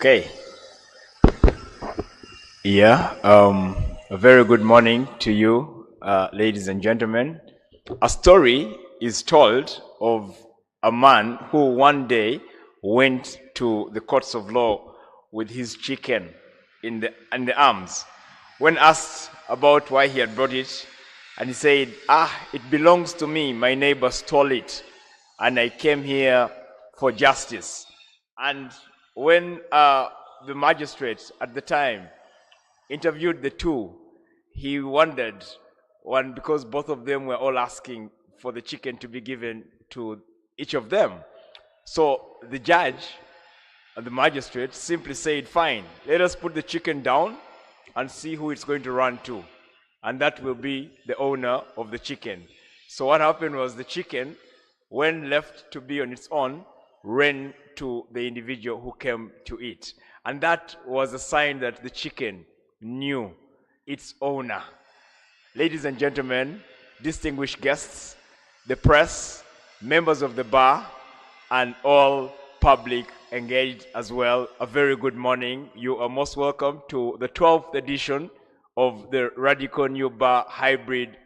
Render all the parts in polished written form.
Okay. Yeah. A very good morning to you, ladies and gentlemen. A story is told of a man who one day went to the courts of law with his chicken in the arms. When asked about why he had brought it, and he said, it belongs to me. My neighbor stole it, and I came here for justice. And when the magistrate at the time interviewed the two, he wondered, one, because both of them were all asking for the chicken to be given to each of them. So the judge and the magistrate simply said, fine, let us put the chicken down and see who it's going to run to. And that will be the owner of the chicken. So what happened was the chicken, when left to be on its own, ran to the individual who came to it. And that was a sign that the chicken knew its owner. Ladies and gentlemen, distinguished guests, the press, members of the bar, and all public engaged as well, a very good morning. You are most welcome to the 12th edition of the Radical New Bar Hybrid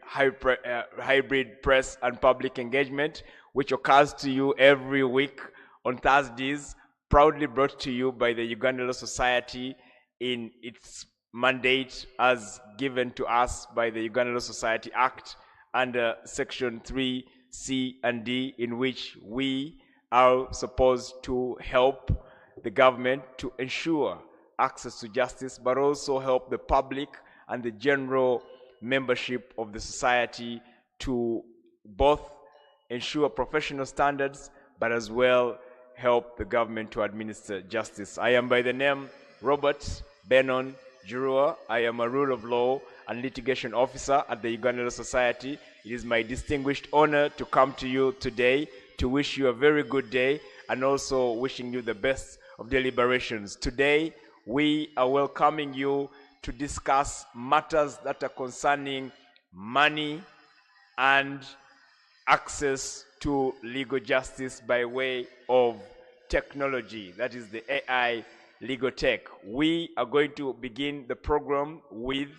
Press and Public Engagement, which occurs to you every week on Thursdays, proudly brought to you by the Uganda Law Society in its mandate as given to us by the Uganda Law Society Act under Section 3C and D, in which we are supposed to help the government to ensure access to justice, but also help the public and the general membership of the society to both ensure professional standards, but as well help the government to administer justice. I am by the name Robert Benon Jurua. I am a rule of law and litigation officer at the Uganda Law Society. It is my distinguished honor to come to you today to wish you a very good day and also wishing you the best of deliberations. Today, we are welcoming you to discuss matters that are concerning money and access to legal justice by way of technology, that is the AI legal tech. We are going to begin the program with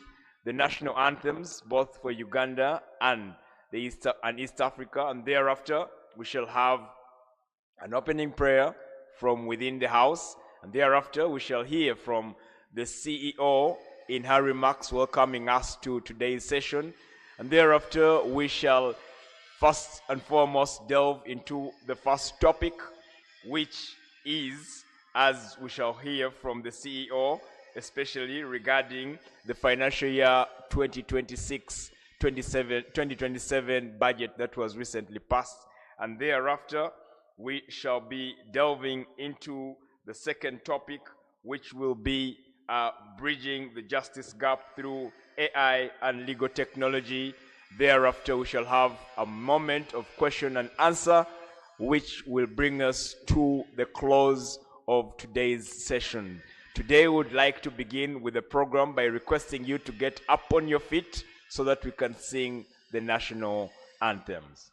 the national anthems, both for Uganda and East Africa, and thereafter we shall have an opening prayer from within the house, and thereafter we shall hear from the CEO in her remarks welcoming us to today's session, and thereafter we shall first and foremost delve into the first topic, which is, as we shall hear from the CEO, especially regarding the financial year 2026-2027 budget that was recently passed. And thereafter, we shall be delving into the second topic, which will be bridging the justice gap through AI and legal technology. Thereafter, we shall have a moment of question and answer, which will bring us to the close of today's session. Today, we would like to begin with the program by requesting you to get up on your feet so that we can sing the national anthems.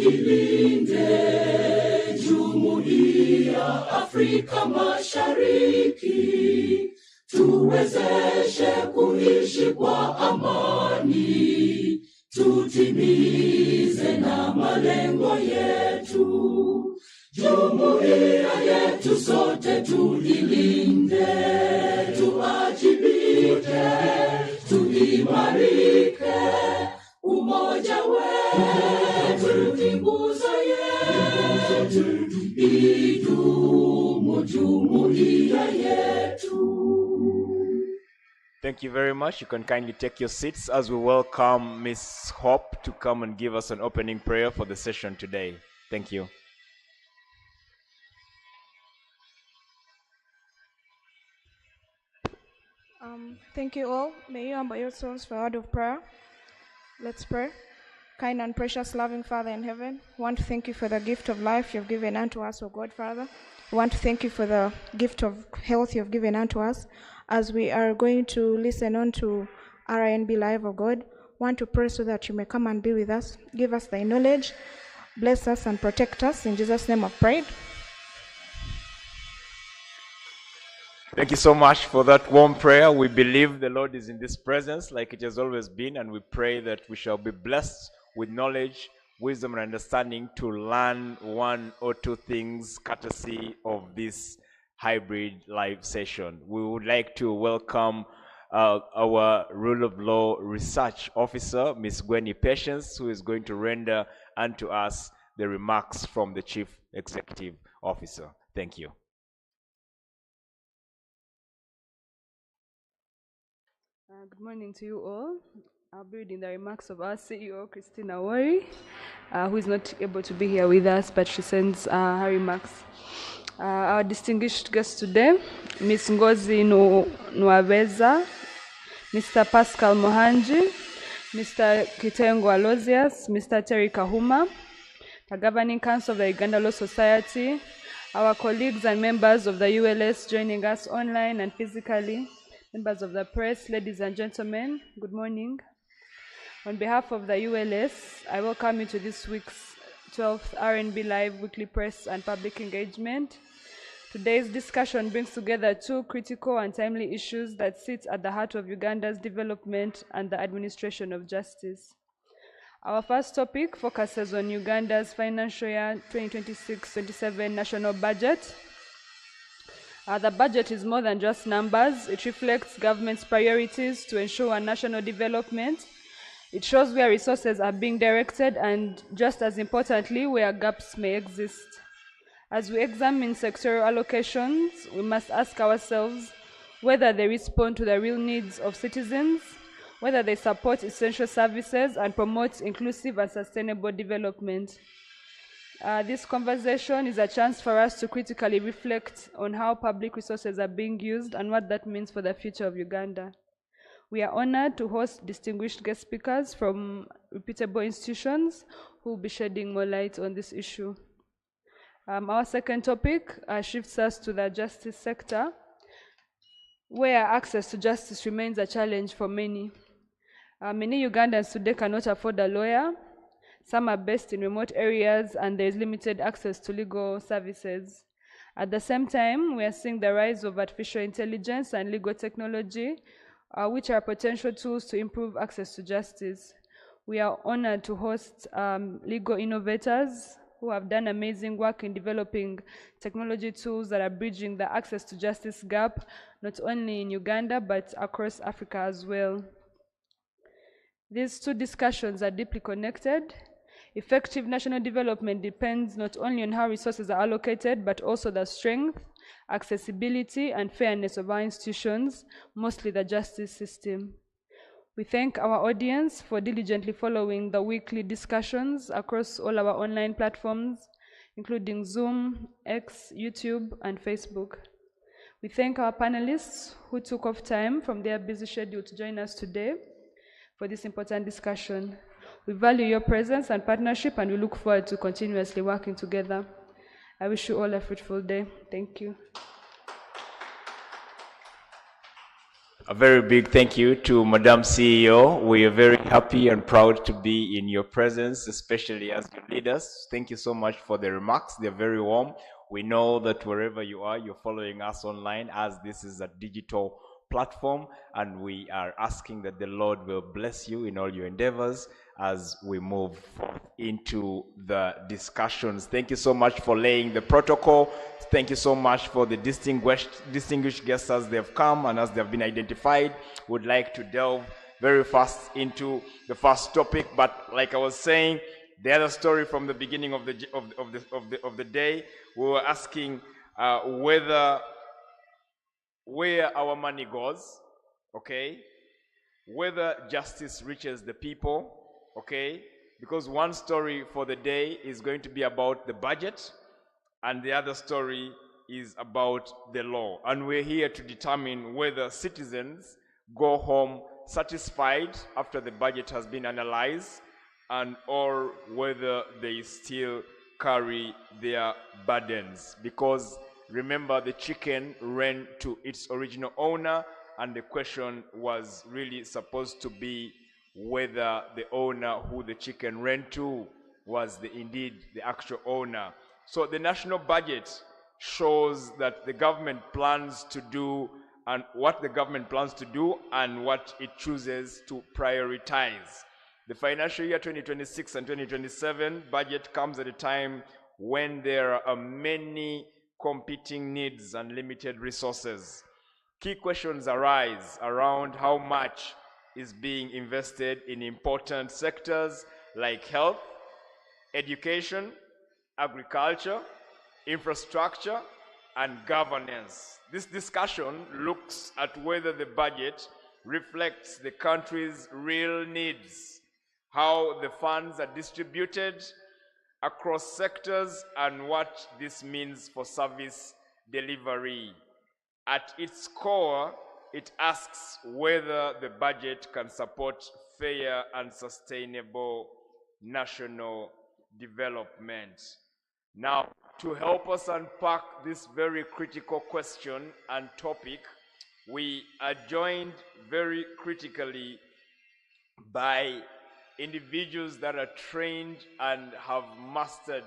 tuilinde Jumuiya Afrika Mashariki, tuwezeshe kuishi kwa amani, tutimize na malengo yetu. Jumuiya yetu sote tuilinde, tuajibike, tuimarike, umoja wetu ni nguzo yetu, idumu jumuiya yetu. Thank you very much. You can kindly take your seats as we welcome Miss Hope to come and give us an opening prayer for the session today. Thank you. Thank you all. May you humble yourselves for a word of prayer. Let's pray. Kind and precious, loving Father in heaven, we want to thank you for the gift of life you've given unto us, O God, Father. We want to thank you for the gift of health you've given unto us. As we are going to listen on to Rnblive, O God, we want to pray so that you may come and be with us. Give us thy knowledge, bless us and protect us. In Jesus' name I've prayed. Thank you so much for that warm prayer. We believe the Lord is in this presence like it has always been, and we pray that we shall be blessed with knowledge, wisdom, and understanding to learn one or two things courtesy of this hybrid live session. We would like to welcome our Rule of Law Research Officer, Ms. Gwenny Patience, who is going to render unto us the remarks from the Chief Executive Officer. Thank you. Good morning to you all. I'll be reading the remarks of our CEO, Christina Wari, who is not able to be here with us, but she sends her remarks. Our distinguished guests today, Ms. Ngozi Nwabeza, Mr. Pascal Mohanji, Mr. Kitengo Alozias, Mr. Terry Kahuma, the Governing Council of the Uganda Law Society, our colleagues and members of the ULS joining us online and physically, members of the press, ladies and gentlemen, good morning. On behalf of the ULS, I welcome you to this week's 12th Rnblive weekly press and public engagement. Today's discussion brings together two critical and timely issues that sit at the heart of Uganda's development and the administration of justice. Our first topic focuses on Uganda's financial year 2026-27 national budget. The budget is more than just numbers. It reflects government's priorities to ensure national development. It shows where resources are being directed and, just as importantly, where gaps may exist. As we examine sectoral allocations, we must ask ourselves whether they respond to the real needs of citizens, whether they support essential services and promote inclusive and sustainable development. This conversation is a chance for us to critically reflect on how public resources are being used and what that means for the future of Uganda. We are honored to host distinguished guest speakers from reputable institutions who will be shedding more light on this issue. Our second topic shifts us to the justice sector, where access to justice remains a challenge for many. Many Ugandans today cannot afford a lawyer. Some are based in remote areas and there is limited access to legal services. At the same time, we are seeing the rise of artificial intelligence and legal technology, which are potential tools to improve access to justice. We are honored to host legal innovators who have done amazing work in developing technology tools that are bridging the access to justice gap, not only in Uganda, but across Africa as well. These two discussions are deeply connected. Effective national development depends not only on how resources are allocated, but also the strength, accessibility, and fairness of our institutions, mostly the justice system. We thank our audience for diligently following the weekly discussions across all our online platforms, including Zoom, X, YouTube, and Facebook. We thank our panelists who took off time from their busy schedule to join us today for this important discussion. We value your presence and partnership, and we look forward to continuously working together. I wish you all a fruitful day. Thank you. A very big thank you to Madam CEO. We are very happy and proud to be in your presence, especially as you lead us. Thank you so much for the remarks. They're very warm. We know that wherever you are, you're following us online, as this is a digital platform, and we are asking that the Lord will bless you in all your endeavors as we move into the discussions. Thank you so much for laying the protocol. Thank you so much for the distinguished guests as they have come and as they have been identified. Would like to delve very fast into the first topic, but like I was saying, the other story from the beginning of the day, we were asking where our money goes, okay? Whether justice reaches the people, okay? Because one story for the day is going to be about the budget, and the other story is about the law. And we're here to determine whether citizens go home satisfied after the budget has been analyzed, and or whether they still carry their burdens. Because remember, the chicken ran to its original owner, and the question was really supposed to be whether the owner who the chicken ran to was indeed the actual owner. So the national budget shows that the government plans to do and what the government plans to do and what it chooses to prioritize. The financial year 2026 and 2027 budget comes at a time when there are many competing needs and limited resources. Key questions arise around how much is being invested in important sectors like health, education, agriculture, infrastructure, and governance. This discussion looks at whether the budget reflects the country's real needs, how the funds are distributed across sectors, and what this means for service delivery. At its core, it asks whether the budget can support fair and sustainable national development. Now, to help us unpack this very critical question and topic, we are joined very critically by individuals that are trained and have mastered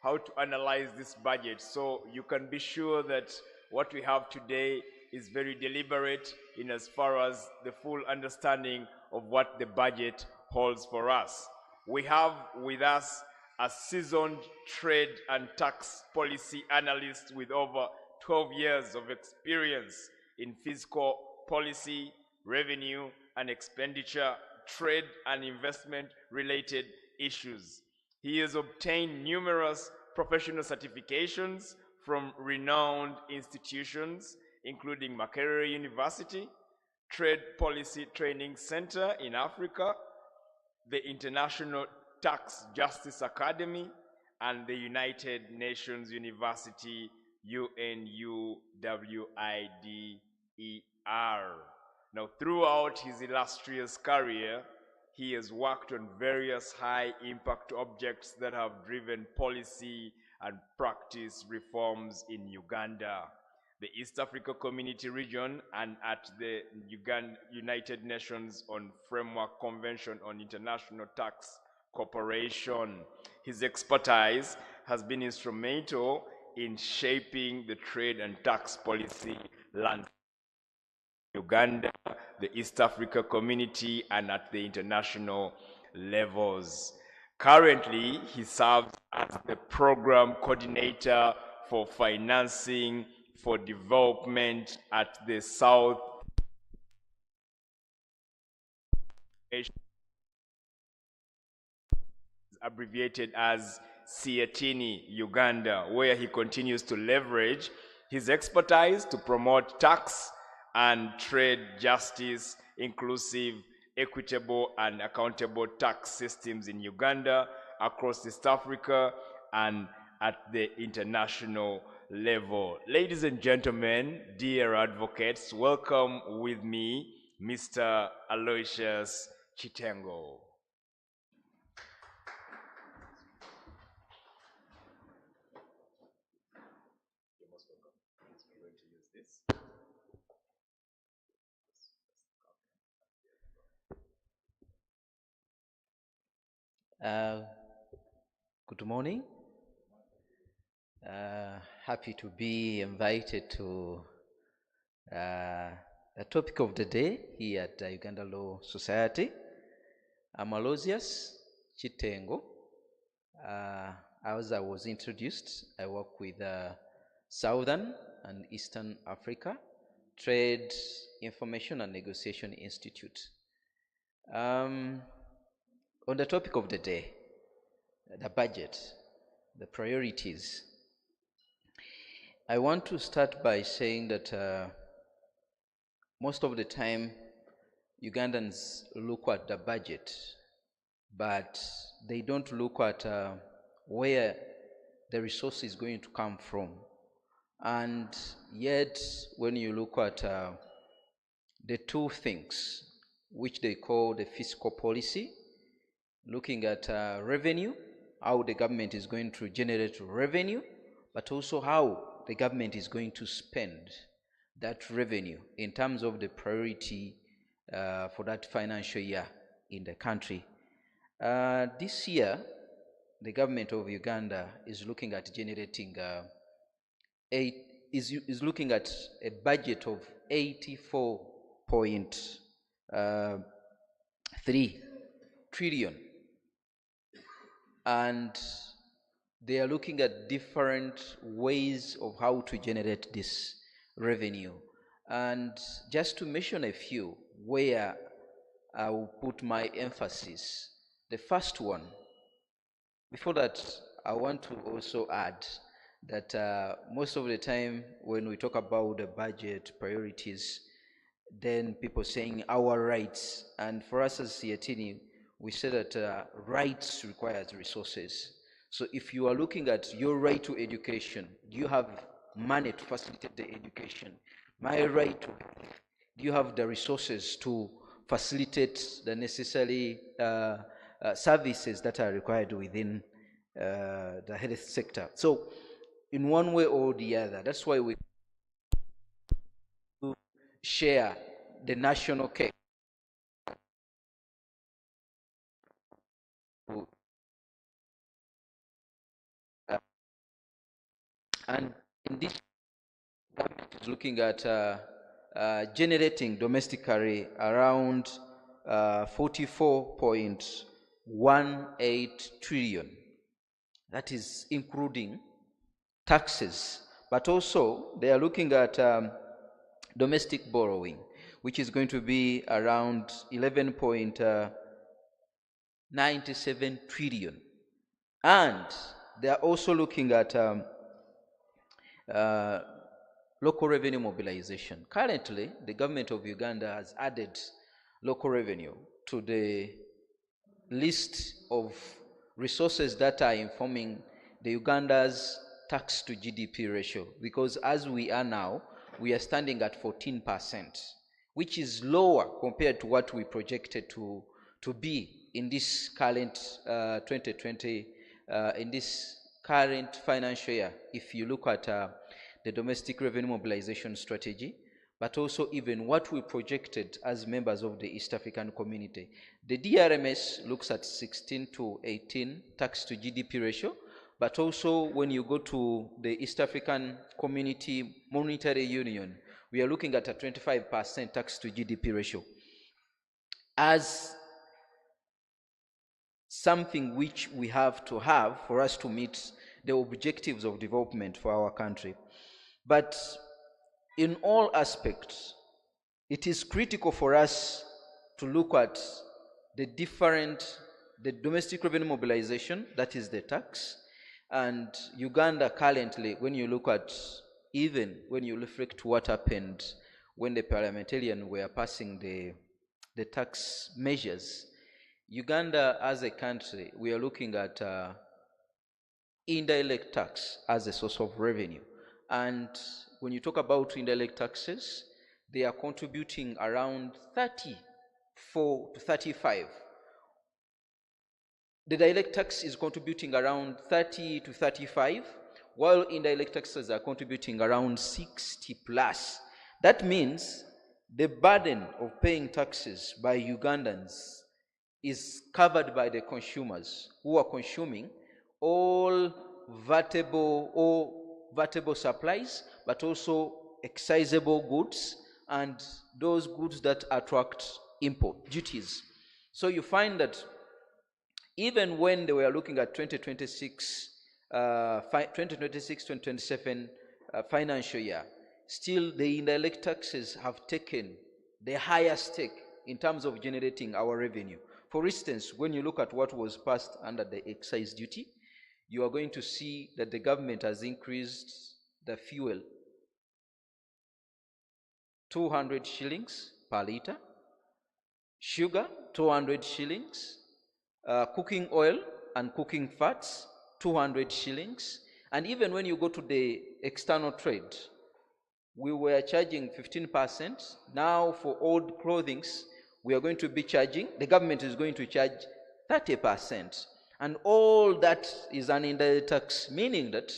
how to analyze this budget. So you can be sure that what we have today is very deliberate in as far as the full understanding of what the budget holds for us. We have with us a seasoned trade and tax policy analyst with over 12 years of experience in fiscal policy, revenue and expenditure, trade and investment related issues. He has obtained numerous professional certifications from renowned institutions, including Makerere University, Trade Policy Training Center in Africa, the International Tax Justice Academy, and the United Nations University, UNUWIDER. Now, throughout his illustrious career, he has worked on various high-impact objects that have driven policy and practice reforms in Uganda, the East Africa Community region, and at the United Nations on Framework Convention on International Tax Cooperation. His expertise has been instrumental in shaping the trade and tax policy landscape in Uganda, the East Africa Community, and at the international levels. Currently, he serves as the program coordinator for financing for development at the South Asia, abbreviated as Sietini, Uganda, where he continues to leverage his expertise to promote tax and trade justice, inclusive, equitable, and accountable tax systems in Uganda, across East Africa, and at the international level. Ladies and gentlemen, dear advocates, welcome with me Mr. Aloysius Chitengo. Uh, Good morning. Happy to be invited to the topic of the day here at the Uganda Law Society. I'm Aloysius Chitengo. As I was introduced, I work with Southern and Eastern Africa Trade Information and Negotiation Institute. On the topic of the day, the budget, the priorities, I want to start by saying that most of the time Ugandans look at the budget, but they don't look at where the resource is going to come from. And yet, when you look at the two things which they call the fiscal policy, looking at revenue, how the government is going to generate revenue, but also how the government is going to spend that revenue in terms of the priority for that financial year in the country. This year, the government of Uganda is looking at generating is looking at a budget of 84.3 trillion, and they are looking at different ways of how to generate this revenue. And just to mention a few where I will put my emphasis, the first one, before that, I want to also add that most of the time when we talk about the budget priorities, then people saying our rights, and for us as Siatini, we say that rights requires resources. So if you are looking at your right to education, do you have money to facilitate the education? My right to health, do you have the resources to facilitate the necessary services that are required within the health sector? So in one way or the other, that's why we share the national cake. And in this, government is looking at generating domestically around 44.18 trillion. That is including taxes, but also they are looking at domestic borrowing, which is going to be around 11.97 trillion. And they are also looking at local revenue mobilization. Currently, the government of Uganda has added local revenue to the list of resources that are informing the Uganda's tax to GDP ratio, because as we are now, we are standing at 14%, which is lower compared to what we projected to be in this current 2020, in this current financial year, if you look at the domestic revenue mobilization strategy, but also even what we projected as members of the East African community. The DRMS looks at 16 to 18 tax to GDP ratio, but also when you go to the East African Community Monetary Union, we are looking at a 25% tax to GDP ratio as something which we have to have for us to meet the objectives of development for our country. But in all aspects, it is critical for us to look at the domestic revenue mobilization, that is the tax, and Uganda currently, when you look at, even when you reflect what happened when the parliamentarians were passing the tax measures, Uganda as a country, we are looking at indirect tax as a source of revenue. And when you talk about indirect taxes, they are contributing around 34 to 35. The direct tax is contributing around 30 to 35, while indirect taxes are contributing around 60 plus. That means the burden of paying taxes by Ugandans is covered by the consumers who are consuming all vertible supplies, but also excisable goods and those goods that attract import duties. So you find that even when they were looking at 2026-2027 financial year, still the indirect taxes have taken the highest stake in terms of generating our revenue. For instance, when you look at what was passed under the excise duty, you are going to see that the government has increased the fuel 200 shillings per litre, sugar 200 shillings, cooking oil and cooking fats 200 shillings, and even when you go to the external trade, we were charging 15%. Now for old clothings, we are going to be charging, the government is going to charge 30%. And all that is an indirect tax, meaning that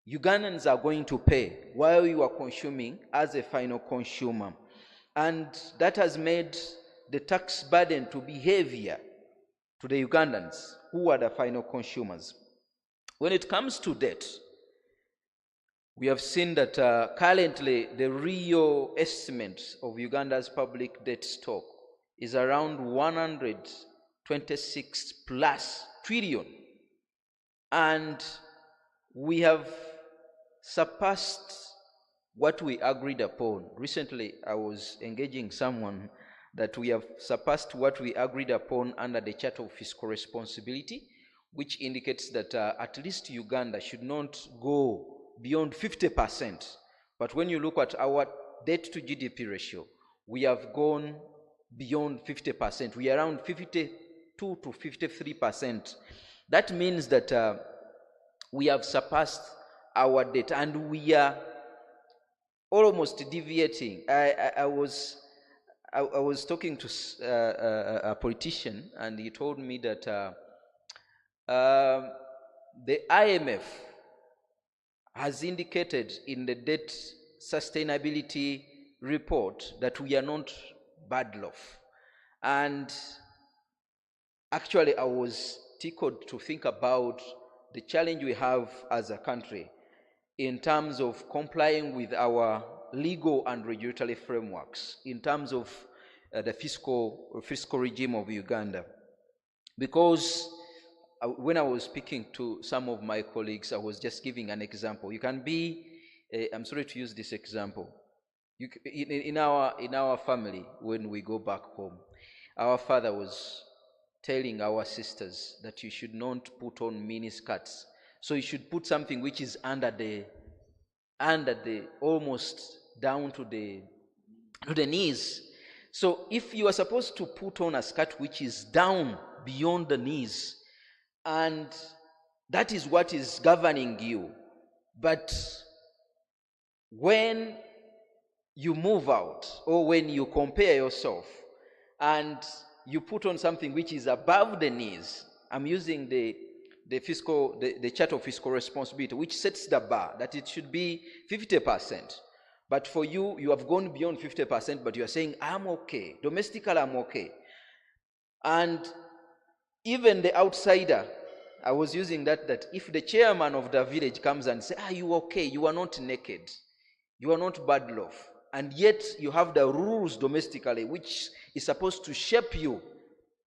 Ugandans are going to pay while you are consuming as a final consumer. And that has made the tax burden to be heavier to the Ugandans, who are the final consumers. When it comes to debt, we have seen that currently the real estimate of Uganda's public debt stock is around 126 plus trillion. And we have surpassed what we agreed upon. Recently, I was engaging someone that we have surpassed what we agreed upon under the Charter of Fiscal Responsibility, which indicates that at least Uganda should not go beyond 50%. But when you look at our debt to GDP ratio, we have gone beyond 50%. We are around 52 to 53%. That means that we have surpassed our debt and we are almost deviating. I was talking to a politician, and he told me that the IMF has indicated in the debt sustainability report that we are not bad off. And actually, I was tickled to think about the challenge we have as a country in terms of complying with our legal and regulatory frameworks, in terms of the fiscal regime of Uganda. Because when I was speaking to some of my colleagues, I was just giving an example. You can be, I'm sorry to use this example. In our family, when we go back home, our father was telling our sisters that you should not put on mini skirts. So you should put something which is under the almost down to the knees. So if you are supposed to put on a skirt which is down beyond the knees, and that is what is governing you, but when you move out or when you compare yourself and you put on something which is above the knees, I'm using the Charter of Fiscal Responsibility, which sets the bar that it should be 50%. But for you, you have gone beyond 50%, but you are saying, I'm okay. Domestically, I'm okay. And even the outsider, I was using that if the chairman of the village comes and says, you okay, you are not naked, you are not bad off, and yet you have the rules domestically, which is supposed to shape you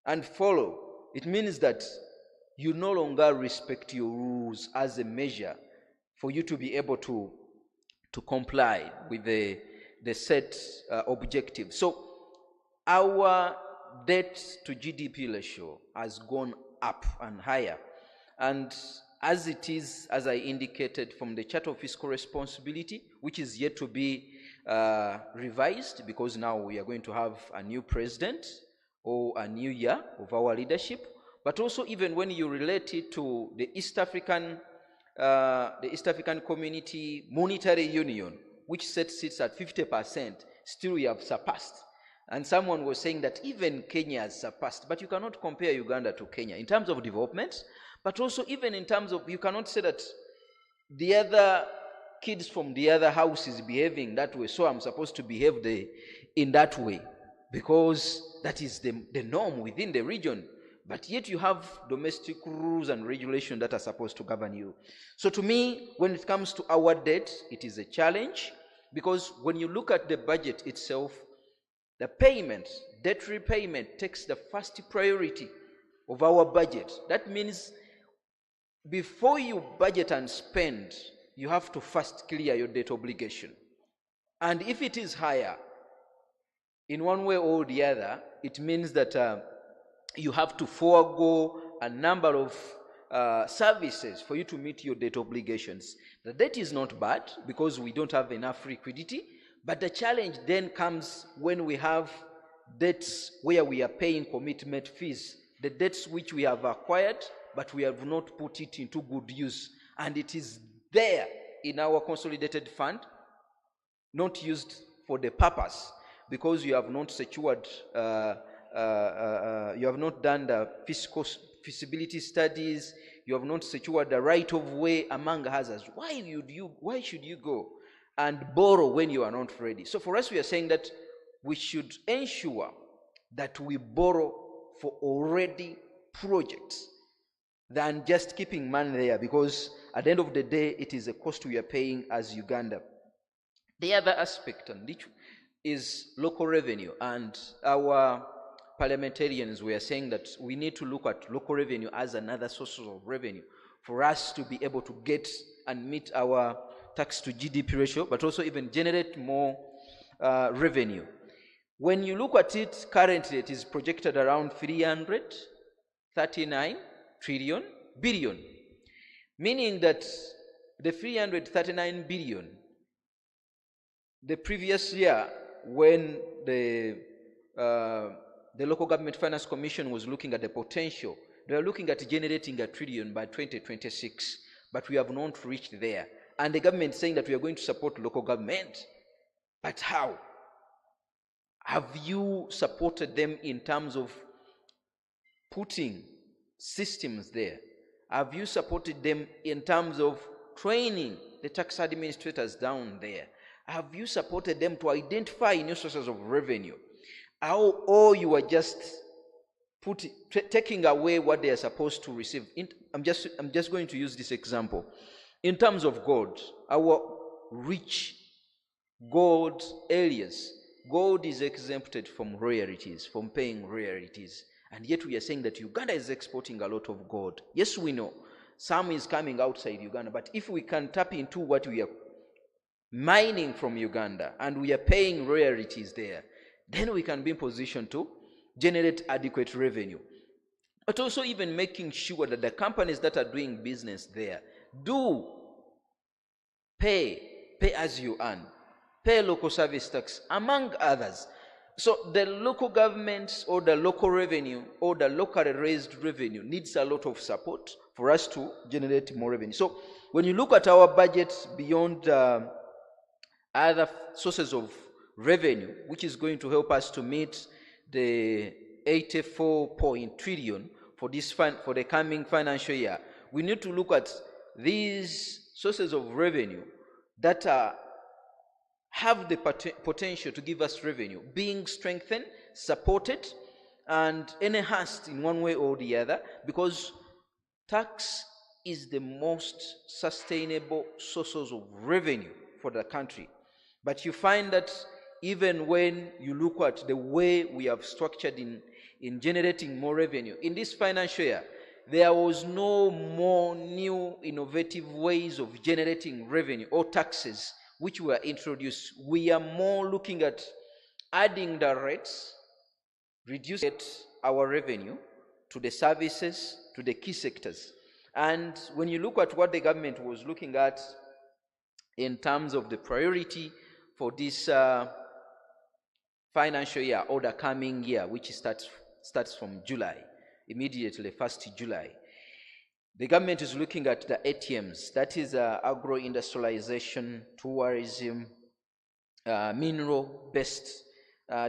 and follow, it means that you no longer respect your rules as a measure for you to be able to comply with the set objective. So our debt to GDP ratio has gone up and higher. And as it is, as I indicated, from the Charter of Fiscal Responsibility, which is yet to be revised, because now we are going to have a new president or a new year of our leadership, but also even when you relate it to the East African Community Monetary Union, which sets it at 50%, still we have surpassed. And someone was saying that even Kenya has surpassed, but you cannot compare Uganda to Kenya in terms of development, but also even in terms of, you cannot say that the other kids from the other house is behaving that way, so I'm supposed to behave in that way, because that is the norm within the region. But yet you have domestic rules and regulations that are supposed to govern you. So to me, when it comes to our debt, it is a challenge, because when you look at the budget itself, the payment, debt repayment, takes the first priority of our budget. That means before you budget and spend, you have to first clear your debt obligation. And if it is higher, in one way or the other, it means that you have to forego a number of services for you to meet your debt obligations. The debt is not bad because we don't have enough liquidity, but the challenge then comes when we have debts where we are paying commitment fees, the debts which we have acquired, but we have not put it into good use, and it is there in our consolidated fund, not used for the purpose, because you have not secured, you have not done the fiscal feasibility studies, you have not secured the right of way, among others. Why should you go and borrow when you are not ready? So for us, we are saying that we should ensure that we borrow for already projects than just keeping money there, because at the end of the day, it is a cost we are paying as Uganda. The other aspect on which is local revenue, and our parliamentarians were saying that we need to look at local revenue as another source of revenue for us to be able to get and meet our tax to GDP ratio, but also even generate more revenue. When you look at it, currently it is projected around 339 billion, meaning that the 339 billion, the previous year, when the Local Government Finance Commission was looking at the potential, they were looking at generating $1 trillion by 2026, but we have not reached there. And the government is saying that we are going to support local government. But how? Have you supported them in terms of putting systems there? Have you supported them in terms of training the tax administrators down there? Have you supported them to identify new sources of revenue? Or you are just taking away what they are supposed to receive? I'm just going to use this example. In terms of gold, our rich gold areas, gold is exempted from royalties, from paying royalties. And yet we are saying that Uganda is exporting a lot of gold. Yes, we know some is coming outside Uganda, but if we can tap into what we are mining from Uganda and we are paying royalties there, then we can be in position to generate adequate revenue. But also even making sure that the companies that are doing business there do pay as you earn, pay local service tax, among others. So the local governments or the local revenue or the locally raised revenue needs a lot of support for us to generate more revenue. So when you look at our budget beyond other sources of revenue, which is going to help us to meet the 84 trillion for the coming financial year, we need to look at these sources of revenue that have the potential to give us revenue being strengthened, supported, and enhanced in one way or the other, because tax is the most sustainable sources of revenue for the country. But you find that even when you look at the way we have structured in generating more revenue, in this financial year, there was no more new innovative ways of generating revenue or taxes which were introduced. We are more looking at adding the rates, reducing our revenue to the services, to the key sectors. And when you look at what the government was looking at in terms of the priority for this financial year or the coming year, which starts from July, immediately 1st July, the government is looking at the ATMs, that is agro-industrialization, tourism, mineral-based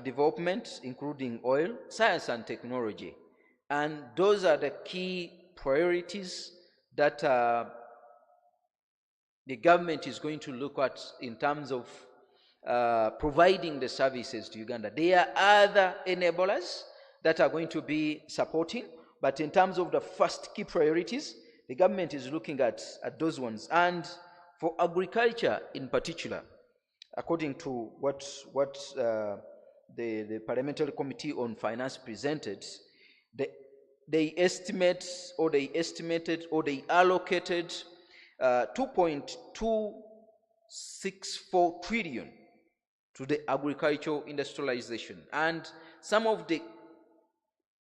development, including oil, science and technology. And those are the key priorities that the government is going to look at in terms of providing the services to Uganda. There are other enablers that are going to be supporting, but in terms of the first key priorities, the government is looking at those ones. And for agriculture in particular, according to what the Parliamentary Committee on Finance presented, they estimated or they allocated 2.264 trillion to the agricultural industrialization. And some of the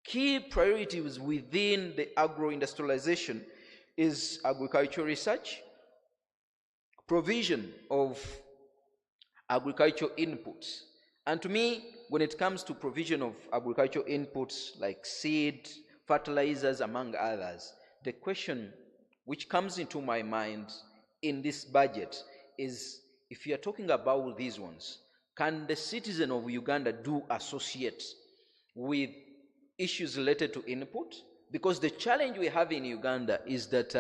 key priorities within the agro-industrialization is agricultural research, provision of agricultural inputs. And to me, when it comes to provision of agricultural inputs like seed, fertilizers, among others, the question which comes into my mind in this budget is, if you are talking about these ones, can the citizen of Uganda do associate with issues related to input? Because the challenge we have in Uganda is that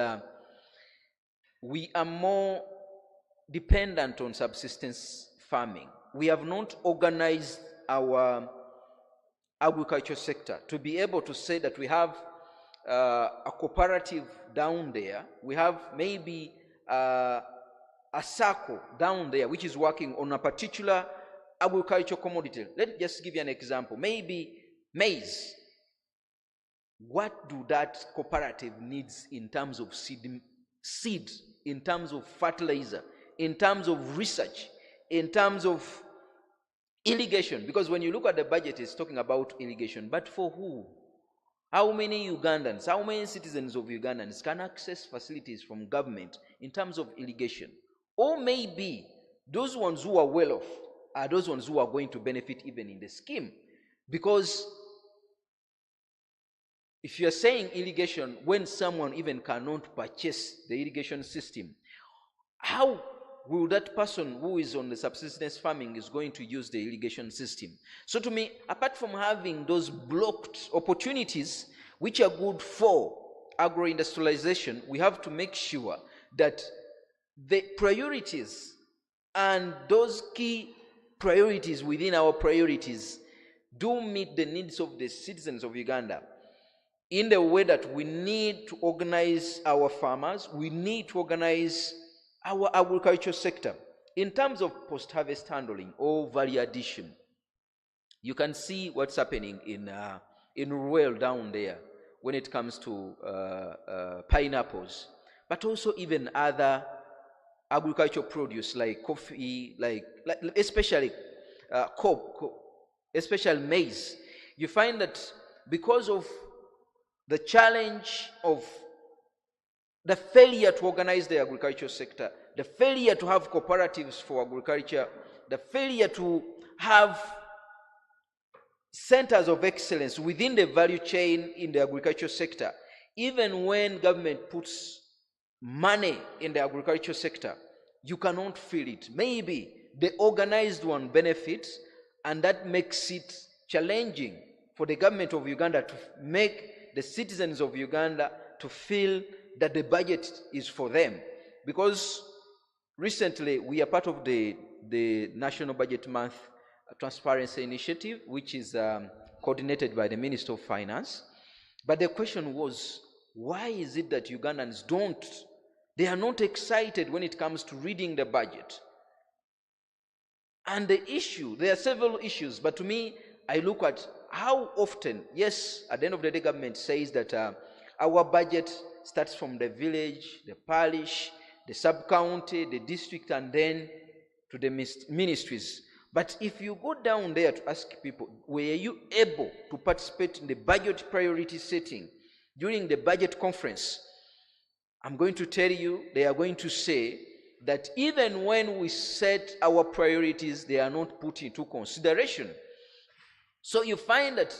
we are more dependent on subsistence farming. We have not organized our agriculture sector to be able to say that we have a cooperative down there, we have maybe a circle down there which is working on a particular agricultural commodity. Let me just give you an example. Maybe maize. What do that cooperative needs in terms of seed, in terms of fertilizer, in terms of research, in terms of irrigation? Because when you look at the budget, it's talking about irrigation. But for who? How many Ugandans, how many citizens of Ugandans can access facilities from government in terms of irrigation? Or maybe those ones who are well off are those ones who are going to benefit even in the scheme. Because if you're saying irrigation when someone even cannot purchase the irrigation system, how will that person who is on the subsistence farming is going to use the irrigation system? So to me, apart from having those blocked opportunities which are good for agro-industrialization, we have to make sure that the priorities and those key priorities within our priorities do meet the needs of the citizens of Uganda, in the way that we need to organize our farmers, we need to organize our agriculture sector. In terms of post-harvest handling or value addition, you can see what's happening in Ruel down there when it comes to pineapples, but also even other agricultural produce like coffee, like especially especially maize. You find that because of the challenge of the failure to organize the agricultural sector, the failure to have cooperatives for agriculture, the failure to have centers of excellence within the value chain in the agricultural sector, even when government puts money in the agricultural sector, you cannot feel it. Maybe the organized one benefits, and that makes it challenging for the government of Uganda to make the citizens of Uganda to feel that the budget is for them. Because recently we are part of the National Budget Month Transparency Initiative, which is coordinated by the Minister of Finance. But the question was, why is it that Ugandans they are not excited when it comes to reading the budget? And the issue, there are several issues, but to me, I look at how often, yes, at the end of the day, government says that our budget starts from the village, the parish, the sub-county, the district, and then to the ministries. But if you go down there to ask people, were you able to participate in the budget priority setting during the budget conference? I'm going to tell you, they are going to say that even when we set our priorities, they are not put into consideration. So you find that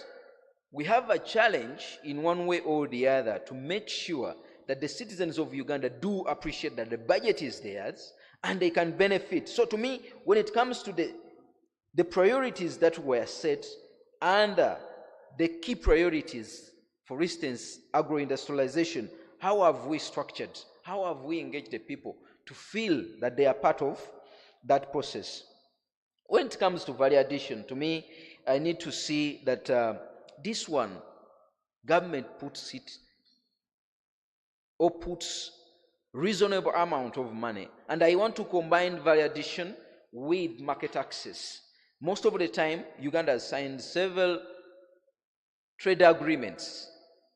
we have a challenge in one way or the other to make sure that the citizens of Uganda do appreciate that the budget is theirs and they can benefit. So to me, when it comes to the priorities that were set under the key priorities, for instance, agro-industrialization, how have we structured, how have we engaged the people to feel that they are part of that process? When it comes to value addition, to me, I need to see that this one, government puts it or puts reasonable amount of money. And I want to combine value addition with market access. Most of the time, Uganda has signed several trade agreements,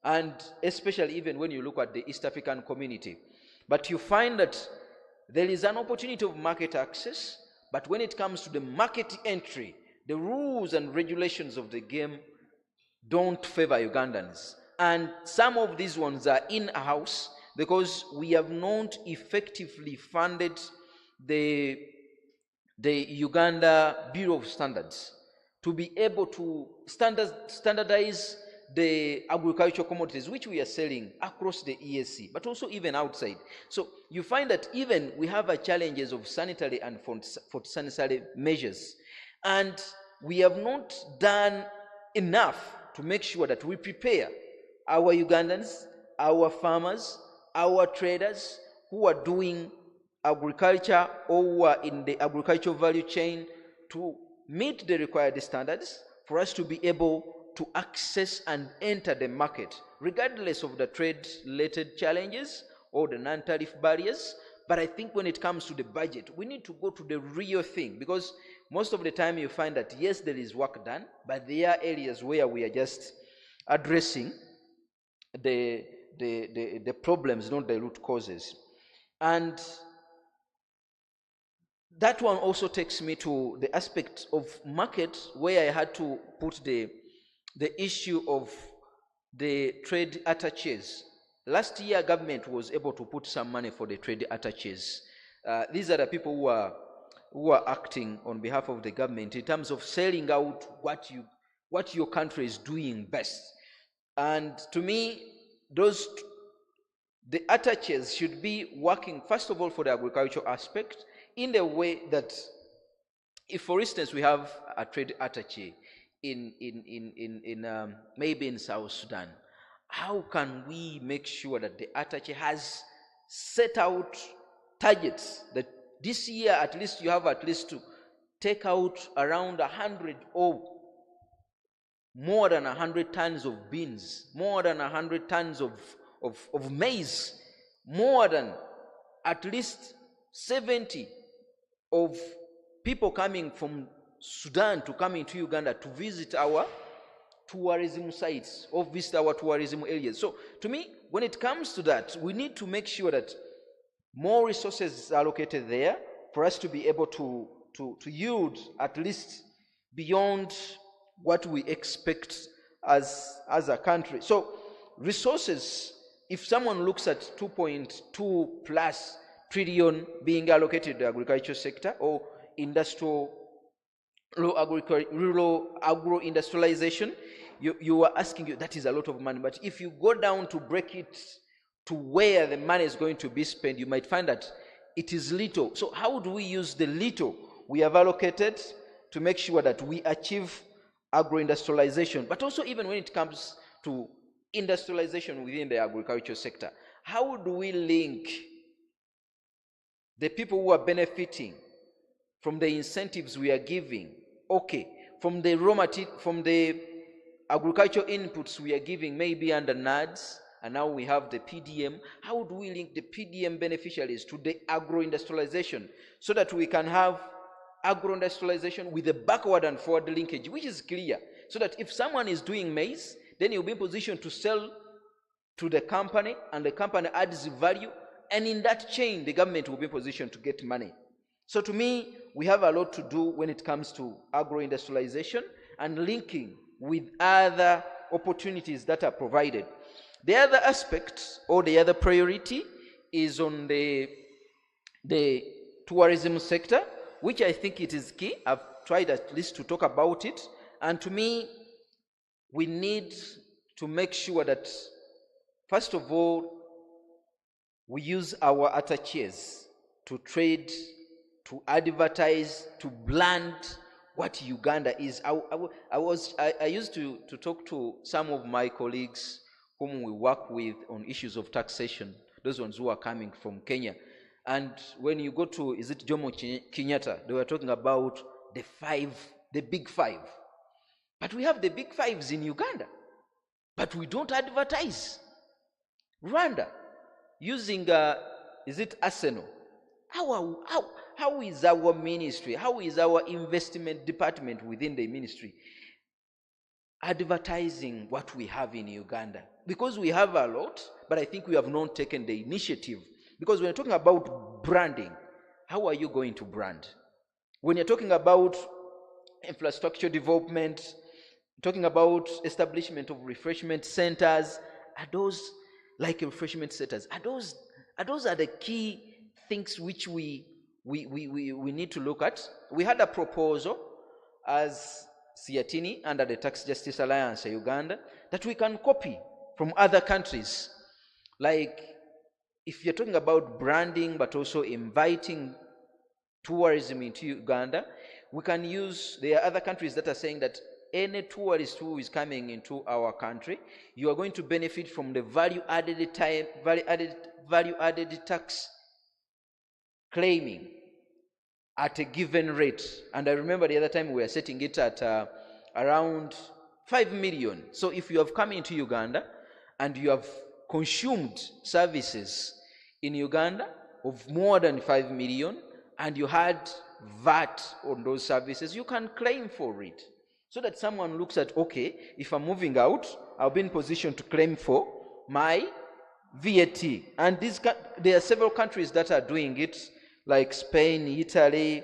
and especially even when you look at the East African community. But you find that there is an opportunity of market access, but when it comes to the market entry, the rules and regulations of the game don't favor Ugandans. And some of these ones are in-house because we have not effectively funded the Uganda Bureau of Standards to be able to standardize the agricultural commodities which we are selling across the EAC, but also even outside. So you find that even we have a challenges of sanitary and sanitary measures, and we have not done enough to make sure that we prepare our Ugandans, our farmers, our traders who are doing agriculture or who are in the agricultural value chain to meet the required standards for us to be able to access and enter the market, regardless of the trade-related challenges or the non-tariff barriers. But I think when it comes to the budget, we need to go to the real thing, because most of the time you find that, yes, there is work done, but there are areas where we are just addressing the problems, not the root causes. And that one also takes me to the aspect of market, where I had to put the issue of the trade attaches. Last year, government was able to put some money for the trade attaches. These are the people who are acting on behalf of the government in terms of selling out what your country is doing best. And to me, the attaches should be working, first of all, for the agricultural aspect, in the way that, if for instance we have a trade attache in maybe in South Sudan, how can we make sure that the attache has set out targets that this year at least you have at least to take out around 100 or more than 100 tons of beans, more than 100 tons of maize, more than at least 70 of people coming from Sudan to come into Uganda to visit our tourism sites or visit our tourism areas. So to me, when it comes to that, we need to make sure that more resources are allocated there for us to be able to yield at least beyond what we expect as a country. So resources, if someone looks at 2.2 plus trillion being allocated to the agriculture sector or rural agro-industrialization, you are asking, that is a lot of money. But if you go down to break it to where the money is going to be spent, you might find that it is little. So how do we use the little we have allocated to make sure that we achieve agro-industrialization? But also, even when it comes to industrialization within the agriculture sector, how do we link the people who are benefiting from the incentives we are giving, from the raw material, from the agricultural inputs we are giving, maybe under NADS, and now we have the PDM. How do we link the PDM beneficiaries to the agro-industrialization so that we can have agro-industrialization with a backward and forward linkage, which is clear, so that if someone is doing maize, then he'll be in position to sell to the company, and the company adds value, and in that chain, the government will be in position to get money. So to me, we have a lot to do when it comes to agro-industrialization and linking with other opportunities that are provided. The other aspect, or the other priority, is on the tourism sector, which I think it is key. I've tried at least to talk about it. And to me, we need to make sure that, first of all, we use our attaches to trade, to advertise, to brand what Uganda is. I used to talk to some of my colleagues whom we work with on issues of taxation, those ones who are coming from Kenya. And when you go to, is it Jomo Kenyatta, they were talking about the big five. But we have the big fives in Uganda, but we don't advertise. Rwanda, using, is it Arsenal? How is our ministry, how is our investment department within the ministry advertising what we have in Uganda? Because we have a lot, but I think we have not taken the initiative. Because when you're talking about branding, how are you going to brand? When you're talking about infrastructure development, talking about establishment of refreshment centers, are those like refreshment centers? Are those are the key things which we need to look at. We had a proposal as Siatini under the Tax Justice Alliance Uganda that we can copy from other countries. Like if you're talking about branding but also inviting tourism into Uganda, we can use, there are other countries that are saying that any tourist who is coming into our country, you are going to benefit from the value added tax claiming at a given rate. And I remember the other time we were setting it at around 5 million. So if you have come into Uganda and you have consumed services in Uganda of more than 5 million and you had VAT on those services, you can claim for it. So that someone looks at, okay, if I'm moving out, I'll be in position to claim for my VAT. And there are several countries that are doing it, like Spain, Italy,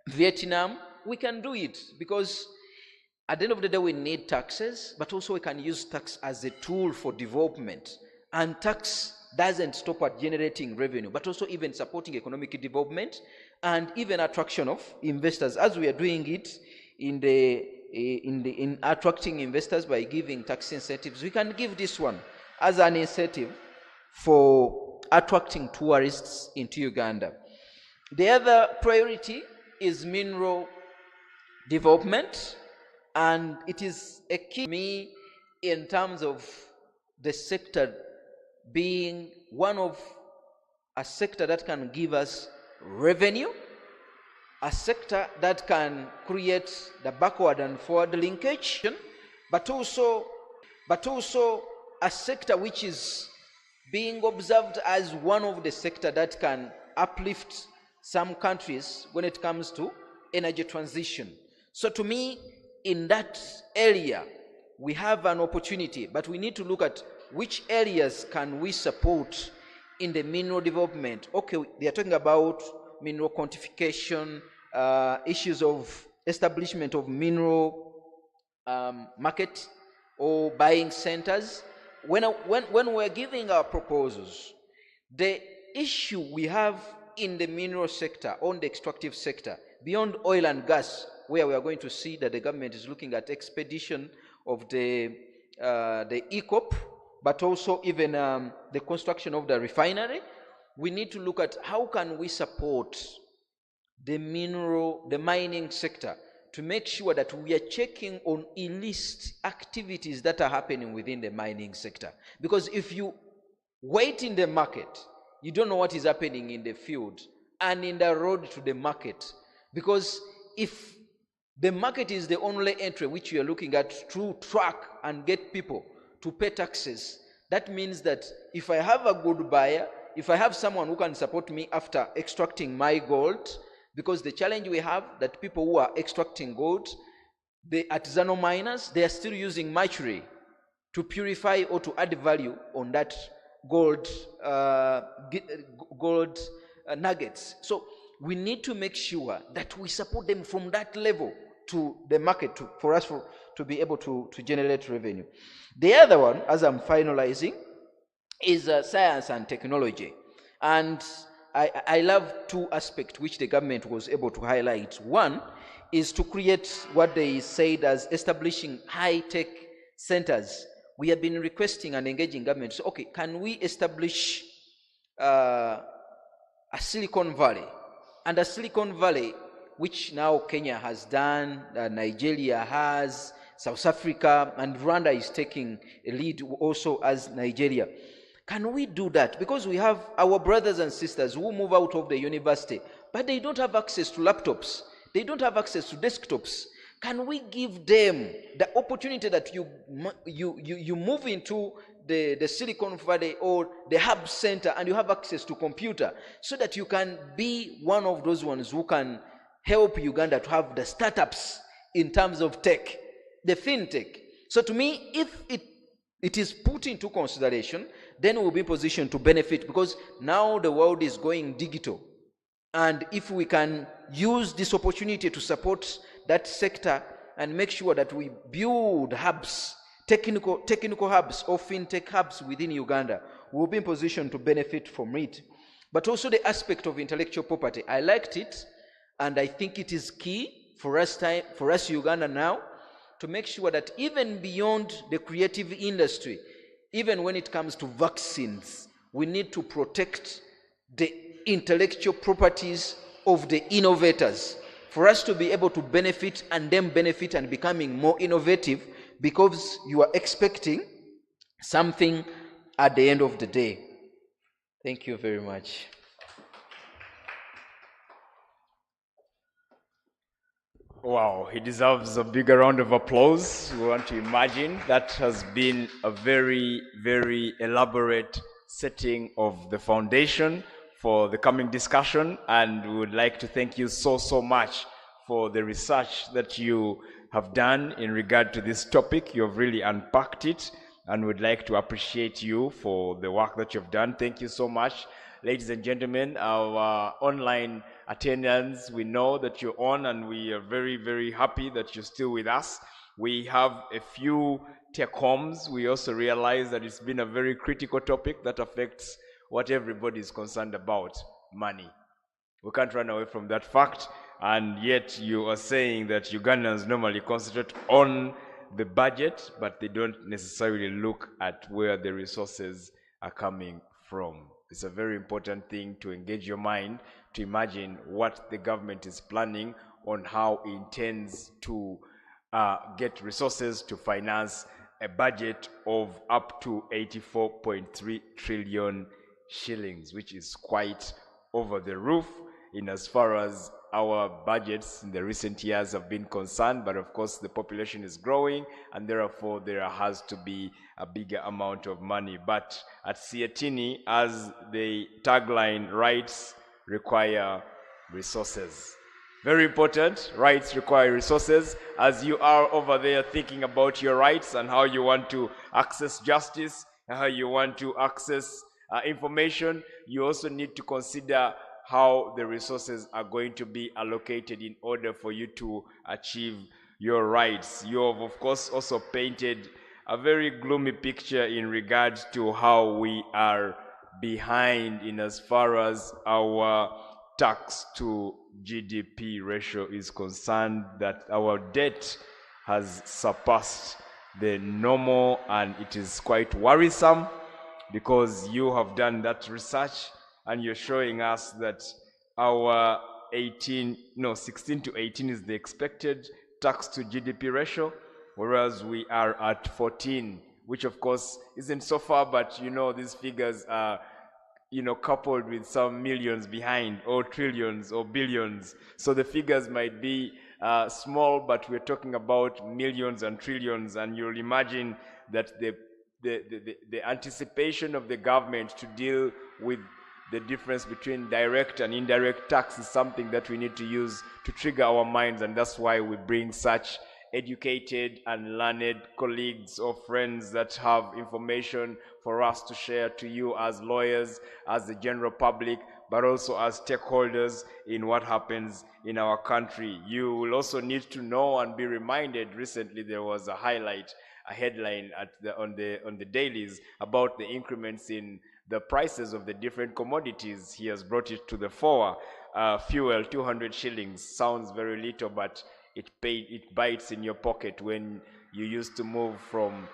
Vietnam. We can do it because at the end of the day we need taxes, but also we can use tax as a tool for development. And tax doesn't stop at generating revenue, but also even supporting economic development and even attraction of investors, as we are doing it in attracting investors by giving tax incentives. We can give this one as an incentive for attracting tourists into Uganda. The other priority is mineral development, and it is a key to me in terms of the sector being one of a sector that can give us revenue, a sector that can create the backward and forward linkage, but also a sector which is being observed as one of the sector that can uplift some countries when it comes to energy transition. So to me, in that area, we have an opportunity, but we need to look at which areas can we support in the mineral development. Okay, they are talking about mineral quantification, issues of establishment of mineral market or buying centers. When we're giving our proposals, the issue we have in the mineral sector, on the extractive sector, beyond oil and gas, where we are going to see that the government is looking at expedition of the ECOP, but also even the construction of the refinery, we need to look at how can we support the mining sector to make sure that we are checking on illicit activities that are happening within the mining sector. Because if you wait in the market, you don't know what is happening in the field and in the road to the market. Because if the market is the only entry which you are looking at to track and get people to pay taxes, that means that if I have a good buyer, if I have someone who can support me after extracting my gold, because the challenge we have that people who are extracting gold, the artisanal miners, they are still using mercury to purify or to add value on that gold nuggets. So we need to make sure that we support them from that level to the market for us to be able to generate revenue. The other one, as I'm finalizing, is science and technology. And I love two aspects which the government was able to highlight. One is to create what they said as establishing high-tech centers. We have been requesting and engaging government. So, okay, can we establish a Silicon Valley? And a Silicon Valley, which now Kenya has done, Nigeria has, South Africa, and Rwanda is taking a lead also as Nigeria. Can we do that? Because we have our brothers and sisters who move out of the university, but they don't have access to laptops. They don't have access to desktops. Can we give them the opportunity that you move into the Silicon Valley or the hub center and you have access to computer, so that you can be one of those ones who can help Uganda to have the startups in terms of tech, the fintech. So to me, if it is put into consideration, then we'll be in position to benefit, because now the world is going digital. And if we can use this opportunity to support that sector and make sure that we build hubs, technical hubs or fintech hubs within Uganda, we'll be in position to benefit from it. But also the aspect of intellectual property, I liked it, and I think it is key for us Uganda now, to make sure that even beyond the creative industry, even when it comes to vaccines, we need to protect the intellectual properties of the innovators, for us to be able to benefit and them benefit and becoming more innovative, because you are expecting something at the end of the day. Thank you very much. Wow, he deserves a bigger round of applause. We want to imagine that has been a very, very elaborate setting of the foundation for the coming discussion, and we would like to thank you so much for the research that you have done in regard to this topic. You have really unpacked it, and would like to appreciate you for the work that you've done. Thank you so much. Ladies and gentlemen, our online attendants, we know that you're on, and we are very, very happy that you're still with us. We have a few take-homes. We also realize that it's been a very critical topic that affects what everybody is concerned about: money. We can't run away from that fact, and yet you are saying that Ugandans normally concentrate on the budget, but they don't necessarily look at where the resources are coming from. It's a very important thing to engage your mind, to imagine what the government is planning on how it intends to get resources to finance a budget of up to 84.3 trillion shillings, which is quite over the roof in as far as our budgets in the recent years have been concerned. But of course the population is growing, and therefore there has to be a bigger amount of money. But at Siatini, as the tagline writes, require resources. Very important. Rights require resources. As you are over there thinking about your rights and how you want to access justice, and how you want to access information, you also need to consider how the resources are going to be allocated in order for you to achieve your rights. You have, of course, also painted a very gloomy picture in regards to how we are behind in as far as our tax to GDP ratio is concerned, that our debt has surpassed the normal, and it is quite worrisome, because you have done that research and you're showing us that our 16 to 18 is the expected tax to GDP ratio, whereas we are at 14, which of course isn't so far, but you know, these figures are coupled with some millions behind, or trillions or billions. So the figures might be small, but we're talking about millions and trillions, and you'll imagine that the anticipation of the government to deal with the difference between direct and indirect tax is something that we need to use to trigger our minds, and that's why we bring such educated and learned colleagues or friends that have information for us to share to you as lawyers, as the general public, but also as stakeholders in what happens in our country. You will also need to know and be reminded, recently there was a headline on the dailies about the increments in the prices of the different commodities. He has brought it to the fore. Fuel, 200 shillings, sounds very little, but it bites in your pocket when you used to move from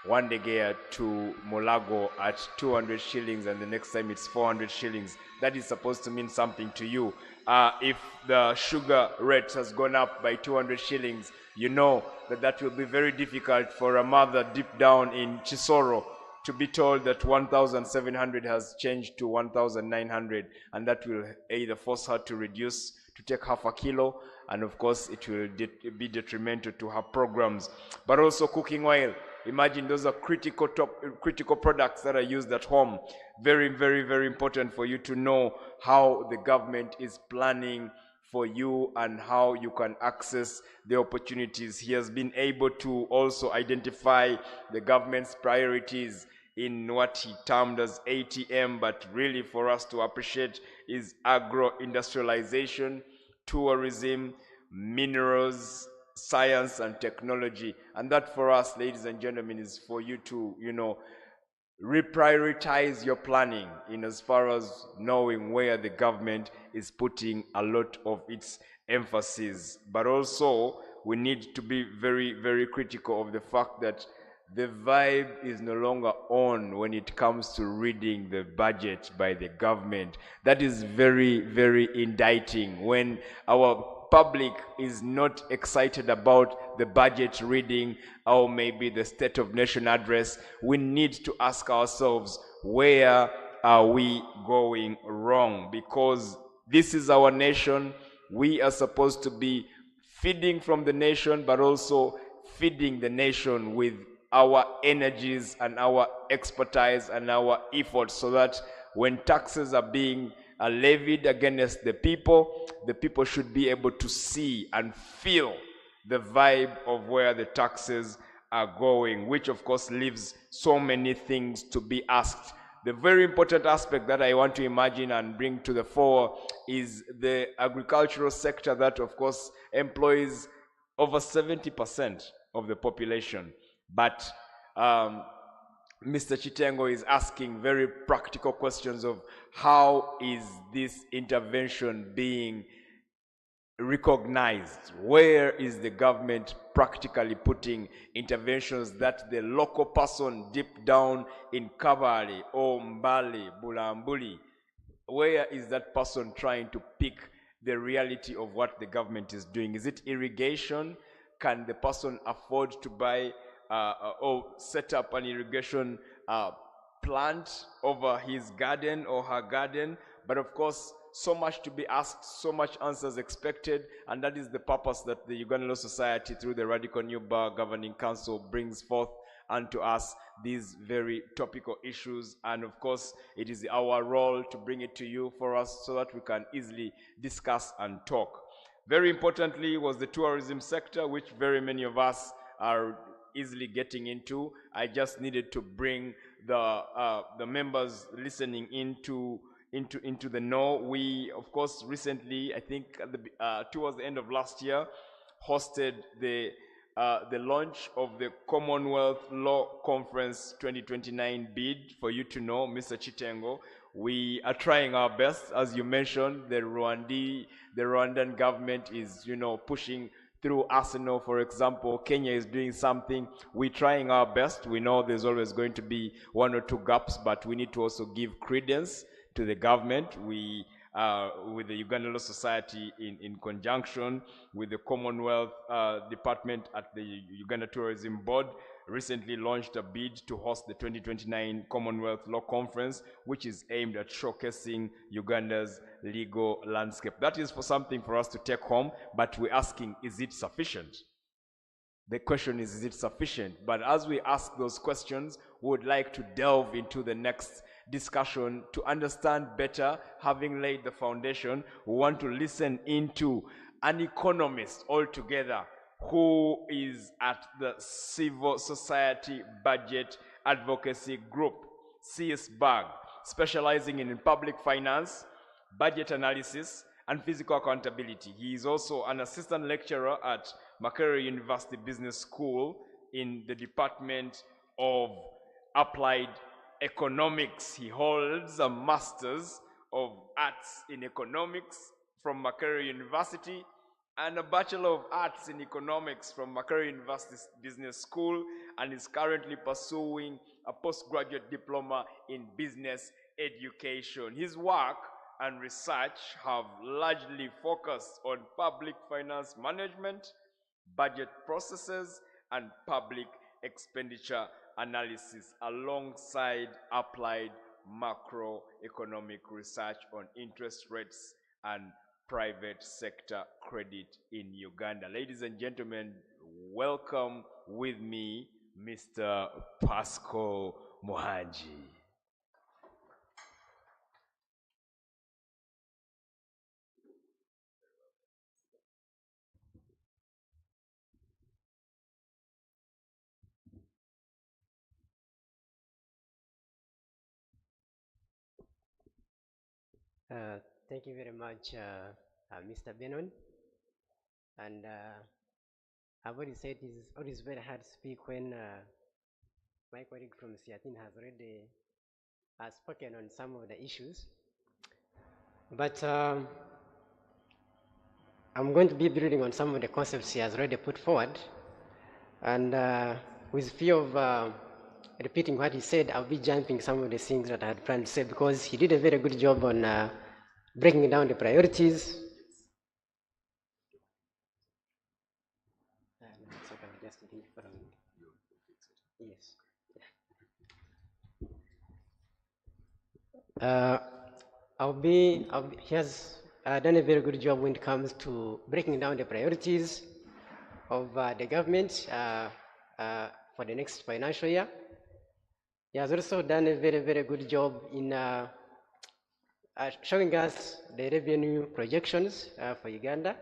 Wandegea to Molago at 200 shillings, and the next time it's 400 shillings. That is supposed to mean something to you. If the sugar rate has gone up by 200 shillings, you know that will be very difficult for a mother deep down in Chisoro to be told that 1,700 has changed to 1,900, and that will either force her to take half a kilo and of course it will be detrimental to her programs. But also cooking oil. Imagine those are critical products that are used at home. Very, very, very important for you to know how the government is planning for you and how you can access the opportunities. He has been able to also identify the government's priorities in what he termed as ATM, but really for us to appreciate is agro-industrialization, tourism, minerals, science and technology. And that for us, ladies and gentlemen, is for you to, reprioritize your planning in as far as knowing where the government is putting a lot of its emphasis. But also, we need to be very, very critical of the fact that the vibe is no longer on when it comes to reading the budget by the government. That is very, very indicting when our public is not excited about the budget reading or maybe the State of Nation address. We need to ask ourselves, where are we going wrong? Because this is our nation. We are supposed to be feeding from the nation, but also feeding the nation with our energies and our expertise and our efforts, so that when taxes are being levied against the people should be able to see and feel the vibe of where the taxes are going, which of course leaves so many things to be asked. The very important aspect that I want to imagine and bring to the fore is the agricultural sector that of course employs over 70% of the population. But Mr. Chitengo is asking very practical questions of how is this intervention being recognized? Where is the government practically putting interventions that the local person deep down in Kabale or Mbale, Bulambuli, where is that person trying to pick the reality of what the government is doing? Is it irrigation? Can the person afford to buy or set up an irrigation plant over his garden or her garden? But of course, so much to be asked, so much answers expected, and that is the purpose that the Uganda Law Society through the Radical New Bar Governing Council brings forth unto us these very topical issues. And of course, it is our role to bring it to you for us so that we can easily discuss and talk. Very importantly was the tourism sector, which very many of us are easily getting into. I just needed to bring the members listening into the know. We, of course, recently, I think towards the end of last year, hosted the launch of the Commonwealth Law Conference 2029 bid. For you to know, Mr. Chitengo, we are trying our best. As you mentioned, the Rwandan government is, pushing through Arsenal, for example. Kenya is doing something. We're trying our best. We know there's always going to be one or two gaps, but we need to also give credence to the government. We, with the Uganda Law Society in conjunction with the Commonwealth Department at the Uganda Tourism Board, recently launched a bid to host the 2029 Commonwealth Law Conference, which is aimed at showcasing Uganda's legal landscape. That is for something for us to take home, but we're asking, is it sufficient? The question is it sufficient? But as we ask those questions, we would like to delve into the next discussion to understand better. Having laid the foundation, we want to listen into an economist altogether who is at the Civil Society Budget Advocacy Group, CSBAG, specializing in public finance, budget analysis, and physical accountability. He is also an assistant lecturer at Makerere University Business School in the Department of Applied Economics. He holds a Master's of Arts in Economics from Makerere University and a Bachelor of Arts in Economics from Makerere University Business School, and is currently pursuing a postgraduate diploma in business education. His work and research have largely focused on public finance management, budget processes, and public expenditure analysis, alongside applied macroeconomic research on interest rates and private sector credit in Uganda. Ladies and gentlemen, welcome with me Mr. Pascal Muhanji. Thank you very much, Mr. Benon. And I've already said it's always very hard to speak when my colleague from Siatin has already spoken on some of the issues. But I'm going to be building on some of the concepts he has already put forward. And with fear of repeating what he said, I'll be jumping some of the things that I had planned to say because he did a very good job on breaking down the priorities. Yes. He has done a very good job when it comes to breaking down the priorities of the government for the next financial year. He has also done a very, very good job in showing us the revenue projections for Uganda.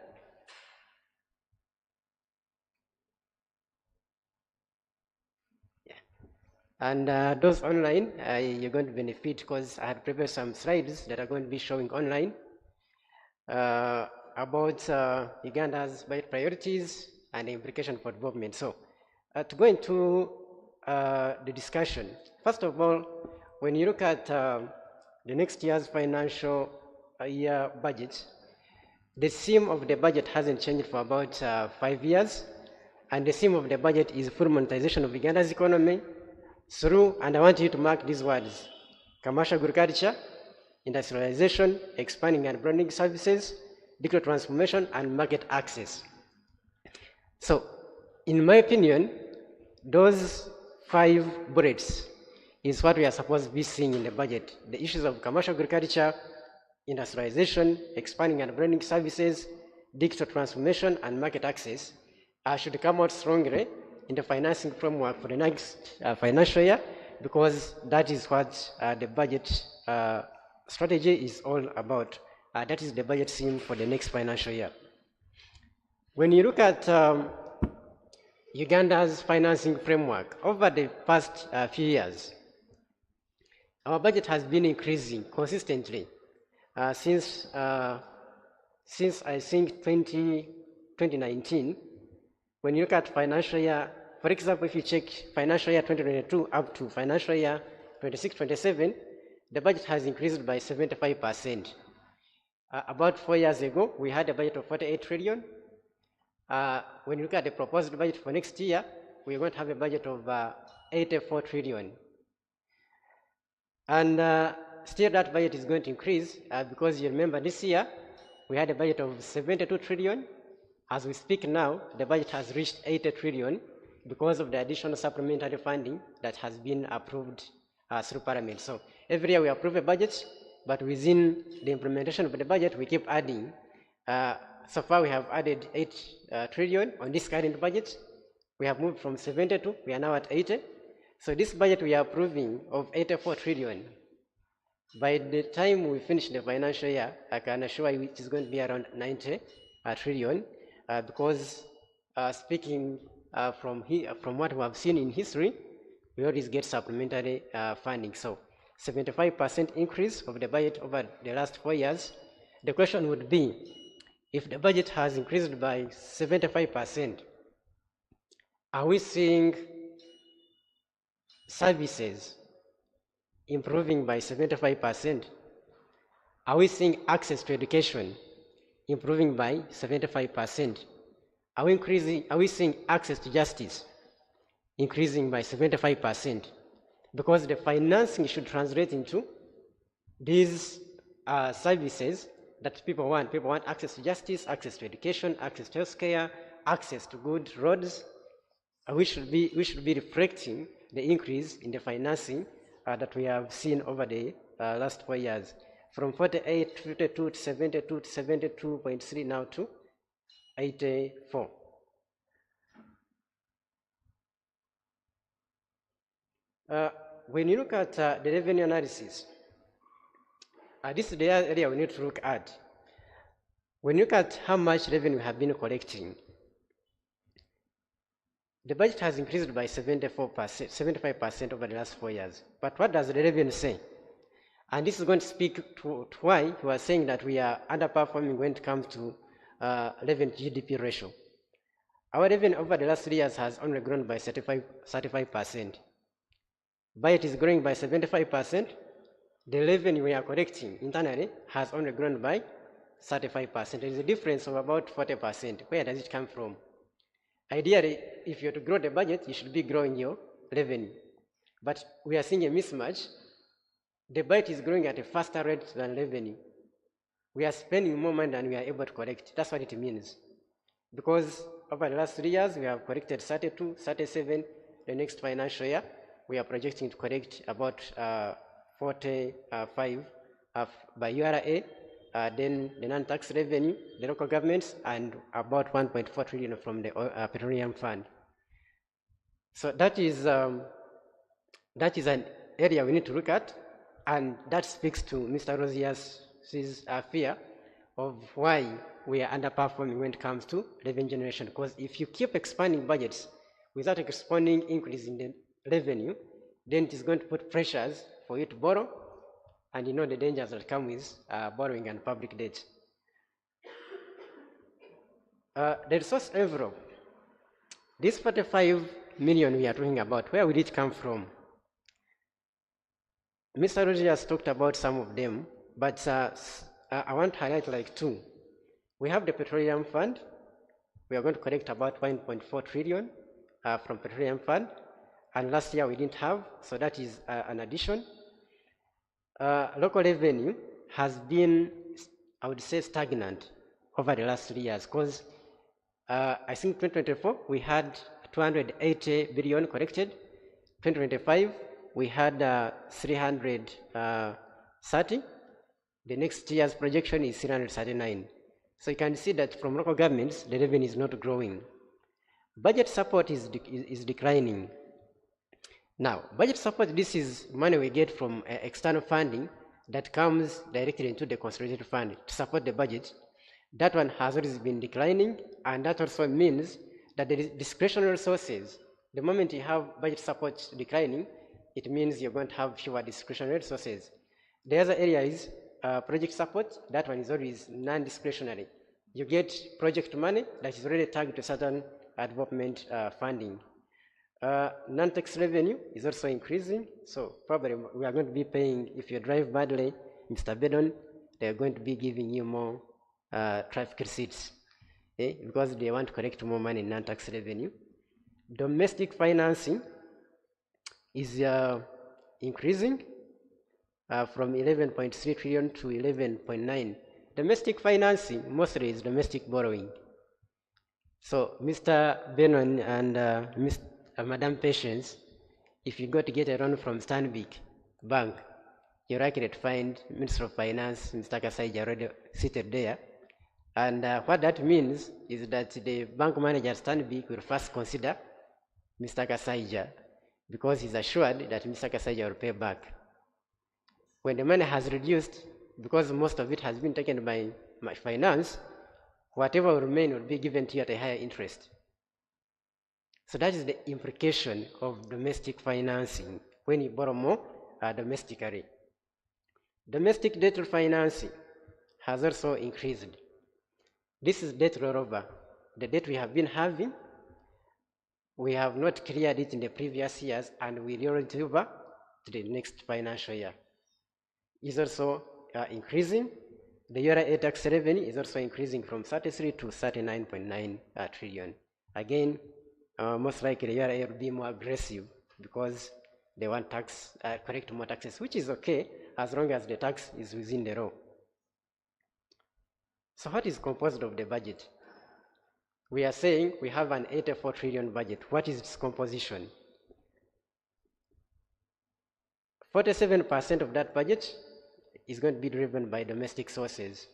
And those online, you're going to benefit because I had prepared some slides that are going to be showing online about Uganda's budget priorities and the implication for development. So to go into the discussion, first of all, when you look at the next year's financial year budget, the theme of the budget hasn't changed for about 5 years. And the theme of the budget is full monetization of Uganda's economy through, and I want you to mark these words: commercial agriculture, industrialization, expanding and broadening services, digital transformation, and market access. So, in my opinion, those 5 bullets is what we are supposed to be seeing in the budget. The issues of commercial agriculture, industrialization, expanding and broadening services, digital transformation, and market access should come out strongly in the financing framework for the next financial year, because that is what the budget strategy is all about. That is the budget theme for the next financial year. When you look at Uganda's financing framework over the past few years, our budget has been increasing consistently since I think 2019. When you look at financial year, for example, if you check financial year 2022 up to financial year 26-27, the budget has increased by 75%. About 4 years ago, we had a budget of 48 trillion. When you look at the proposed budget for next year, we're going to have a budget of 84 trillion. And still that budget is going to increase because you remember this year, we had a budget of 72 trillion. As we speak now, the budget has reached 80 trillion because of the additional supplementary funding that has been approved through Parliament. So every year we approve a budget, but within the implementation of the budget, we keep adding. So far we have added 8 trillion on this current budget. We have moved from 72, we are now at 80. So this budget we are approving of 84 trillion. By the time we finish the financial year, I can assure you it is going to be around 90 trillion. Because speaking from what we have seen in history, we always get supplementary funding. So 75% increase of the budget over the last 4 years. The question would be, if the budget has increased by 75%, are we seeing services improving by 75%? Are we seeing access to education improving by 75%? Are we seeing access to justice increasing by 75%? Because the financing should translate into these services that people want. People want access to justice, access to education, access to healthcare, access to good roads. We should be reflecting the increase in the financing that we have seen over the last 4 years. from 48 to 52 to 72 to 72.3 now to 84. When you look at the revenue analysis, this is the area we need to look at. When you look at how much revenue we have been collecting, the budget has increased by 75% over the last 4 years. But what does the revenue say? And this is going to speak to why we are saying that we are underperforming when it comes to revenue GDP ratio. Our revenue over the last 3 years has only grown by 35%. Budget is growing by 75%. The revenue we are collecting internally has only grown by 35%. There is a difference of about 40%. Where does it come from? Ideally, if you're to grow the budget, you should be growing your revenue. But we are seeing a mismatch. The budget is growing at a faster rate than revenue. We are spending more money than we are able to collect. That's what it means. Because over the last 3 years, we have collected 32, 37. The next financial year, we are projecting to collect about 45 by URA, then the non-tax revenue, the local governments, and about 1.4 trillion from the petroleum fund. So that is an area we need to look at, and that speaks to Mr. Rozier's fear of why we are underperforming when it comes to revenue generation. Because if you keep expanding budgets without a corresponding increase in the revenue, then it is going to put pressures for you to borrow, and you know the dangers that come with borrowing and public debt. The resource envelope, this 45 million we are talking about, where will it come from? Mr. Roger has talked about some of them, but I want to highlight like two. We have the petroleum fund. We are going to collect about 1.4 trillion from petroleum fund, and last year we didn't have, so that is an addition. Local revenue has been, I would say, stagnant over the last 3 years, because I think 2024 we had 280 billion collected. 2025 we had 330. The next year's projection is 339. So you can see that from local governments, the revenue is not growing. Budget support is declining. Now, budget support, this is money we get from external funding that comes directly into the consolidated fund to support the budget. That one has always been declining, and that also means that the discretionary resources, the moment you have budget support declining, it means you're going to have fewer discretionary resources. The other area is project support. That one is always non-discretionary. You get project money that is already tagged to certain development funding. Non-tax revenue is also increasing, so probably we are going to be paying, if you drive badly, Mr. Bedon, they're going to be giving you more traffic receipts, because they want to collect more money in non-tax revenue. Domestic financing is increasing from 11.3 trillion to 11.9. Domestic financing mostly is domestic borrowing. So Mr. Benon and Madam Patience, if you go to get a loan from Stanbic Bank, you're likely to find Minister of Finance, Mr. Kasaija, already seated there. And what that means is that the bank manager Stanbic will first consider Mr. Kasaija, because he's assured that Mr. Kasaija will pay back. When the money has reduced, because most of it has been taken by finance, whatever will remain will be given to you at a higher interest. So that is the implication of domestic financing when you borrow more domestically. Domestic debt refinancing has also increased. This is debt rollover. The debt we have been having, we have not cleared it in the previous years, and we roll it over to the next financial year. Is also increasing. The URA tax revenue is also increasing from 33 to 39.9 trillion. Again, most likely URA will be more aggressive because they want tax, collect more taxes, which is okay as long as the tax is within the law. So what is composed of the budget? We are saying we have an 84 trillion budget. What is its composition? 47% of that budget is going to be driven by domestic sources.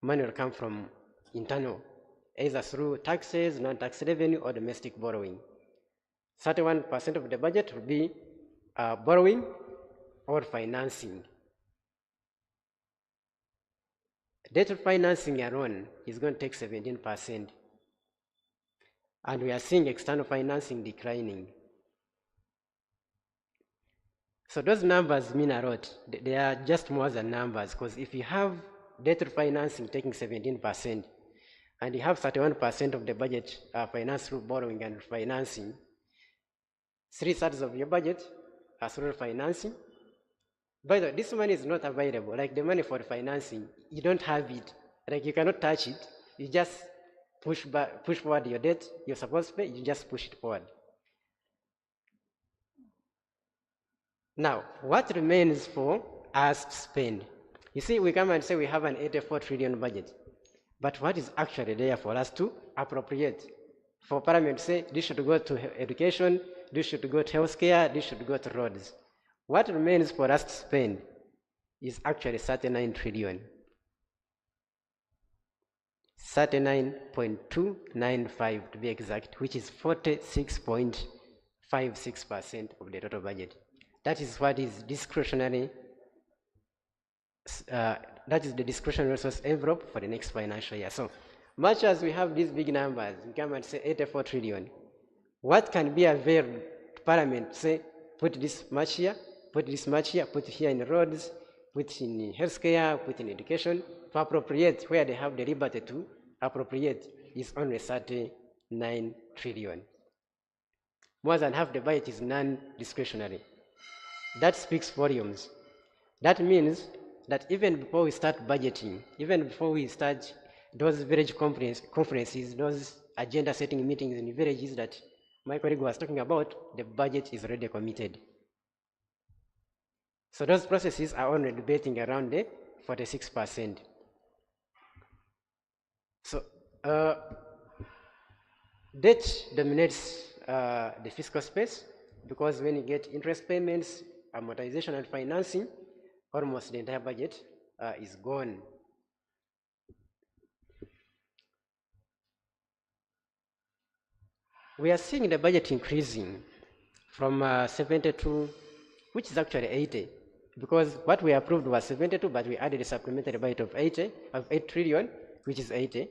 Money will come from internal, either through taxes, non-tax revenue, or domestic borrowing. 31% of the budget will be borrowing or financing. Debt financing alone is going to take 17%. And we are seeing external financing declining. So those numbers mean a lot. They are just more than numbers, because if you have debt financing taking 17%, and you have 31% of the budget financed through borrowing and financing, 3/3 of your budget are through financing. By the way, this money is not available. Like the money for financing, you don't have it. Like you cannot touch it. You just push forward your debt. You're supposed to pay, you just push it forward. Now, what remains for us to spend? You see, we come and say we have an 84 trillion budget. But what is actually there for us to appropriate? For Parliament to say this should go to education, this should go to healthcare, this should go to roads. What remains for us to spend is actually 39 trillion. 39.295 to be exact, which is 46.56% of the total budget. That is what is discretionary. That is the discretionary resource envelope for the next financial year. So much as we have these big numbers, we come and say 84 trillion. What can be available to Parliament? Say, put this much here, put this much here, put here in roads, put in healthcare, put in education, to appropriate where they have the liberty to appropriate is only 39 trillion. More than half the budget is non-discretionary. That speaks volumes. That means that even before we start budgeting, even before we start those village conferences, those agenda setting meetings in the villages that my colleague was talking about, the budget is already committed. So those processes are only debating around the 46%. So debt dominates the fiscal space, because when you get interest payments, amortization and financing, almost the entire budget is gone. We are seeing the budget increasing from 72, which is actually 80, because what we approved was 72, but we added a supplementary budget of 8 trillion, which is 80,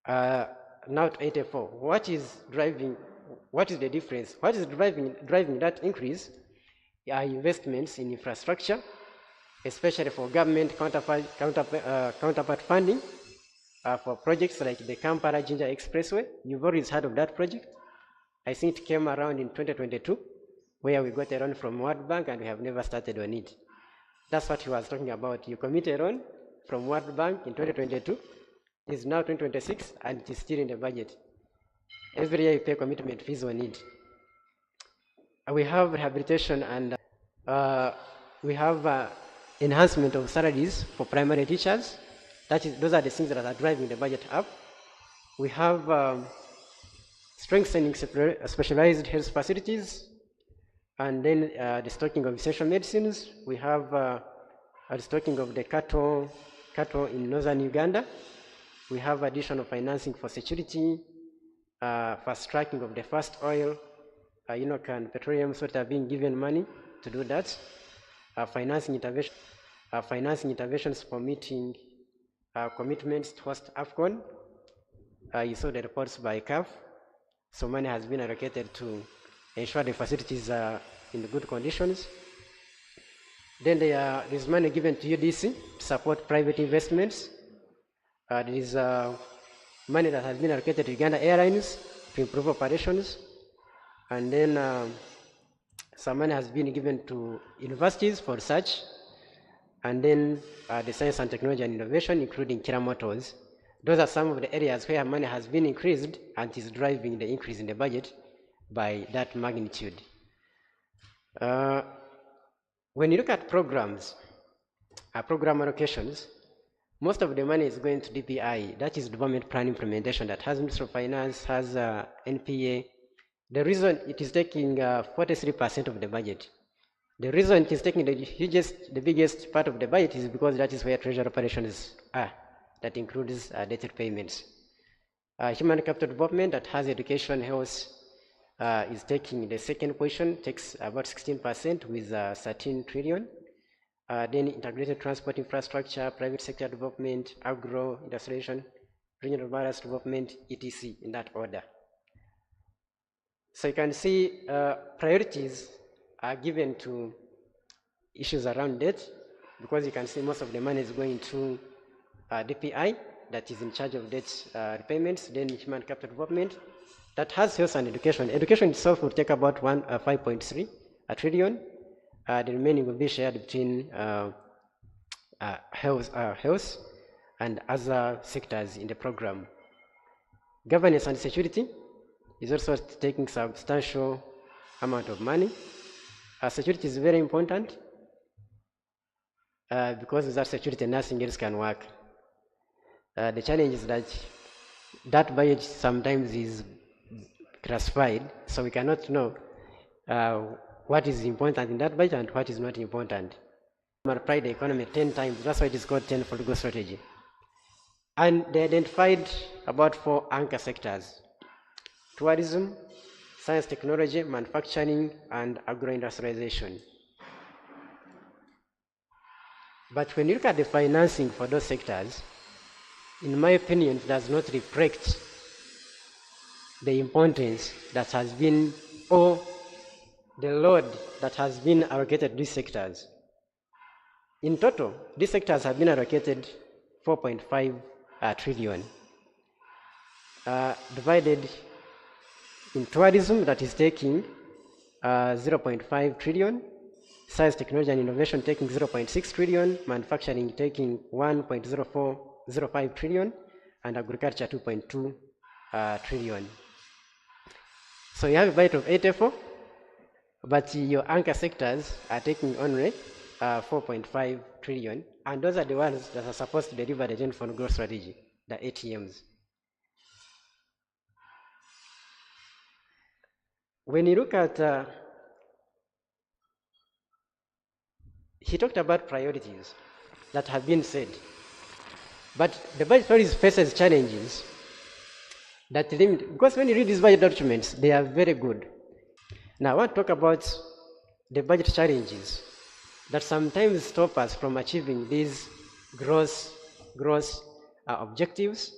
now to 84. What is the difference? What is driving that increase are investments in infrastructure, especially for government counterpart funding, for projects like the Kampala-Jinja Expressway. You've always heard of that project. I think it came around in 2022, where we got a loan from World Bank and we have never started on it. That's what he was talking about. You commit a loan from World Bank in 2022, it is now 2026, and it is still in the budget. Every year you pay commitment fees on it. We have rehabilitation, and we have enhancement of salaries for primary teachers. Those are the things that are driving the budget up. We have strengthening specialized health facilities, and then the stocking of essential medicines. We have the stocking of the cattle in northern Uganda. We have additional financing for security, fast tracking of the fast oil, can petroleum sort of being given money to do that. Financing interventions for meeting commitments to host AFCON. You saw the reports by CAF. So money has been allocated to ensure the facilities are in good conditions. Then there is money given to UDC to support private investments. There is money that has been allocated to Uganda Airlines to improve operations. And then some money has been given to universities for research. And then the science and technology and innovation, including Kira Motors. Those are some of the areas where money has been increased and is driving the increase in the budget by that magnitude. When you look at programs, program allocations, most of the money is going to DPI, that is Development Plan Implementation, that has Ministry of Finance, has NPA. The reason it is taking 43% of the budget The reason it is taking the biggest part of the budget is because that is where treasury operations are. That includes debt repayments. Human capital development that has education, health, is taking the second position, takes about 16% with 13 trillion. Then integrated transport infrastructure, private sector development, agro, industrialization, regional balance development, etc. in that order. So you can see priorities are given to issues around debt, because you can see most of the money is going to DPI, that is in charge of debt repayments, then human capital development, that has health and education. Education itself will take about 5.3 trillion. The remaining will be shared between health and other sectors in the program. Governance and security is also taking substantial amount of money. Security is very important because without security, nothing else can work. The challenge is that budget sometimes is classified, so we cannot know what is important in that budget and what is not important. Multiply the economy 10 times, that's why it is called 10-fold growth strategy. And they identified about 4 anchor sectors: tourism, science, technology, manufacturing, and agro-industrialization. But when you look at the financing for those sectors, in my opinion, it does not reflect the importance that has been, or the load that has been allocated to these sectors. In total, these sectors have been allocated 4.5 trillion, divided in tourism, that is taking 0.5 trillion, science, technology, and innovation taking 0.6 trillion, manufacturing taking 1.05 trillion, and agriculture 2.2 trillion. So you have a budget of 84, but your anchor sectors are taking only 4.5 trillion, and those are the ones that are supposed to deliver the 10-fold growth strategy, the ATMs. When you look at, he talked about priorities that have been said, but the budget priorities faces challenges that limit, because when you read these budget documents, they are very good. Now I want to talk about the budget challenges that sometimes stop us from achieving these gross objectives,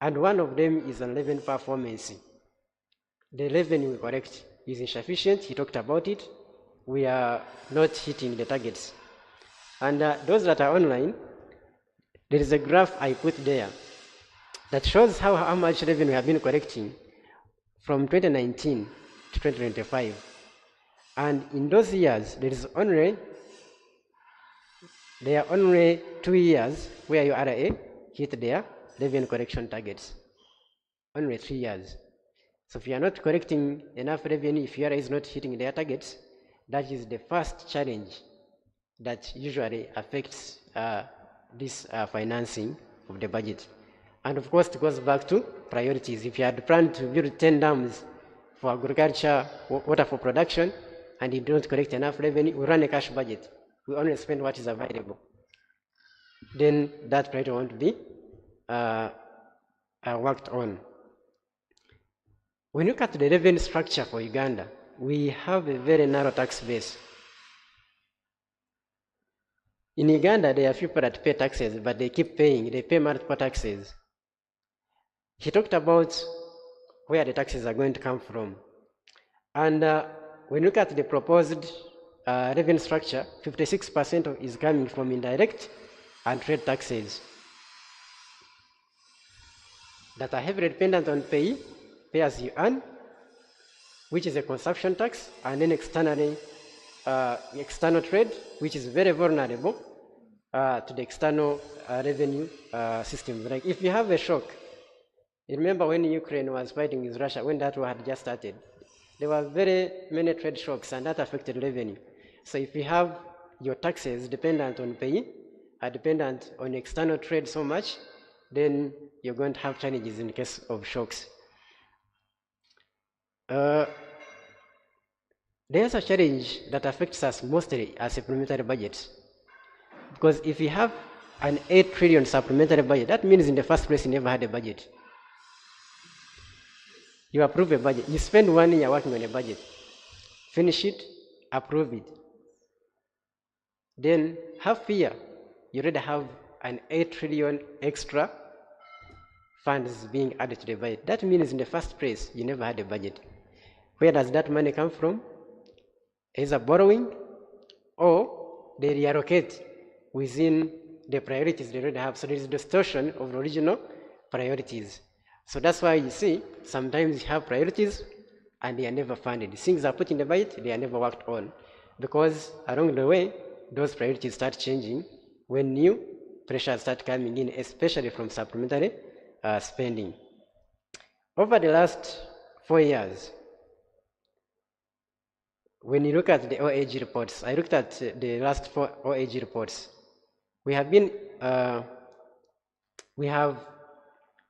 and one of them is on revenue performance. The revenue we collect is insufficient. He talked about it. We are not hitting the targets. And those that are online, there is a graph I put there that shows how much revenue we have been collecting from 2019 to 2025. And in those years, there are only 2 years where your RA hit their revenue collection targets. Only 3 years. So if you are not collecting enough revenue, if your RA is not hitting their targets, that is the first challenge that usually affects this financing of the budget. And of course, it goes back to priorities. If you had planned to build 10 dams for agriculture, water for production, and you don't collect enough revenue, we run a cash budget. We only spend what is available. Then that priority won't be worked on. When you look at the revenue structure for Uganda, we have a very narrow tax base. In Uganda, there are people that pay taxes, but they keep paying. They pay multiple taxes. He talked about where the taxes are going to come from. And when you look at the proposed revenue structure, 56% is coming from indirect and trade taxes that are heavily dependent on pay as you earn, which is a consumption tax, and then external trade, which is very vulnerable to the external revenue systems. Like if you have a shock, remember when Ukraine was fighting with Russia, when that war had just started, there were very many trade shocks, and that affected revenue. So if you have your taxes dependent on pay, are dependent on external trade so much, then you're going to have challenges in case of shocks. There's a challenge that affects us mostly as supplementary budgets. Because if you have an 8 trillion supplementary budget, that means in the first place you never had a budget. You approve a budget, you spend 1 year working on a budget, finish it, approve it. Then half year, you already have an 8 trillion extra funds being added to the budget. That means in the first place, you never had a budget. Where does that money come from? Either borrowing or they reallocate within the priorities they already have. So there is distortion of the original priorities. So that's why you see, sometimes you have priorities and they are never funded. Things are put in the budget, they are never worked on. Because along the way, those priorities start changing when new pressures start coming in, especially from supplementary spending. Over the last 4 years, when you look at the OAG reports, I looked at the last 4 OAG reports. We have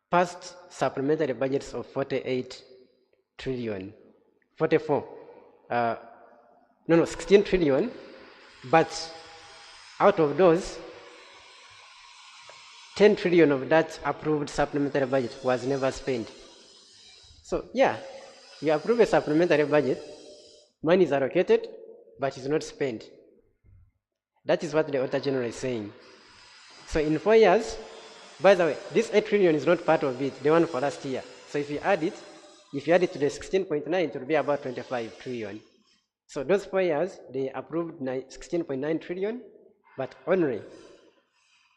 passed supplementary budgets of 48 trillion, 16 trillion, but out of those, 10 trillion of that approved supplementary budget was never spent. So yeah, you approve a supplementary budget, money is allocated, but it's not spent. That is what the Auditor General is saying. So in 4 years, by the way, this 8 trillion is not part of it, the one for last year. So if you add it to the 16.9, it will be about 25 trillion. So those 4 years, they approved 16.9 trillion, but only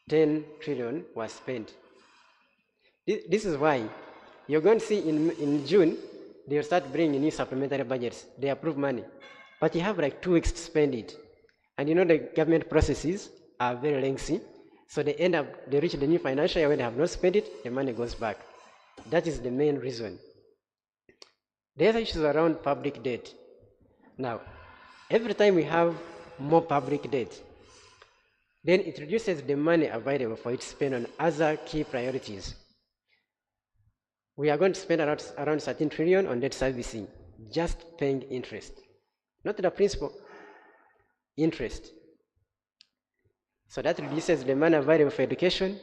10 trillion was spent. This is why you're going to see in June, they'll start bringing new supplementary budgets. They approve money, but you have like 2 weeks to spend it. And you know the government processes are very lengthy, so they reach the new financial year when they have not spent it, the money goes back. That is the main reason. The other issues around public debt. Now, every time we have more public debt, then it reduces the money available for it to spend on other key priorities. We are going to spend around 13 trillion on debt servicing, just paying interest. Not the principal, interest. So that reduces the money available for education,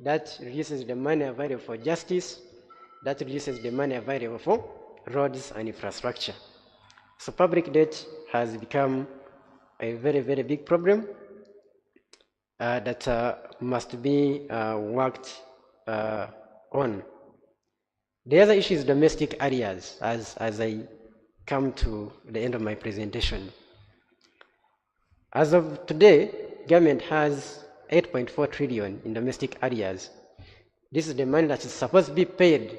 that reduces the money available for justice, that reduces the money available for roads and infrastructure. So public debt has become a very, very big problem that must be worked on. The other issue is domestic areas, as I come to the end of my presentation. As of today, government has 8.4 trillion in domestic areas. This is the money that is supposed to be paid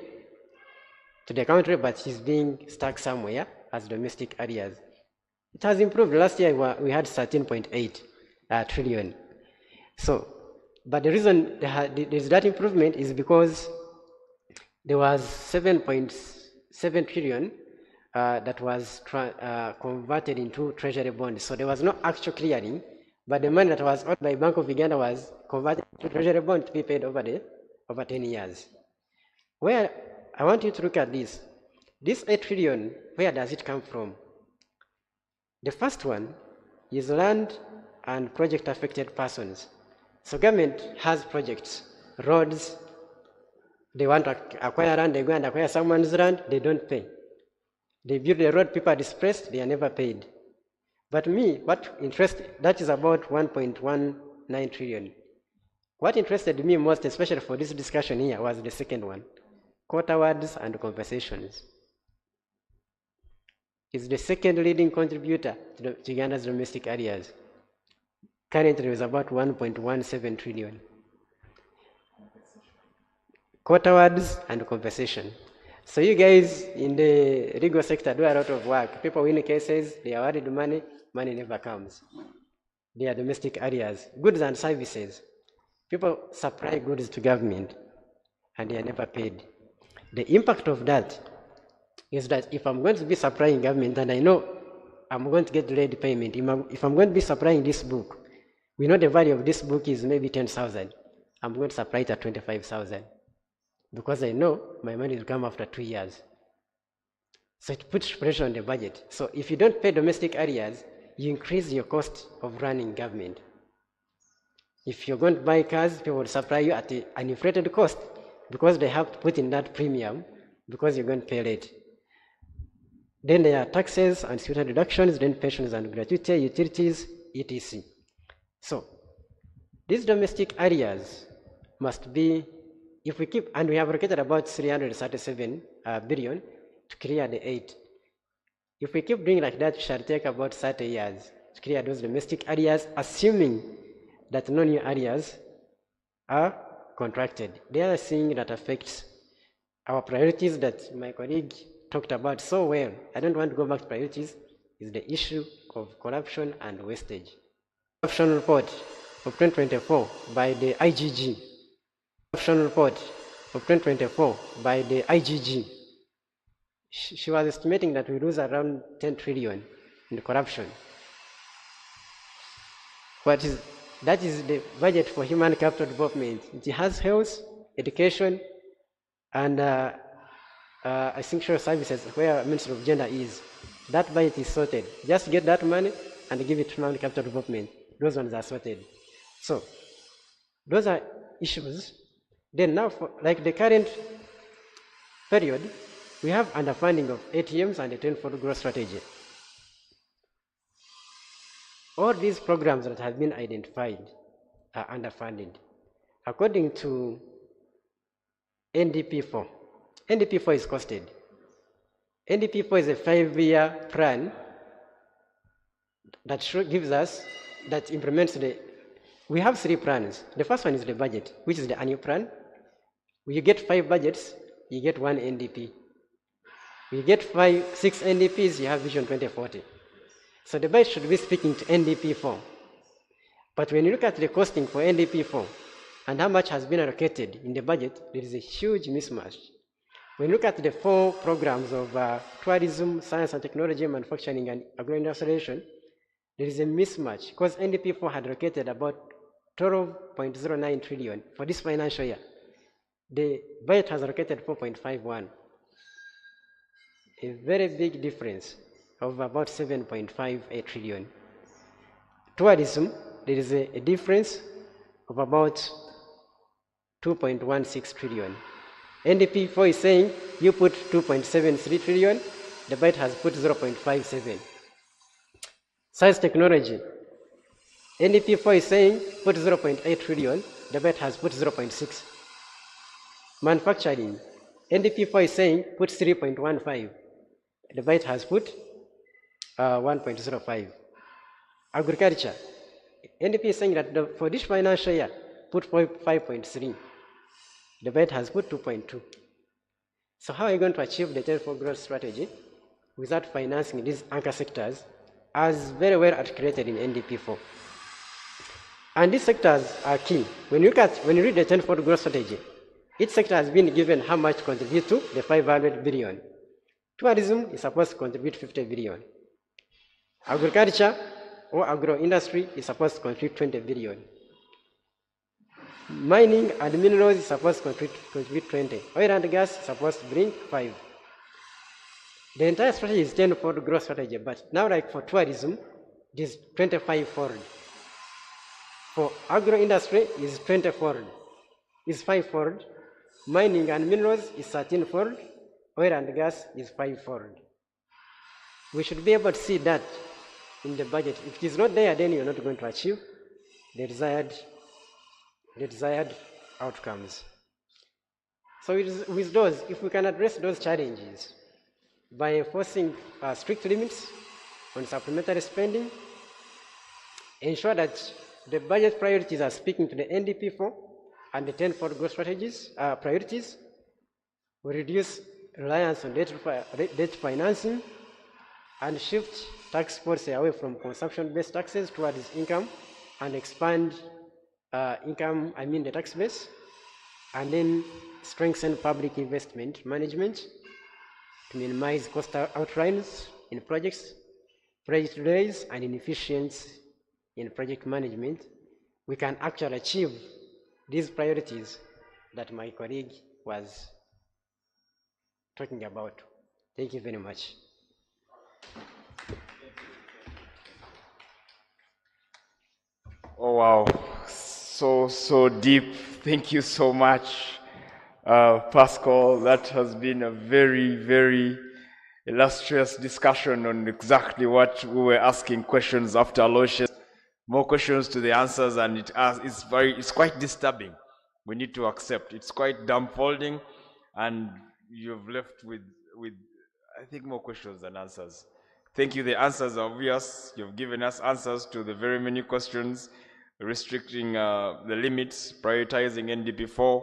to the country, but is being stuck somewhere as domestic areas. It has improved. Last year we had 13.8 trillion. So, but the reason there is that improvement is because there was 7.7 trillion that was converted into treasury bonds. So there was no actual clearing, but the money that was owed by Bank of Uganda was converted to treasury bond to be paid over 10 years. Where I want you to look at this. This 8 trillion, where does it come from? The first one is land and project affected persons. So government has projects, roads. They want to acquire land, they go and acquire someone's land, they don't pay. They build the road, people are displaced, they are never paid. But what interested, that is about 1.19 trillion. What interested me most, especially for this discussion here, was the second one, court awards and compensations. It's the second leading contributor to Uganda's domestic areas. Currently, it's about 1.17 trillion. Court awards and compensation. So you guys in the legal sector do a lot of work. People win cases, they are awarded money, money never comes. They are domestic areas. Goods and services. People supply goods to government and they are never paid. The impact of that is that if I'm going to be supplying government and I know I'm going to get delayed payment, if I'm going to be supplying this book, we know the value of this book is maybe 10,000. I'm going to supply it at 25,000 because I know my money will come after 2 years. So it puts pressure on the budget. So if you don't pay domestic areas, you increase your cost of running government. If you're going to buy cars, people will supply you at an inflated cost because they have to put in that premium because you're going to pay late. Then there are taxes and student deductions, then pensions and gratuity, utilities, etc. So these domestic areas must be, if we keep, and we have allocated about 337 billion to clear the 8. If we keep doing like that, it shall take about 30 years to clear those domestic areas, assuming that no new areas are contracted. The other thing that affects our priorities that my colleague talked about so well, I don't want to go back to priorities, is the issue of corruption and wastage. Corruption report of 2024 by the IGG. Corruption report of 2024 by the IGG. She was estimating that we lose around 10 trillion in corruption. That is the budget for human capital development. It has health, education, and essential services where Ministry of Gender is. That budget is sorted. Just get that money and give it to human capital development. Those ones are sorted. So those are issues. Then now, for like the current period, we have underfunding of ATMs and the 10-fold growth strategy. All these programs that have been identified are underfunded. According to NDP4, NDP4 is costed. NDP4 is a 5-year plan that gives us, that implements we have 3 plans. The first one is the budget, which is the annual plan. When you get 5 budgets, you get 1 NDP. When you get 6 NDPs, you have Vision 2040. So the budget should be speaking to NDP4. But when you look at the costing for NDP4 and how much has been allocated in the budget, there is a huge mismatch. When you look at the 4 programs of tourism, science and technology, manufacturing, and agro-industrialization, there is a mismatch because NDP4 had allocated about 12.09 trillion for this financial year. The budget has allocated 4.51. A very big difference of about 7.58 trillion. Tourism, there is a difference of about 2.16 trillion. NDP4 is saying you put 2.73 trillion, the budget has put 0.57. Science technology, NDP4 is saying put 0.8 trillion, the budget has put 0.6. Manufacturing, NDP4 is saying put 3.15, the budget has put 1.05. Agriculture, NDP is saying that for this financial year, put 5.3. The budget has put 2.2. So how are you going to achieve the 10-fold growth strategy without financing these anchor sectors as very well articulated in NDP4? And these sectors are key. When you read the 10-fold growth strategy, each sector has been given how much to contribute to the 500 billion. Tourism is supposed to contribute 50 billion. Agriculture or agro-industry is supposed to contribute 20 billion. Mining and minerals is supposed to contribute 20. Oil and gas is supposed to bring 5. The entire strategy is 10-fold growth strategy, but now like for tourism, it is 25-fold. For agro-industry, it is 20-fold. It's 5-fold. Mining and minerals is 13-fold. Oil and gas is 5-fold. We should be able to see that in the budget. If it is not there, then you're not going to achieve the desired outcomes. So with those, if we can address those challenges by enforcing strict limits on supplementary spending, ensure that the budget priorities are speaking to the NDP4 and the 10-fold growth strategies priorities, we reduce reliance on debt financing and shift tax policy away from consumption-based taxes towards income and expand the tax base, and then strengthen public investment management to minimize cost outruns in project delays, and inefficiency in project management. We can actually achieve these priorities that my colleague was talking about. Thank you very much. Oh wow, so deep. Thank you so much, Pascal. That has been a very illustrious discussion on exactly what we were asking questions after Aloysius. More questions to the answers, and it's quite disturbing. We need to accept it's quite dumbfolding, and you've left with I think more questions than answers. Thank you. The answers are obvious. You've given us answers to the very many questions, restricting the limits, prioritizing NDP4,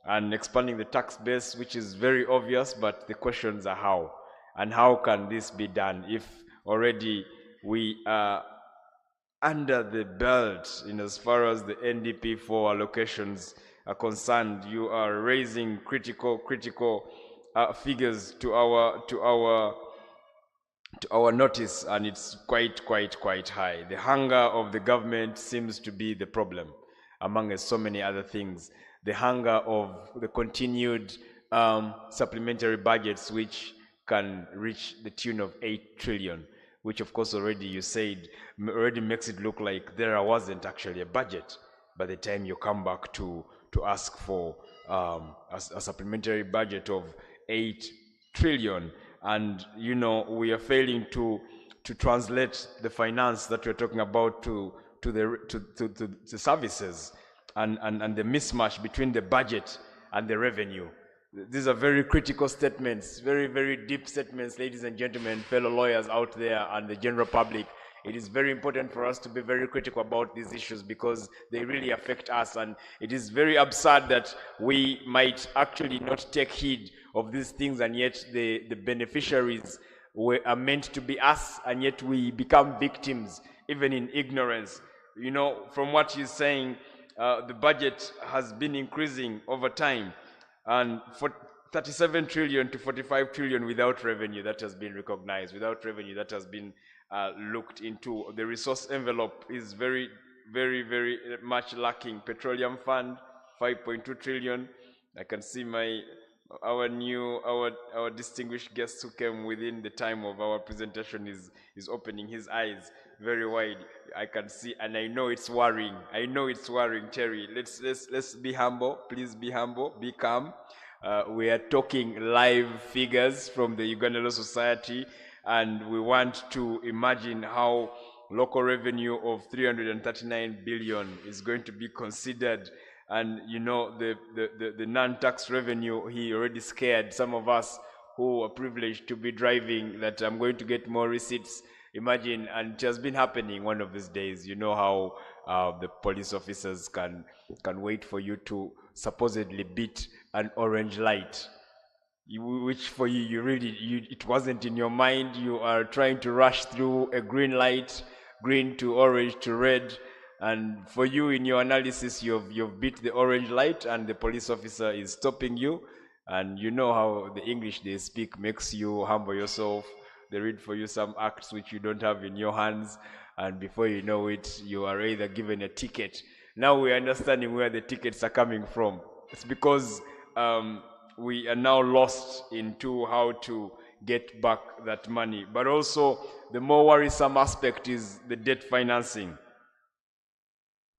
and expanding the tax base, which is very obvious, but the questions are how. And how can this be done if already we are under the belt in as far as the NDP4 allocations are concerned? You are raising critical figures to our notice, and it's quite high. The hunger of the government seems to be the problem, among so many other things. The hunger of the continued supplementary budgets, which can reach the tune of 8 trillion, which of course already you said already makes it look like there wasn't actually a budget by the time you come back to ask for a supplementary budget of 8 trillion. And you know, we are failing to translate the finance that we're talking about to the services, and the mismatch between the budget and the revenue. These are very critical statements, very deep statements, ladies and gentlemen, fellow lawyers out there and the general public. It is very important for us to be very critical about these issues because they really affect us, and it is very absurd that we might actually not take heed of these things, and yet the beneficiaries are meant to be us, and yet we become victims even in ignorance. You know, from what he's saying, the budget has been increasing over time, and for 37 trillion to 45 trillion without revenue that has been recognized, without revenue that has been looked into. The resource envelope is very much lacking. Petroleum fund, 5.2 trillion. I can see our distinguished guest who came within the time of our presentation is opening his eyes very wide. I can see, and I know it's worrying. Terry. Let's be humble. Please be humble. Be calm. We are talking live figures from the Uganda Law Society, and we want to imagine how local revenue of 339 billion is going to be considered. And you know, the non-tax revenue, he already scared some of us who are privileged to be driving that I'm going to get more receipts. Imagine, and it has been happening one of these days. You know how the police officers can wait for you to supposedly beat an orange light, which for you it wasn't in your mind. You are trying to rush through a green light, green to orange to red, and for you in your analysis you've beat the orange light and the police officer is stopping you. And you know how the English they speak makes you humble yourself. They read for you some acts which you don't have in your hands, and before you know it, you are either given a ticket. Now we're understanding where the tickets are coming from. It's because we are now lost into how to get back that money. But also, the more worrisome aspect is the debt financing,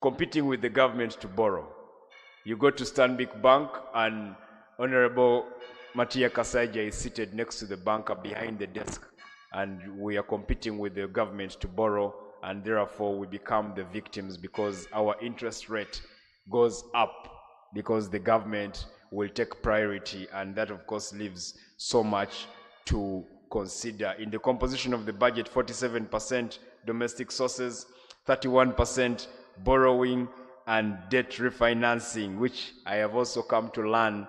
competing with the government to borrow. You go to Stanbic Bank, and Honorable Matia Kasaija is seated next to the banker behind the desk, and we are competing with the government to borrow, and therefore we become the victims because our interest rate goes up because the government will take priority, and that of course leaves so much to consider. In the composition of the budget, 47% domestic sources, 31% borrowing and debt refinancing, which I have also come to learn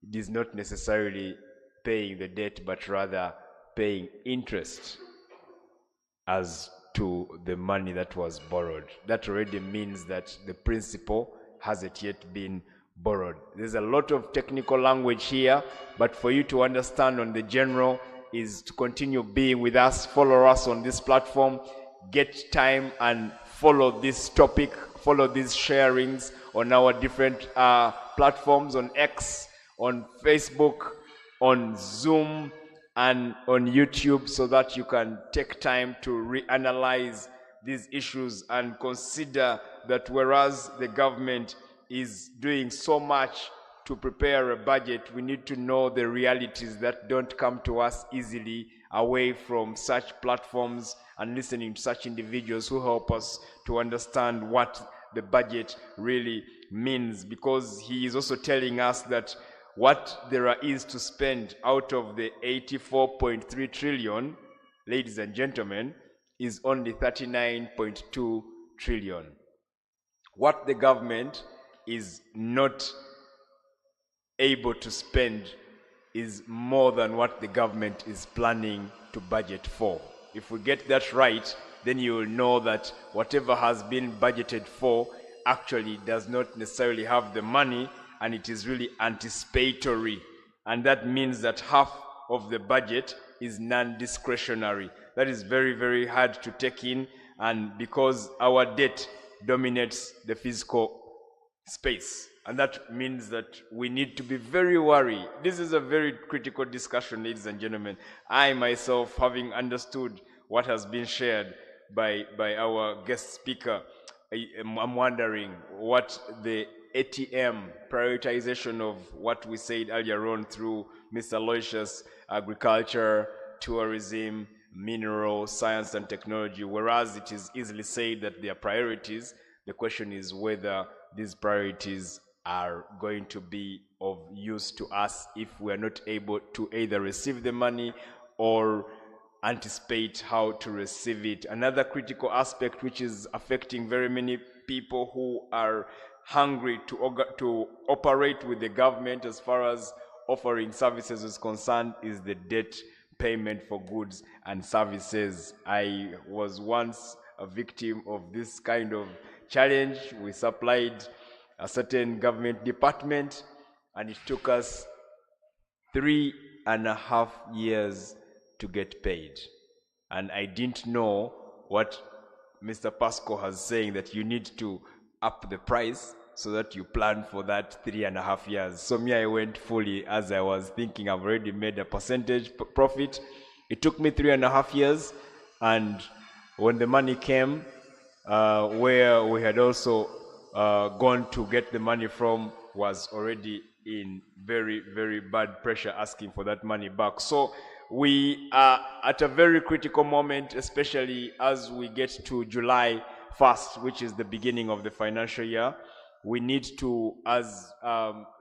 it is not necessarily paying the debt, but rather paying interest as to the money that was borrowed. That already means that the principal hasn't yet been borrowed. There's a lot of technical language here, but for you to understand on the general is to continue being with us, follow us on this platform, get time and follow this topic, follow these sharings on our different platforms, on X, on Facebook, on Zoom, and on YouTube so that you can take time to reanalyze these issues and consider that whereas the government is doing so much to prepare a budget, we need to know the realities that don't come to us easily away from such platforms and listening to such individuals who help us to understand what the budget really means, because he is also telling us that what there is to spend out of the 84.3 trillion, ladies and gentlemen, is only 39.2 trillion. What the government is not able to spend is more than what the government is planning to budget for. If we get that right, then you will know that whatever has been budgeted for actually does not necessarily have the money, and it is really anticipatory. And that means that half of the budget is non-discretionary. That is very, very hard to take in, and because our debt dominates the physical space. And that means that we need to be very worried. This is a very critical discussion, ladies and gentlemen. I myself, having understood what has been shared by our guest speaker, I'm wondering what the ATM prioritization of what we said earlier on through Mr. Aloysius, agriculture, tourism, mineral, science and technology, whereas it is easily said that they are priorities, the question is whether these priorities are going to be of use to us if we are not able to either receive the money or anticipate how to receive it. Another critical aspect which is affecting very many people who are hungry to operate with the government as far as offering services is concerned is the debt payment for goods and services. I was once a victim of this kind of challenge. We supplied a certain government department, and it took us 3.5 years to get paid. And I didn't know what Mr. Pasco has saying, that you need to up the price so that you plan for that 3.5 years. So me, I went fully as I was thinking I've already made a percentage profit. It took me 3.5 years, and when the money came, where we had also gone to get the money from was already in very, very bad pressure asking for that money back. So we are at a very critical moment, especially as we get to July 1st, which is the beginning of the financial year. We need to, as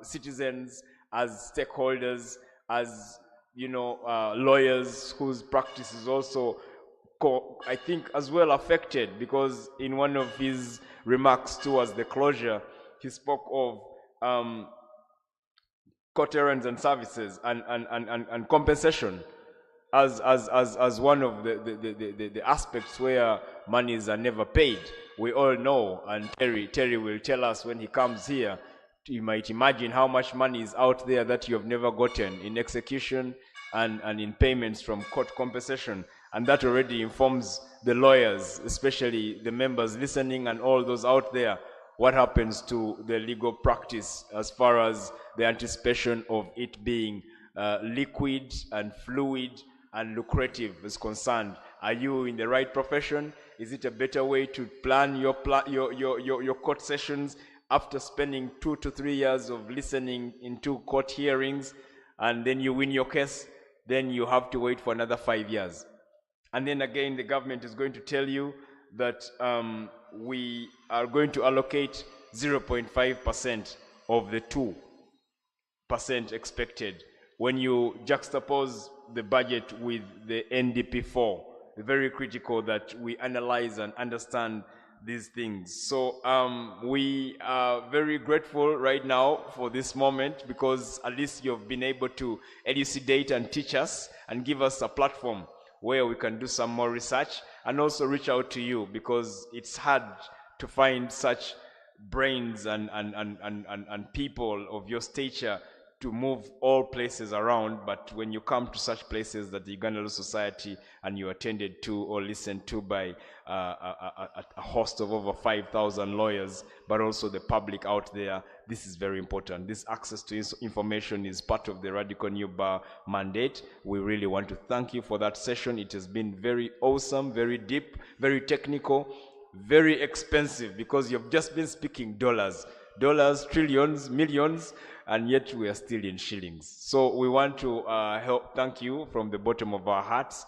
citizens, as stakeholders, as lawyers whose practice is also, I think, as well affected, because in one of his remarks towards the closure, he spoke of court errands and services and compensation as one of the aspects where monies are never paid. We all know, and Terry will tell us when he comes here. You might imagine how much money is out there that you have never gotten in execution and in payments from court compensation. And that already informs the lawyers, especially the members listening and all those out there, what happens to the legal practice as far as the anticipation of it being liquid and fluid and lucrative is concerned. Are you in the right profession? Is it a better way to plan your court sessions after spending 2 to 3 years of listening in 2 court hearings, and then you win your case, then you have to wait for another 5 years? And then again, the government is going to tell you that we are going to allocate 0.5% of the 2% expected. When you juxtapose the budget with the NDP4, it's very critical that we analyze and understand these things. So we are very grateful right now for this moment, because at least you've been able to elucidate and teach us and give us a platform where we can do some more research and also reach out to you, because it's hard to find such brains and people of your stature to move all places around. But when you come to such places that the Uganda Law Society, and you attended to or listened to by a host of over 5,000 lawyers, but also the public out there, This is very important. This access to information is part of the Radical New Bar mandate. We really want to thank you for that session. It has been very awesome, very deep, very technical, very expensive, because you've just been speaking dollars, trillions, millions, and yet we are still in shillings. So we want to thank you from the bottom of our hearts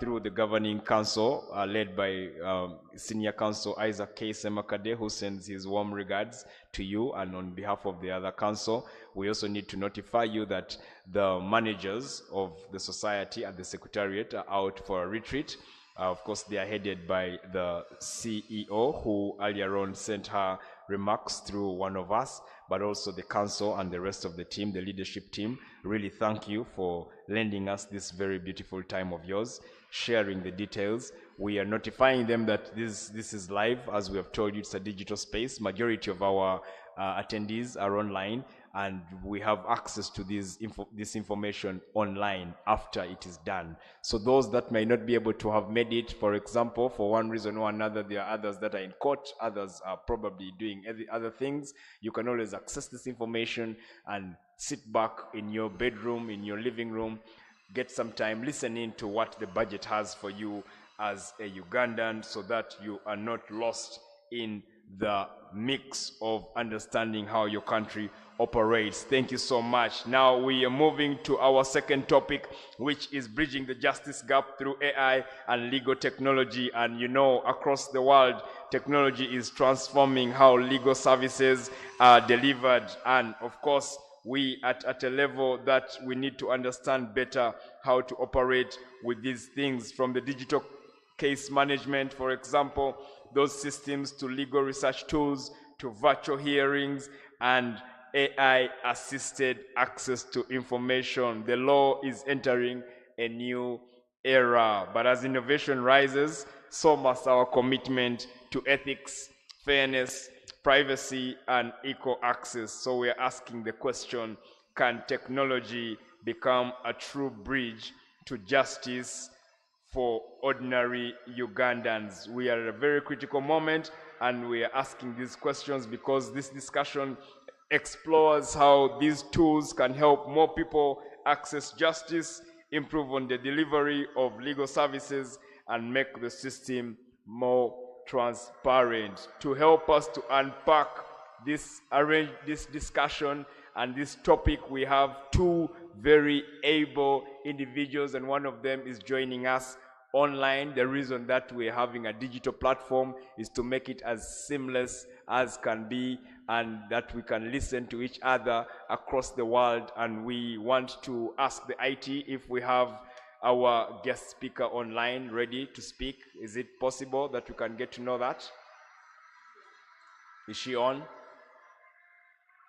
through the governing council led by Senior Counsel Isaac K. Semakade, who sends his warm regards to you, and on behalf of the other council, we also need to notify you that the managers of the society at the Secretariat are out for a retreat. Of course, they are headed by the CEO, who earlier on sent her remarks through one of us, but also the council and the rest of the team, the leadership team. Really thank you for lending us this very beautiful time of yours, sharing the details. We are notifying them that this is live. As we have told you, it's a digital space. Majority of our attendees are online, and we have access to this information online after it is done. So those that may not be able to have made it, for example, for one reason or another, there are others that are in court, others are probably doing other things, you can always access this information and sit back in your bedroom, in your living room, get some time, listen in to what the budget has for you as a Ugandan, so that you are not lost in the mix of understanding how your country operates. Thank you so much. Now we are moving to our second topic, which is bridging the justice gap through AI and legal technology. And you know, across the world, technology is transforming how legal services are delivered. And of course, we at a level that we need to understand better how to operate with these things, from the digital case management, for example, those systems, to legal research tools, to virtual hearings, and AI-assisted access to information. The law is entering a new era, but as innovation rises, so must our commitment to ethics, fairness, privacy, and equal access. So we are asking the question, can technology become a true bridge to justice for ordinary Ugandans? We are at a very critical moment, and we are asking these questions because this discussion explores how these tools can help more people access justice, improve on the delivery of legal services, and make the system more transparent. To help us to unpack this discussion and this topic, we have two very able individuals, and one of them is joining us online. The reason that we're having a digital platform is to make it as seamless as can be, and that we can listen to each other across the world. And we want to ask the IT if we have our guest speaker online ready to speak. Is it possible that we can get to know that? Is she on?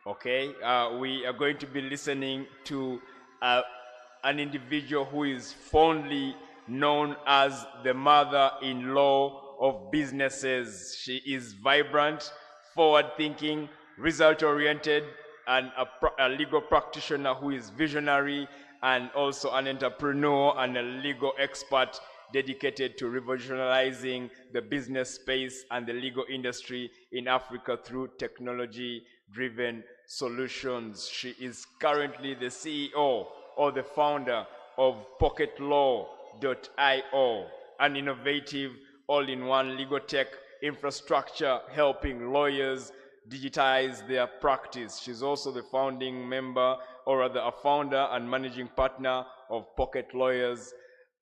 Okay, we are going to be listening to an individual who is fondly known as the mother-in-law of businesses. She is vibrant, forward-thinking, result-oriented, and a legal practitioner who is visionary, and also an entrepreneur and a legal expert dedicated to revolutionizing the business space and the legal industry in Africa through technology-driven solutions. She is currently the CEO or the founder of PocketLaw.io, an innovative all-in-one legal tech infrastructure helping lawyers digitize their practice. She's also the founding member, or rather a founder and managing partner of Pocket Lawyers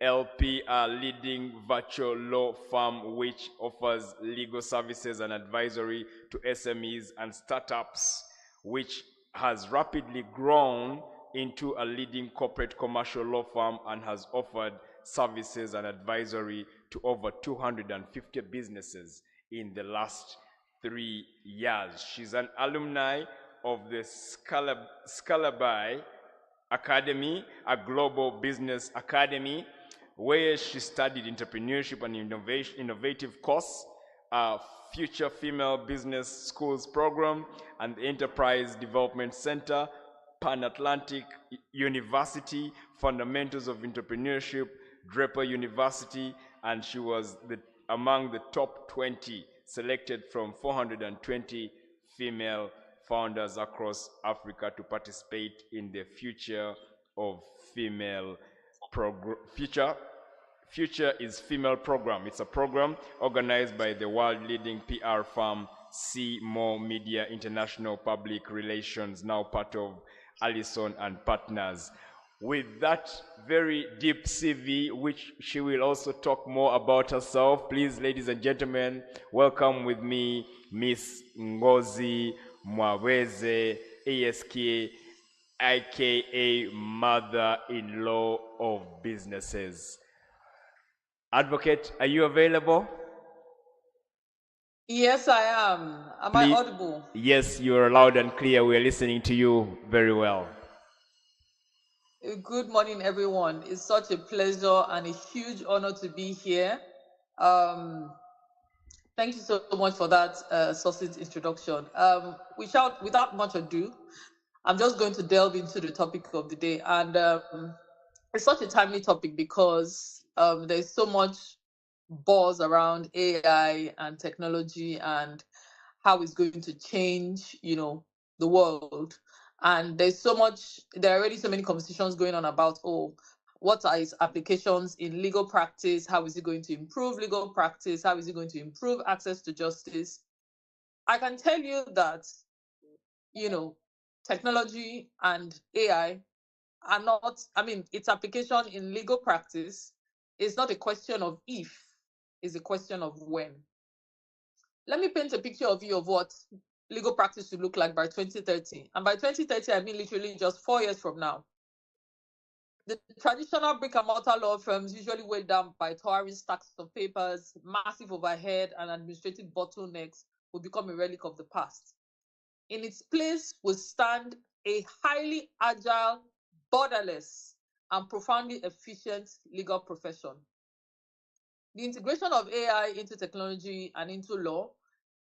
LP, a leading virtual law firm which offers legal services and advisory to SMEs and startups, which has rapidly grown into a leading corporate commercial law firm and has offered services and advisory to over 250 businesses in the last 3 years. She's an alumni of the Scalaby Academy, a global business academy, where she studied entrepreneurship and innovative course, Future Female Business Schools Program, and the Enterprise Development Center, Pan-Atlantic University, Fundamentals of Entrepreneurship, Draper University, and she was among the top 20 selected from 420 female founders across Africa to participate in the Future of Female Future is Female program. It's a program organized by the world-leading PR firm See More Media International Public Relations, now part of Allison and Partners. With that very deep CV, which she will also talk more about herself, please, ladies and gentlemen, welcome with me Miss Ngozi Mwaweze, ASK, aka Mother-in-Law of Businesses. Advocate, are you available? Yes, I am. Am I audible? Yes, you are loud and clear. We are listening to you very well. Good morning, everyone. It's such a pleasure and a huge honor to be here. Thank you so much for that succinct introduction. Without much ado, I'm just going to delve into the topic of the day. And it's such a timely topic because there's so much buzz around AI and technology and how it's going to change, the world. And there are already so many conversations going on about, what are its applications in legal practice? How is it going to improve legal practice? How is it going to improve access to justice? I can tell you that, technology and AI are not, its application in legal practice is not a question of if, it's a question of when. Let me paint a picture of you of what legal practice should look like by 2030. And by 2030, I mean literally just 4 years from now. The traditional brick and mortar law firms, usually weighed down by towering stacks of papers, massive overhead, and administrative bottlenecks, will become a relic of the past. In its place will stand a highly agile, borderless, and profoundly efficient legal profession. The integration of AI into technology and into law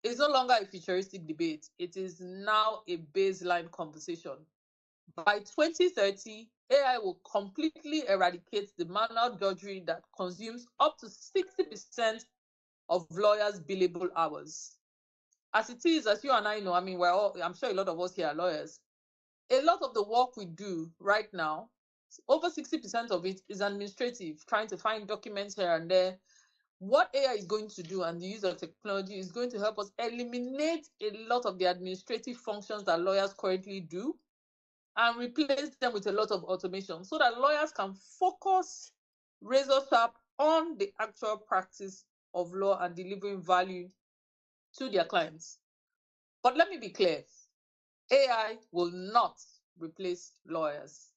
is no longer a futuristic debate. It is now a baseline conversation. By 2030, AI will completely eradicate the manual drudgery that consumes up to 60% of lawyers' billable hours. As it is, as you and I know, I'm sure a lot of us here are lawyers. A lot of the work we do right now, over 60% of it is administrative, trying to find documents here and there. What AI is going to do and the use of technology is going to help us eliminate a lot of the administrative functions that lawyers currently do and replace them with a lot of automation so that lawyers can focus razor sharp on the actual practice of law and delivering value to their clients. But let me be clear, AI will not replace lawyers.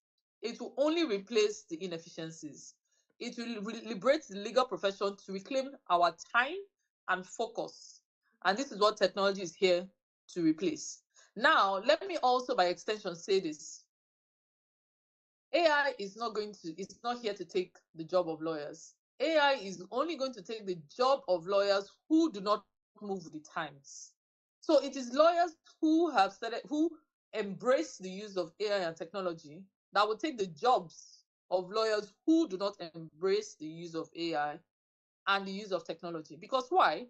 It will only replace the inefficiencies. It will liberate the legal profession to reclaim our time and focus. And this is what technology is here to replace. Now, let me also, by extension, say this. AI is not here to take the job of lawyers. AI is only going to take the job of lawyers who do not move with the times. So it is lawyers who embrace the use of AI and technology that will take the jobs of lawyers who do not embrace the use of AI and the use of technology. Because why?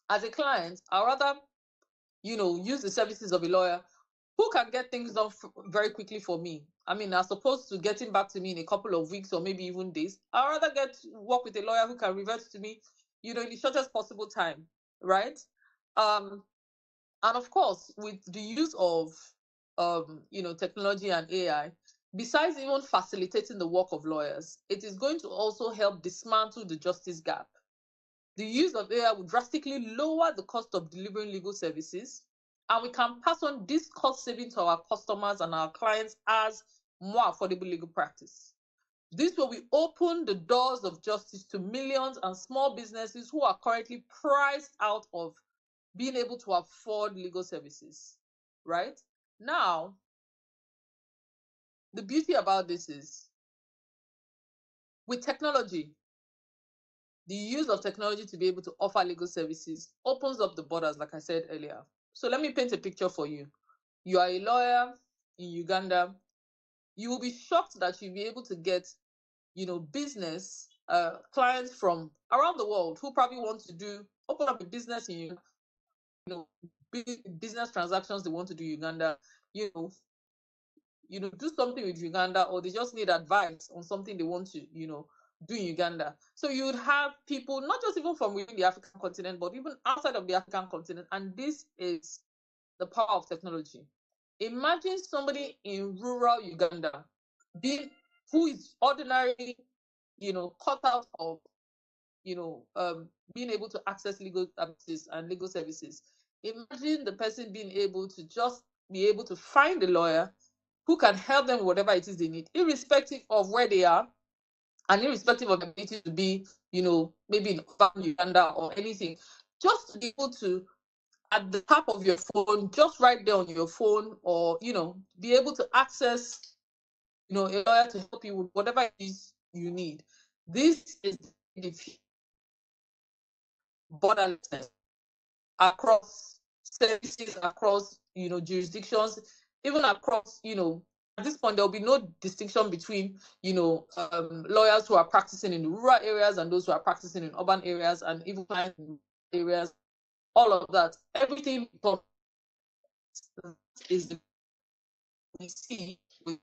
As a client, I'd rather, use the services of a lawyer who can get things done very quickly for me. As opposed to getting back to me in a couple of weeks or maybe even days, I'd rather work with a lawyer who can revert to me, in the shortest possible time, right? And of course, with the use of, technology and AI, besides even facilitating the work of lawyers, it is going to also help dismantle the justice gap. The use of AI will drastically lower the cost of delivering legal services, and we can pass on this cost saving to our customers and our clients as more affordable legal practice. This will open the doors of justice to millions and small businesses who are currently priced out of being able to afford legal services, right? Now, the beauty about this is, with technology, the use of technology to be able to offer legal services opens up the borders, like I said earlier. So let me paint a picture for you. You are a lawyer in Uganda. You will be shocked that you'll be able to get, business clients from around the world who probably want to open up a business in business transactions they want to do in Uganda, do something with Uganda, or they just need advice on something they want to, do in Uganda. So you would have people, not just even from within the African continent, but even outside of the African continent. And this is the power of technology. Imagine somebody in rural Uganda who is ordinarily, cut out of, being able to access legal services and legal services. Imagine the person being able to just be able to find a lawyer who can help them with whatever it is they need, irrespective of where they are, and irrespective of the ability to be, maybe in Uganda or anything, just to be able to, at the tap of your phone, just right there on your phone, or, be able to access, a lawyer to help you with whatever it is you need. This is the borderlessness across services, across, jurisdictions, even across, at this point, there will be no distinction between, lawyers who are practicing in the rural areas and those who are practicing in urban areas, and even clients in areas, all of that. Everything is the we see with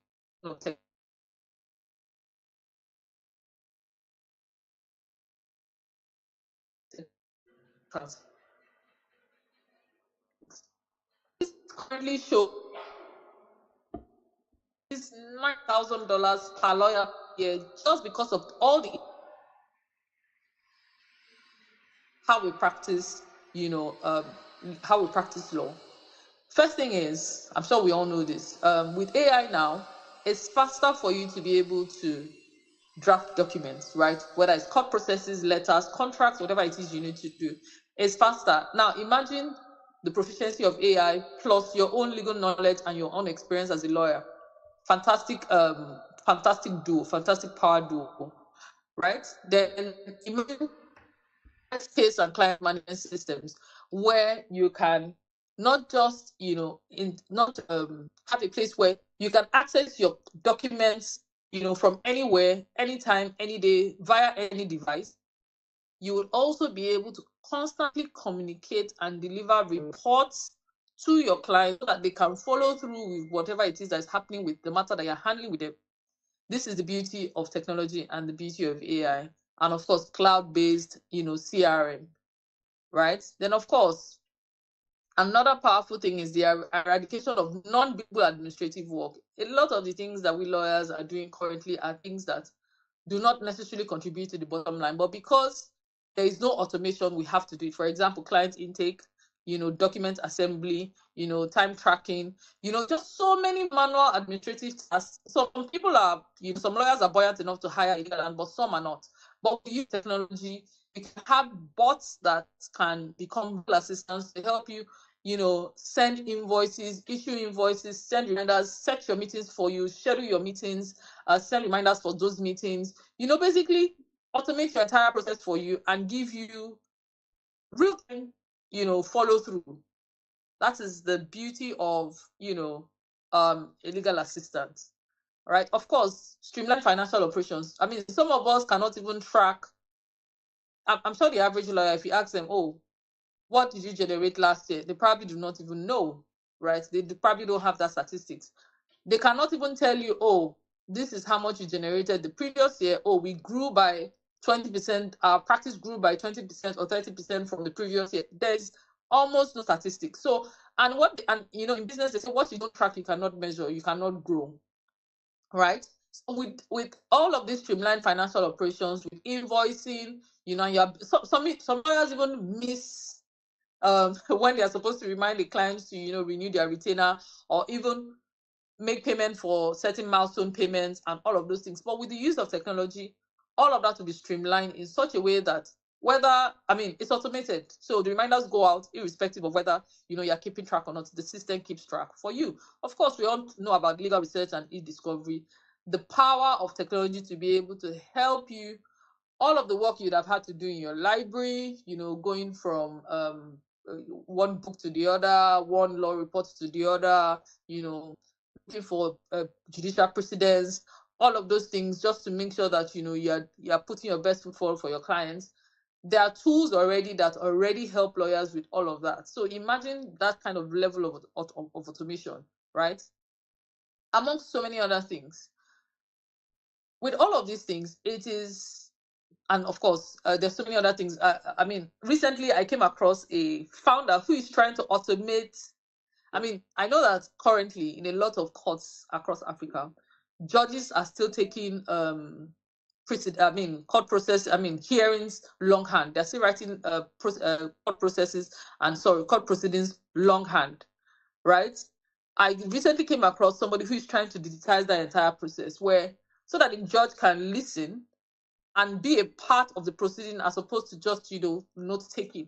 this currently show is $9,000 per lawyer a year, just because of all the how we practice, how we practice law. First thing is, I'm sure we all know this, with AI now, it's faster for you to be able to draft documents, right? Whether it's court processes, letters, contracts, whatever it is you need to do, it's faster. Now, imagine the proficiency of AI plus your own legal knowledge and your own experience as a lawyer. Fantastic duo, fantastic power duo, right? Then imagine case and client management systems where you can not just have a place where you can access your documents from anywhere, anytime, any day, via any device. You will also be able to constantly communicate and deliver reports to your clients so that they can follow through with whatever it is that's happening with the matter that you're handling with them. This is the beauty of technology and the beauty of AI, and of course cloud-based CRM, right? Then of course another powerful thing is the eradication of non-billable administrative work. A lot of the things that we lawyers are doing currently are things that do not necessarily contribute to the bottom line, but because there is no automation, we have to do it. For example, client intake, document assembly, time tracking, just so many manual administrative tasks. Some people are, some lawyers are buoyant enough to hire a legal, but some are not. But we use technology. We can have bots that can become assistants to help you, send invoices, issue invoices, send reminders, set your meetings for you, schedule your meetings, send reminders for those meetings, basically automate your entire process for you and give you real-time, follow through. That is the beauty of, a legal assistant, right? Of course, streamline financial operations. I mean, some of us cannot even track. I'm sure the average lawyer, if you ask them, oh, what did you generate last year? They probably do not even know, right? They probably don't have that statistics. They cannot even tell you, oh, this is how much you generated the previous year. Oh, we grew by 20%. Our practice grew by 20% or 30% from the previous year. There's almost no statistics. So, and in business, they say what you don't track, you cannot measure, you cannot grow, right? So with all of these streamlined financial operations, with invoicing, some lawyers even miss when they are supposed to remind the clients to renew their retainer, or even make payment for certain milestone payments and all of those things. But with the use of technology, all of that will be streamlined in such a way that it's automated. So the reminders go out irrespective of whether you're keeping track or not. The system keeps track for you. Of course, we all know about legal research and e-discovery. The power of technology to be able to help you, all of the work you'd have had to do in your library, going from one book to the other, one law report to the other, looking for judicial precedents, all of those things, just to make sure that you're putting your best foot forward for your clients. there are tools already that already help lawyers with all of that. So imagine that kind of level of automation, right? Amongst so many other things. With all of these things, it is, and of course, there's so many other things. I mean, recently I came across a founder who is trying to automate. I mean, I know that currently in a lot of courts across Africa, judges are still taking court process, hearings longhand. They're still writing court processes and court proceedings longhand, right? I recently came across somebody who is trying to digitize that entire process, where so that the judge can listen and be a part of the proceeding as opposed to just note taking.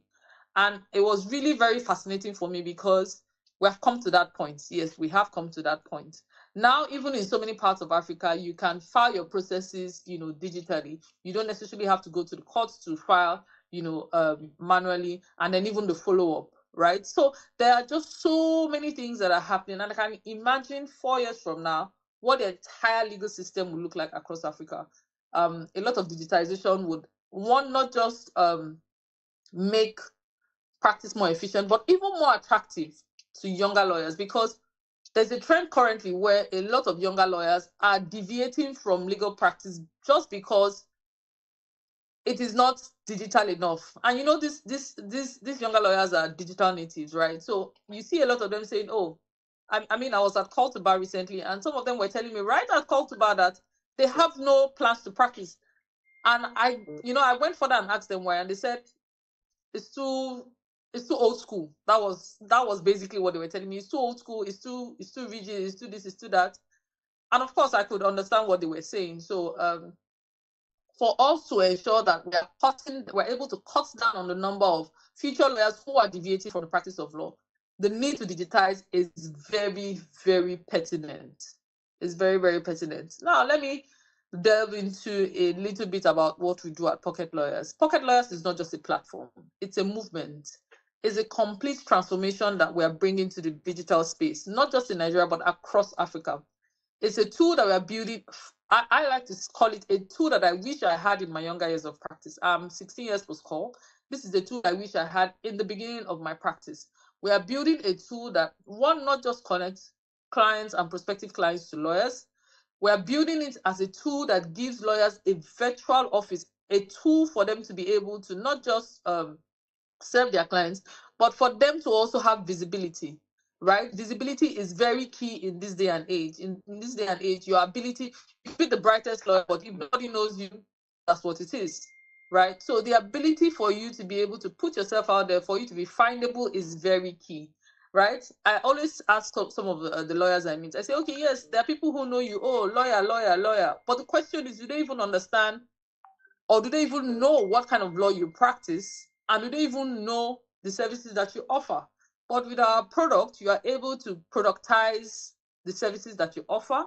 And it was really very fascinating for me because we have come to that point. Yes, we have come to that point. Now, even in so many parts of Africa, you can file your processes, digitally. You don't necessarily have to go to the courts to file, manually, and then even the follow-up, right? So there are just so many things that are happening, and I can imagine 4 years from now what the entire legal system will look like across Africa. A lot of digitization would, one, not just make practice more efficient, but even more attractive to younger lawyers, because there's a trend currently where a lot of younger lawyers are deviating from legal practice just because it is not digital enough. And these younger lawyers are digital natives, right? So you see a lot of them saying, oh, I was at Call to Bar recently, and some of them were telling me right at Call to Bar that they have no plans to practice. And I went further and asked them why, and they said it's too old school. That was basically what they were telling me. It's too old school, it's too rigid, it's too this, it's too that. And of course I could understand what they were saying. So for us to ensure that we're able to cut down on the number of future lawyers who are deviating from the practice of law, the need to digitize is very, very pertinent. It's very, very pertinent. Now, let me delve into a little bit about what we do at Pocket Lawyers. Pocket Lawyers is not just a platform, it's a movement. It's a complete transformation that we are bringing to the digital space, not just in Nigeria, but across Africa. It's a tool that we are building. I like to call it a tool that I wish I had in my younger years of practice. I'm 16 years post-call. This is the tool I wish I had in the beginning of my practice. We are building a tool that, one, not just connects clients and prospective clients to lawyers. We are building it as a tool that gives lawyers a virtual office, a tool for them to be able to not just serve their clients, but for them to also have visibility. Right? Visibility is very key in this day and age. In this day and age, your ability, you be the brightest lawyer, but if nobody knows you, that's what it is. Right? So the ability for you to be able to put yourself out there, for you to be findable, is very key. Right? I always ask some of the lawyers I meet, I say, okay, yes, there are people who know you, oh, lawyer. But the question is, do they even understand, or do they even know what kind of law you practice? And do they even know the services that you offer? But with our product, you are able to productize the services that you offer,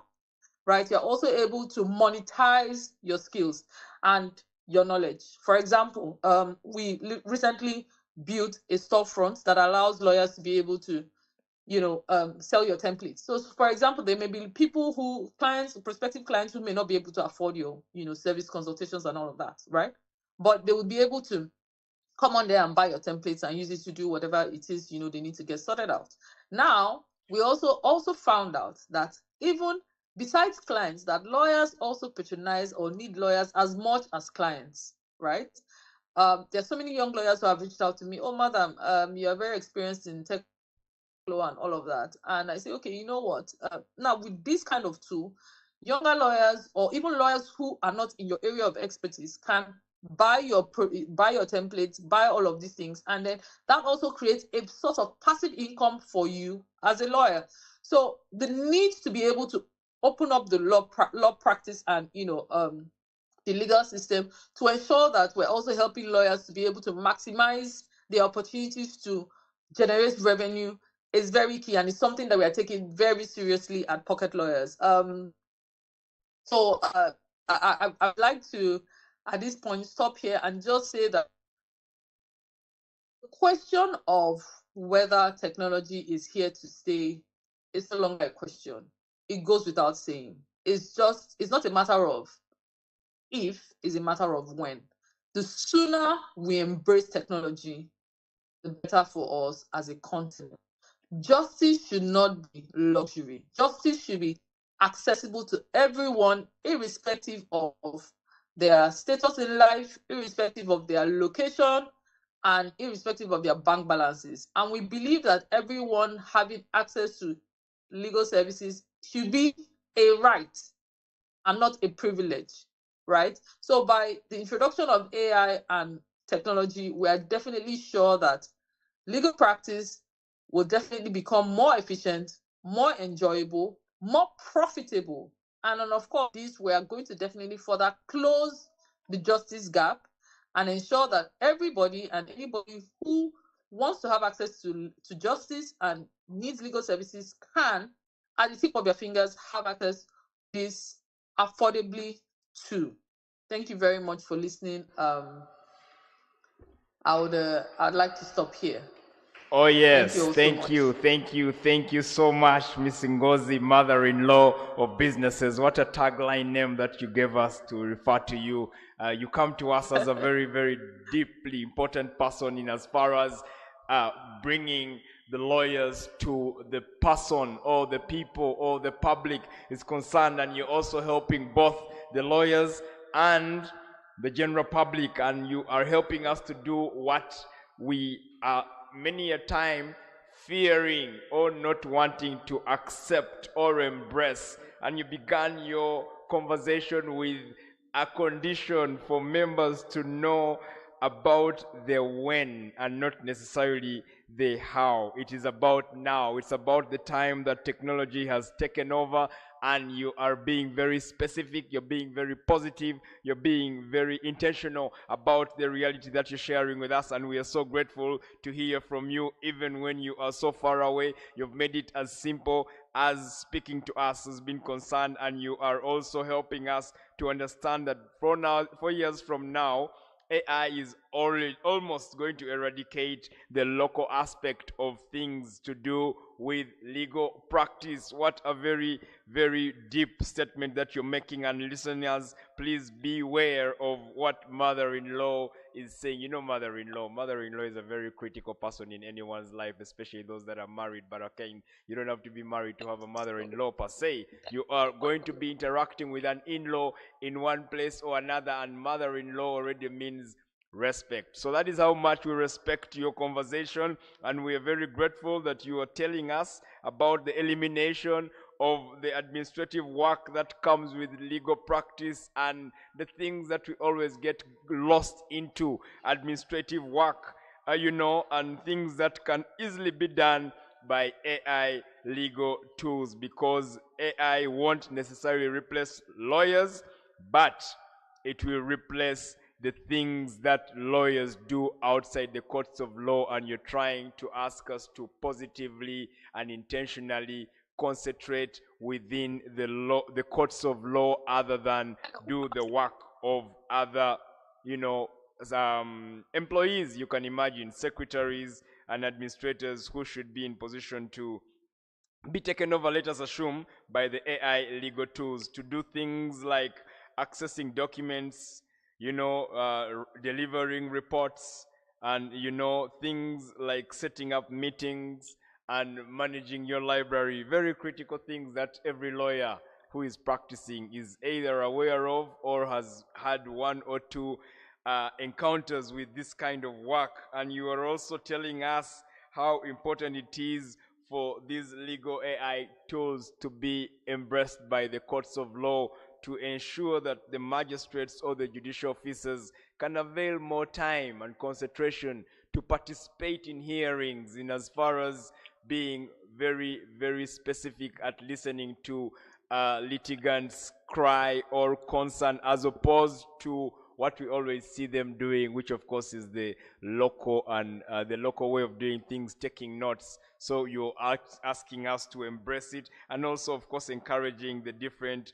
right? You're also able to monetize your skills and your knowledge. For example, we recently built a storefront that allows lawyers to be able to sell your templates. So for example, there may be prospective clients who may not be able to afford your, service consultations and all of that, right? But they will be able to come on there and buy your templates and use it to do whatever it is, they need to get sorted out. Now, we also found out that even besides clients, that lawyers also patronize or need lawyers as much as clients, right? There's so many young lawyers who have reached out to me. Oh, madam, you are very experienced in tech and all of that. And I say, okay, you know what? Now, with this kind of tool, younger lawyers or even lawyers who are not in your area of expertise can buy your templates, buy all of these things, and then that also creates a sort of passive income for you as a lawyer. So the need to be able to open up the law practice and the legal system to ensure that we're also helping lawyers to be able to maximize the opportunities to generate revenue is very key, and it's something that we are taking very seriously at Pocket Lawyers. So I'd like to, at this point, stop here and just say that the question of whether technology is here to stay is no longer a question. It goes without saying. It's not a matter of if, it's a matter of when. the sooner we embrace technology, the better for us as a continent. Justice should not be luxury. Justice should be accessible to everyone, irrespective of their status in life, irrespective of their location, and irrespective of their bank balances. And we believe that everyone having access to legal services should be a right and not a privilege, right? So by the introduction of AI and technology, we are definitely sure that legal practice will definitely become more efficient, more enjoyable, more profitable. And then, of course, this we are going to definitely further close the justice gap and ensure that everybody and anybody who wants to have access to justice and needs legal services can, at the tip of your fingers, have access to this affordably too. Thank you very much for listening. I'd like to stop here. Oh Thank you yes, all so much. thank you so much, Miss Ngozi, mother-in-law of businesses. What a tagline name that you gave us to refer to you. You come to us as a very, very deeply important person in as far as bringing the lawyers to the person or the people or the public is concerned, and you're also helping both the lawyers and the general public, and you are helping us to do what we are many a time fearing or not wanting to accept or embrace. And you began your conversation with a condition for members to know about the when and not necessarily the how. It is about now. It's about the time that technology has taken over, and you are being very specific, you're being very positive, you're being very intentional about the reality that you're sharing with us, and we are so grateful to hear from you even when you are so far away. You've made it as simple as speaking to us has been concerned, and you are also helping us to understand that 4 years from now, AI is already almost going to eradicate the local aspect of things to do with legal practice. What a very, very deep statement that you're making. And listeners, please beware of what mother-in-law is saying. You know, mother-in-law is a very critical person in anyone's life, especially those that are married. But okay, you don't have to be married to have a mother-in-law per se. You are going to be interacting with an in-law in one place or another, and mother-in-law already means respect. So that is how much we respect your conversation, and we are very grateful that you are telling us about the elimination of the administrative work that comes with legal practice and the things that we always get lost into, administrative work, and things that can easily be done by AI legal tools, because AI won't necessarily replace lawyers, but it will replace the things that lawyers do outside the courts of law. And you're trying to ask us to positively and intentionally concentrate within the courts of law, other than do the work of other, employees. You can imagine secretaries and administrators who should be in position to be taken over, let us assume, by the AI legal tools to do things like accessing documents, delivering reports, and things like setting up meetings and managing your library. Very critical things that every lawyer who is practicing is either aware of or has had one or two encounters with this kind of work. And you are also telling us how important it is for these legal AI tools to be embraced by the courts of law, to ensure that the magistrates or the judicial officers can avail more time and concentration to participate in hearings, in as far as being very, very specific at listening to litigants' cry or concern, as opposed to what we always see them doing, which of course is the local way of doing things, taking notes. So you're asking us to embrace it, and also of course encouraging the different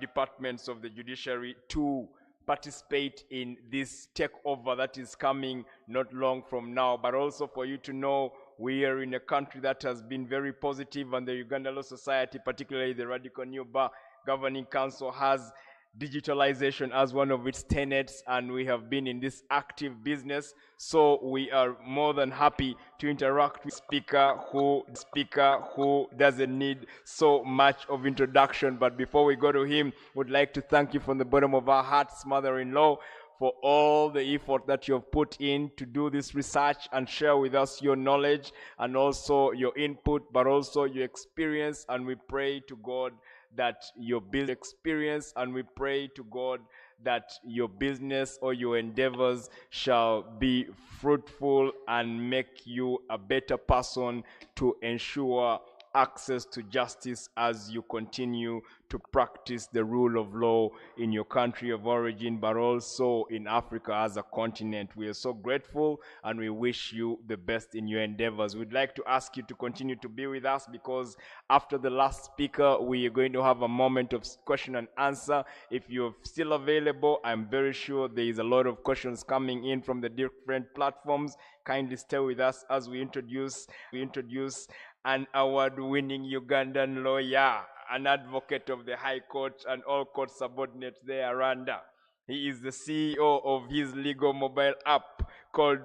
departments of the judiciary to participate in this takeover that is coming not long from now. But also for you to know, we are in a country that has been very positive, and the Uganda Law Society, particularly the Radical New Bar Governing Council, has digitalization as one of its tenets, and we have been in this active business. So we are more than happy to interact with speaker who doesn't need so much of introduction. But before we go to him, would like to thank you from the bottom of our hearts, mother-in-law, for all the effort that you have put in to do this research and share with us your knowledge and also your input, but also your experience. And we pray to God that your business experience, and we pray to God that your business or your endeavors shall be fruitful and make you a better person to ensure access to justice as you continue to practice the rule of law in your country of origin, but also in Africa as a continent. We are so grateful and we wish you the best in your endeavors. We'd like to ask you to continue to be with us, because after the last speaker, we are going to have a moment of question and answer. If you're still available, I'm very sure there is a lot of questions coming in from the different platforms. Kindly stay with us as we introduce an award-winning Ugandan lawyer, an advocate of the High Court and all court subordinates there, Rwanda. He is the CEO of his legal mobile app called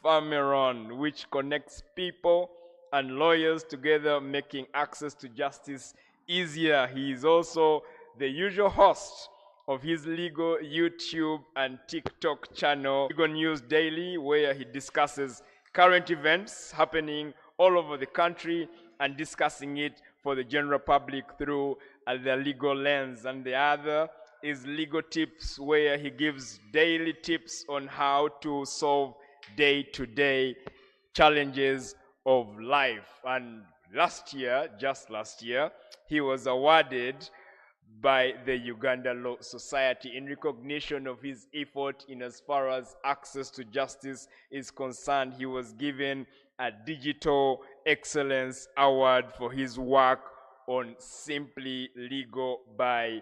Farmeron, which connects people and lawyers together, making access to justice easier. He is also the usual host of his legal YouTube and TikTok channel, Legal News Daily, where he discusses current events happening all over the country and discussing it for the general public through the legal lens. And the other is Legal Tips, where he gives daily tips on how to solve day-to-day challenges of life. And just last year, he was awarded by the Uganda Law Society in recognition of his effort in as far as access to justice is concerned. He was given a Digital Excellence Award for his work on Simply Legal by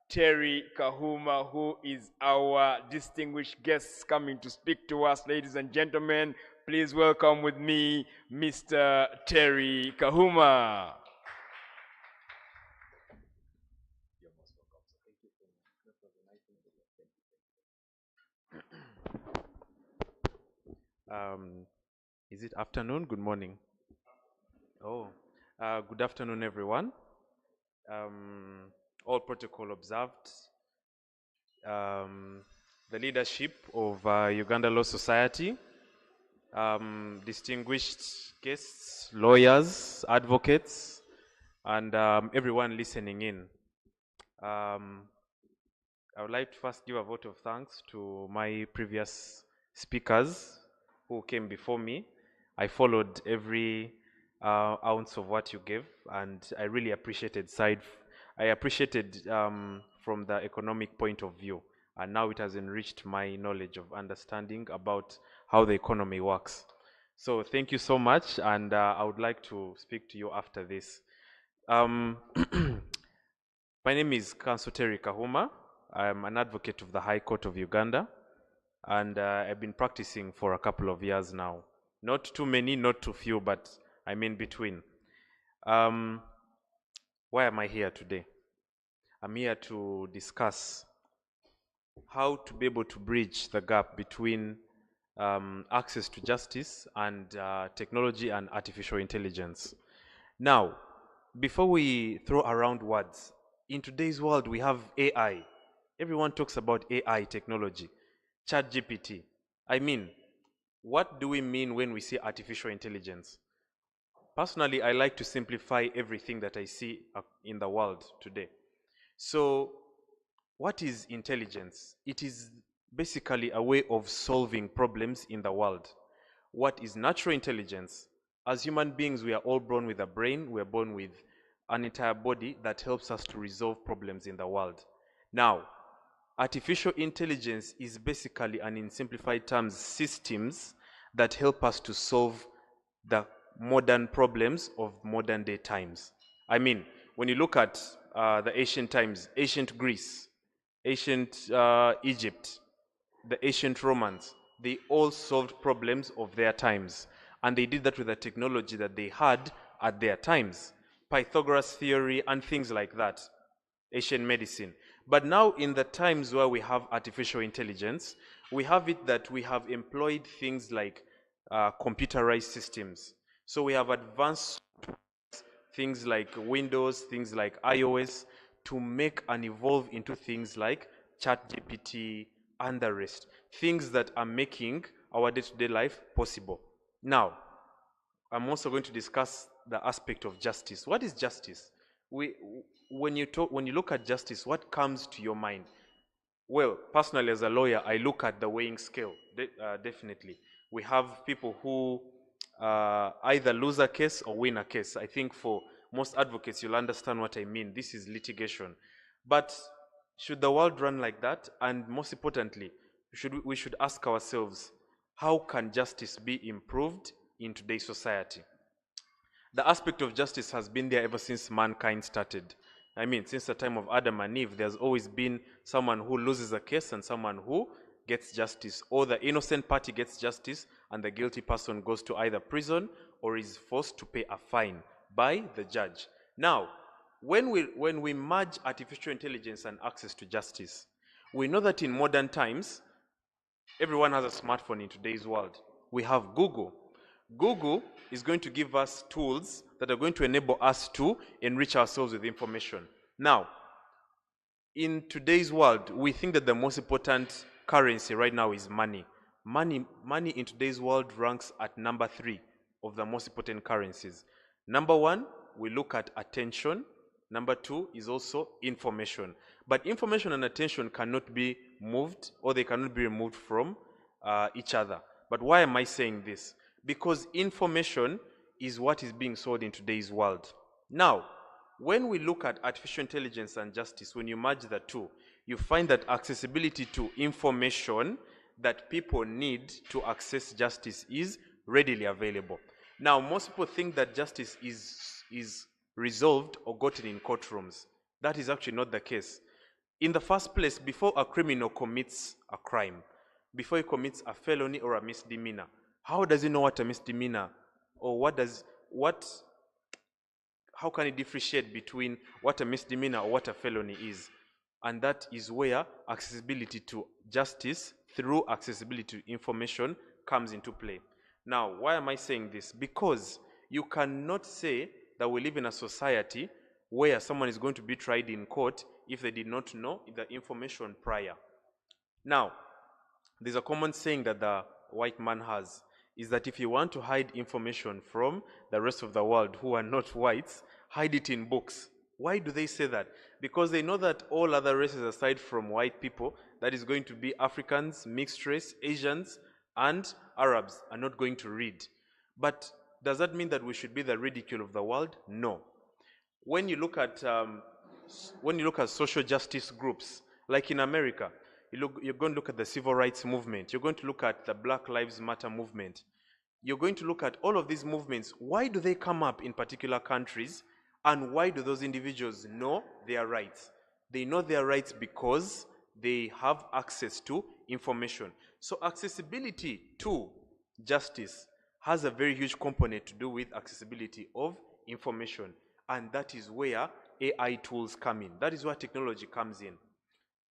Terry Kahuma, who is our distinguished guest coming to speak to us. Ladies and gentlemen, please welcome with me Mr. Terry Kahuma. Is it afternoon? Good morning. Oh, good afternoon, everyone. All protocol observed. The leadership of Uganda Law Society, distinguished guests, lawyers, advocates, and everyone listening in. I would like to first give a vote of thanks to my previous speakers who came before me. I followed every ounce of what you gave, and I really appreciated from the economic point of view, and now it has enriched my knowledge of understanding about how the economy works. So thank you so much, and I would like to speak to you after this. My name is Counsel Terry Kahuma. I'm an advocate of the High Court of Uganda, and I've been practicing for a couple of years now. Not too many, not too few, but I'm in between. Why am I here today? I'm here to discuss how to be able to bridge the gap between access to justice and technology and artificial intelligence. Now, before we throw around words, in today's world we have AI. Everyone talks about AI technology, ChatGPT. I mean, what do we mean when we say artificial intelligence? Personally, I like to simplify everything that I see in the world today. So, what is intelligence? It is basically a way of solving problems in the world. What is natural intelligence? As human beings, we are all born with a brain. We are born with an entire body that helps us to resolve problems in the world. Now, artificial intelligence is basically, and in simplified terms, systems that help us to solve the modern problems of modern day times. I mean, when you look at the ancient times, ancient Greece, ancient Egypt, the ancient Romans, they all solved problems of their times. And they did that with the technology that they had at their times. Pythagoras theory and things like that. Ancient medicine. But now in the times where we have artificial intelligence, we have it that we have employed things like computerized systems. So we have advanced things like Windows, things like iOS, to make and evolve into things like ChatGPT and the rest. Things that are making our day-to-day life possible. Now, I'm also going to discuss the aspect of justice. What is justice? When you look at justice, what comes to your mind? Well, personally, as a lawyer, I look at the weighing scale, definitely. We have people who either lose a case or win a case. I think for most advocates, you'll understand what I mean. This is litigation. But should the world run like that? And most importantly, we should ask ourselves, how can justice be improved in today's society? The aspect of justice has been there ever since mankind started. I mean, since the time of Adam and Eve, there's always been someone who loses a case and someone who gets justice, or the innocent party gets justice and the guilty person goes to either prison or is forced to pay a fine by the judge. Now, when we merge artificial intelligence and access to justice, we know that in modern times, everyone has a smartphone in today's world. We have Google. Google is going to give us tools that are going to enable us to enrich ourselves with information. Now, in today's world, we think that the most important currency right now is money. Money in today's world ranks at number 3 of the most important currencies. Number 1, we look at attention. Number 2 is also information. But information and attention cannot be moved, or they cannot be removed from each other. But why am I saying this? Because information is what is being sold in today's world. Now, when we look at artificial intelligence and justice, when you merge the two, you find that accessibility to information that people need to access justice is readily available. Now, most people think that justice is resolved or gotten in courtrooms. That is actually not the case. In the first place, before a criminal commits a crime, before he commits a felony or a misdemeanor, how does he know what a misdemeanor, or how can he differentiate between what a misdemeanor or what a felony is? And that is where accessibility to justice through accessibility to information comes into play. Now, why am I saying this? Because you cannot say that we live in a society where someone is going to be tried in court if they did not know the information prior. Now, there's a common saying that the white man has, is that if you want to hide information from the rest of the world who are not whites, hide it in books. Why do they say that? Because they know that all other races aside from white people, that is going to be Africans, mixed race, Asians, and Arabs, are not going to read. But does that mean that we should be the ridicule of the world? No. When you look at social justice groups, like in America, you're going to look at the civil rights movement. You're going to look at the Black Lives Matter movement. You're going to look at all of these movements. Why do they come up in particular countries? And why do those individuals know their rights? They know their rights because they have access to information. So accessibility to justice has a very huge component to do with accessibility of information. And that is where AI tools come in. That is where technology comes in.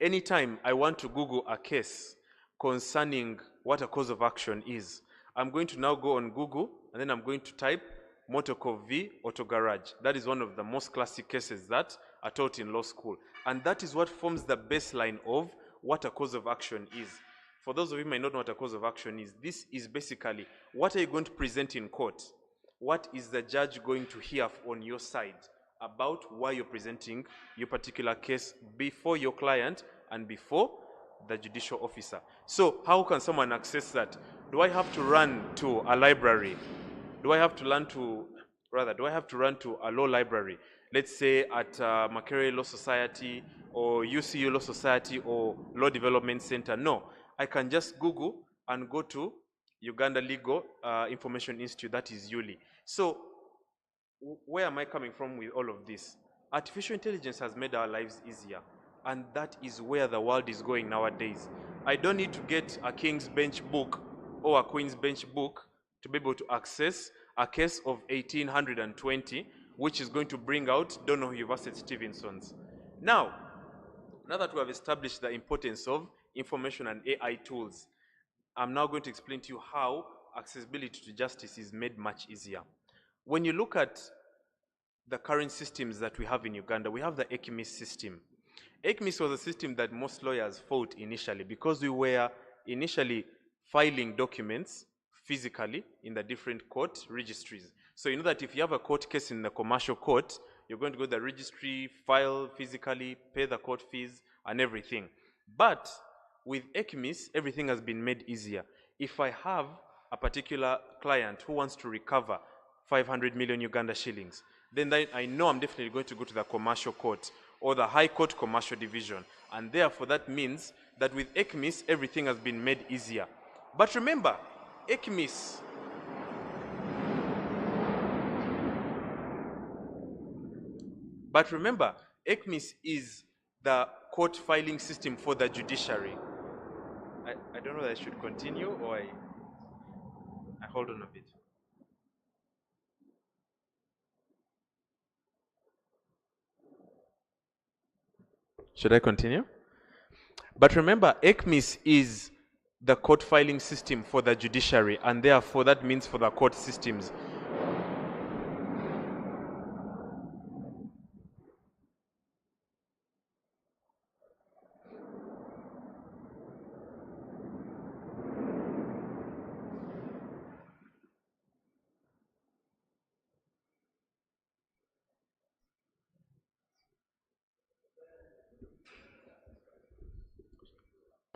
Anytime I want to Google a case concerning what a cause of action is, I'm going to now go on Google, and then I'm going to type Motorco v. Auto Garage. That is one of the most classic cases that are taught in law school. And that is what forms the baseline of what a cause of action is. For those of you who may not know what a cause of action is, this is basically, what are you going to present in court? What is the judge going to hear on your side about why you're presenting your particular case before your client and before the judicial officer? So how can someone access that? Do I have to run to a library? Do I have to run to a law library? Let's say at Makerere Law Society or UCU Law Society or Law Development Center. No, I can just Google and go to Uganda Legal Information Institute, that is ULI. So where am I coming from with all of this? Artificial intelligence has made our lives easier, and that is where the world is going nowadays. I don't need to get a King's Bench book or a Queen's Bench book to be able to access a case of 1820, which is going to bring out Donohue versus Stevenson's. Now now that we have established the importance of information and AI tools, I'm now going to explain to you how accessibility to justice is made much easier. When you look at the current systems that we have in Uganda, we have the ECMIS system. ECMIS was a system that most lawyers fought initially because we were initially filing documents physically in the different court registries. So you know that if you have a court case in the commercial court, you're going to go to the registry, file physically, pay the court fees and everything. But with ECMIS, everything has been made easier. If I have a particular client who wants to recover 500 million Uganda shillings, then I know I'm definitely going to go to the commercial court or the High Court Commercial Division. And therefore, that means that with ECMIS, everything has been made easier. But remember, ECMIS is the court filing system for the judiciary. I don't know whether I should continue or I hold on a bit. Should I continue? But remember, ECMIS is the court filing system for the judiciary, and therefore that means for the court systems.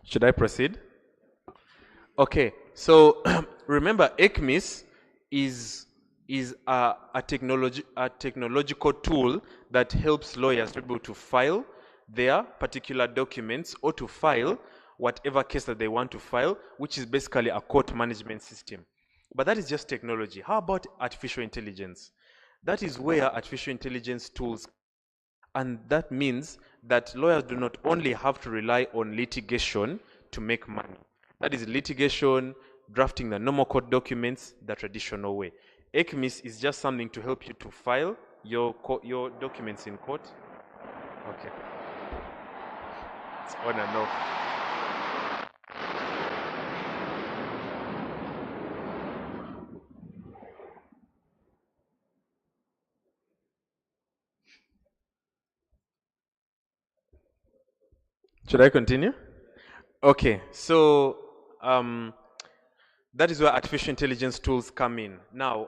Should I proceed? Okay, so remember, ECMIS is a technological tool that helps lawyers to be able to file their particular documents or to file whatever case that they want to file, which is basically a court management system. But that is just technology. How about artificial intelligence? That is where artificial intelligence tools, and that means that lawyers do not only have to rely on litigation to make money. That is litigation, drafting the normal court documents the traditional way. ECMIS is just something to help you to file your documents in court. Okay. It's on and off. Should I continue? Okay, so that is where artificial intelligence tools come in. Now,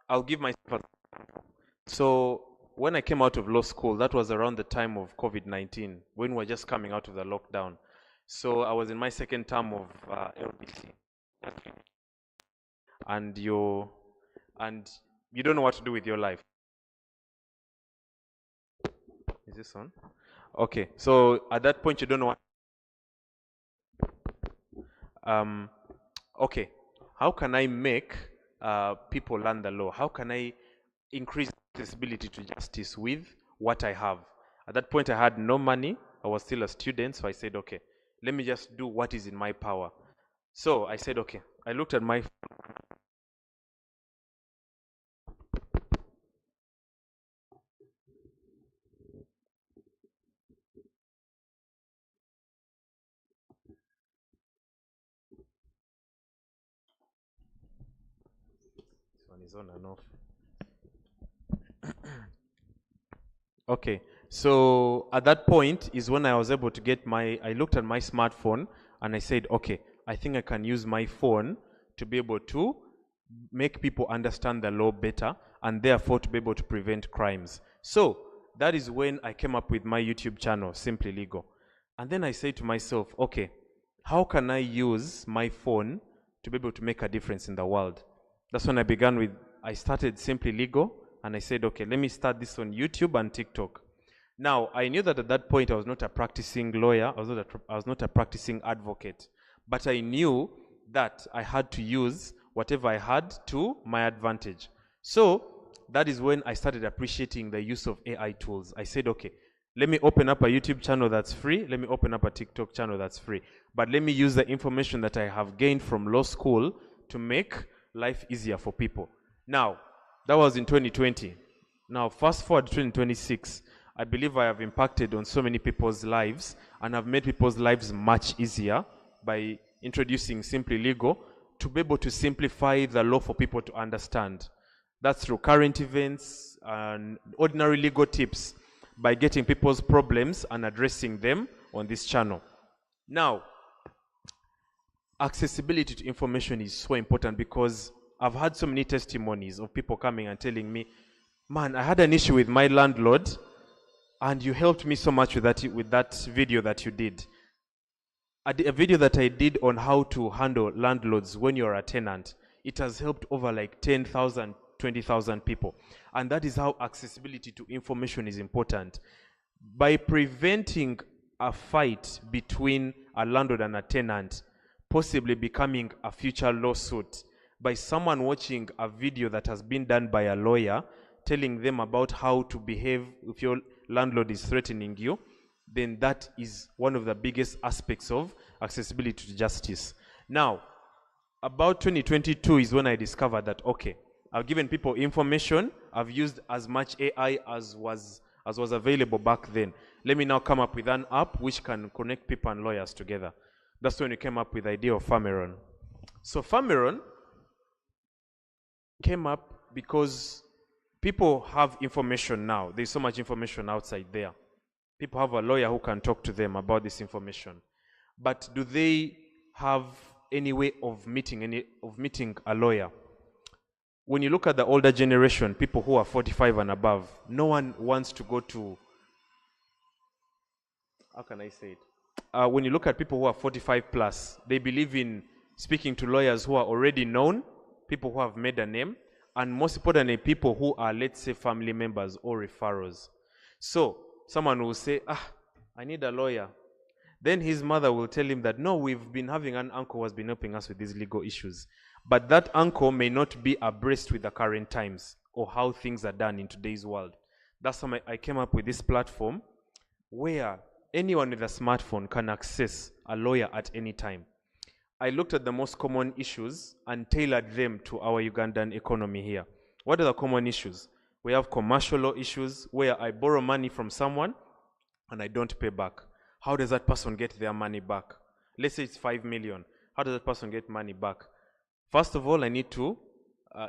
I'll give myself an example. So when I came out of law school, that was around the time of COVID-19, when we were just coming out of the lockdown. So I was in my second term of LBC. And you don't know what to do with your life. Is this on? Okay, so at that point you don't know what. Okay, how can I make people learn the law? How can I increase accessibility to justice with what I have? At that point I had no money. I was still a student, so I said, okay, let me just do what is in my power. So I said, okay, I looked at my is on and off. Okay, so at that point is when I was able to get I looked at my smartphone and I said, okay, I think I can use my phone to be able to make people understand the law better and therefore to be able to prevent crimes. So that is when I came up with my YouTube channel, Simply Legal. And then I said to myself, okay, how can I use my phone to be able to make a difference in the world? That's when I started Simply Legal, and I said, okay, let me start this on YouTube and TikTok. Now, I knew that at that point I was not a practicing lawyer, I was not a practicing advocate, but I knew that I had to use whatever I had to my advantage. So that is when I started appreciating the use of AI tools. I said, okay, let me open up a YouTube channel that's free, let me open up a TikTok channel that's free, but let me use the information that I have gained from law school to make life easier for people. Now, that was in 2020. Now, fast forward to 2026. I believe I have impacted on so many people's lives, and I've made people's lives much easier by introducing Simply Legal to be able to simplify the law for people to understand. That's through current events and ordinary legal tips, by getting people's problems and addressing them on this channel. Now, accessibility to information is so important, because I've had so many testimonies of people coming and telling me, man, I had an issue with my landlord, and you helped me so much with that video that you did. A video that I did on how to handle landlords when you're a tenant. It has helped over like 10,000, 20,000 people. And that is how accessibility to information is important. By preventing a fight between a landlord and a tenant possibly becoming a future lawsuit, by someone watching a video that has been done by a lawyer telling them about how to behave if your landlord is threatening you, then that is one of the biggest aspects of accessibility to justice. Now, about 2022 is when I discovered that, okay, I've given people information, I've used as much AI as was available back then. Let me now come up with an app which can connect people and lawyers together. That's when we came up with the idea of Farmeron. So Farmeron came up because people have information now. There's so much information outside there. People have a lawyer who can talk to them about this information. But do they have any way of meeting a lawyer? When you look at the older generation, people who are 45 and above, no one wants to go to, how can I say it? When you look at people who are 45 plus, they believe in speaking to lawyers who are already known, people who have made a name, and most importantly, people who are, let's say, family members or referrals. So someone will say, I need a lawyer. Then his mother will tell him that, no, we've been having an uncle who has been helping us with these legal issues. But that uncle may not be abreast with the current times or how things are done in today's world. That's how I came up with this platform where anyone with a smartphone can access a lawyer at any time. I looked at the most common issues and tailored them to our Ugandan economy here. What are the common issues? We have commercial law issues where I borrow money from someone and I don't pay back. How does that person get their money back? Let's say it's 5 million. How does that person get money back? First of all, I need to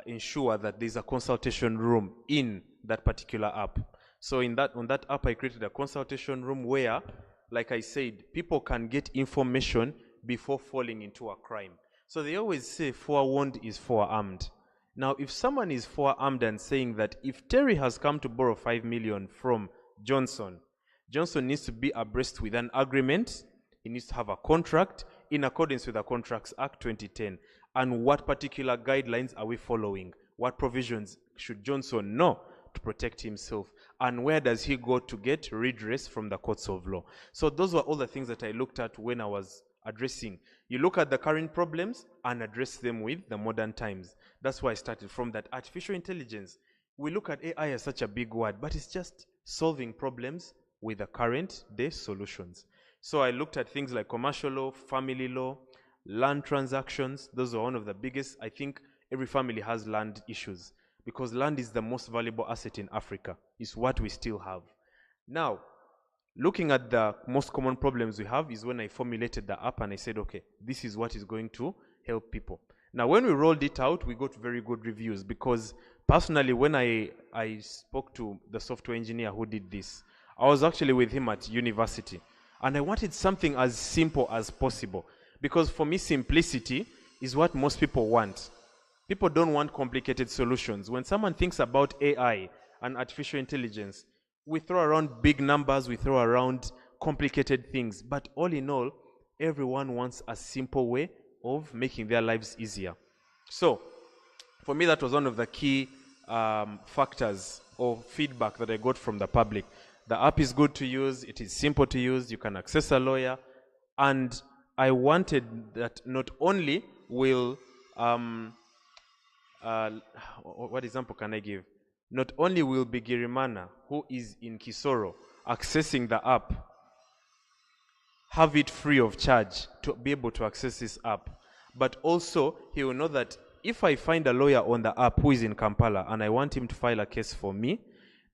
ensure that there's a consultation room in that particular app. So on that app, I created a consultation room where, like I said, people can get information before falling into a crime. So they always say forewarned is forearmed. Now, if someone is forearmed and saying that if Terry has come to borrow 5 million from Johnson, Johnson needs to be abreast with an agreement, he needs to have a contract in accordance with the Contracts Act 2010. And what particular guidelines are we following? What provisions should Johnson know to protect himself? And where does he go to get redress from the courts of law? So those were all the things that I looked at when I was addressing. You look at the current problems and address them with the modern times. That's why I started from that. Artificial intelligence. We look at AI as such a big word, but it's just solving problems with the current day solutions. So I looked at things like commercial law, family law, land transactions. Those are one of the biggest. I think every family has land issues because land is the most valuable asset in Africa. It's what we still have. Now, looking at the most common problems we have is when I formulated the app and I said, okay, this is what is going to help people. Now, when we rolled it out, we got very good reviews because personally, when I spoke to the software engineer who did this, I was actually with him at university and I wanted something as simple as possible because for me, simplicity is what most people want. People don't want complicated solutions. When someone thinks about AI and artificial intelligence, we throw around big numbers, we throw around complicated things, but all in all, everyone wants a simple way of making their lives easier. So, for me, that was one of the key factors or feedback that I got from the public. The app is good to use, it is simple to use, you can access a lawyer, and I wanted that not only will, what example can I give? Not only will Bigirimana, who is in Kisoro, accessing the app, have it free of charge to be able to access this app, but also he will know that if I find a lawyer on the app who is in Kampala and I want him to file a case for me,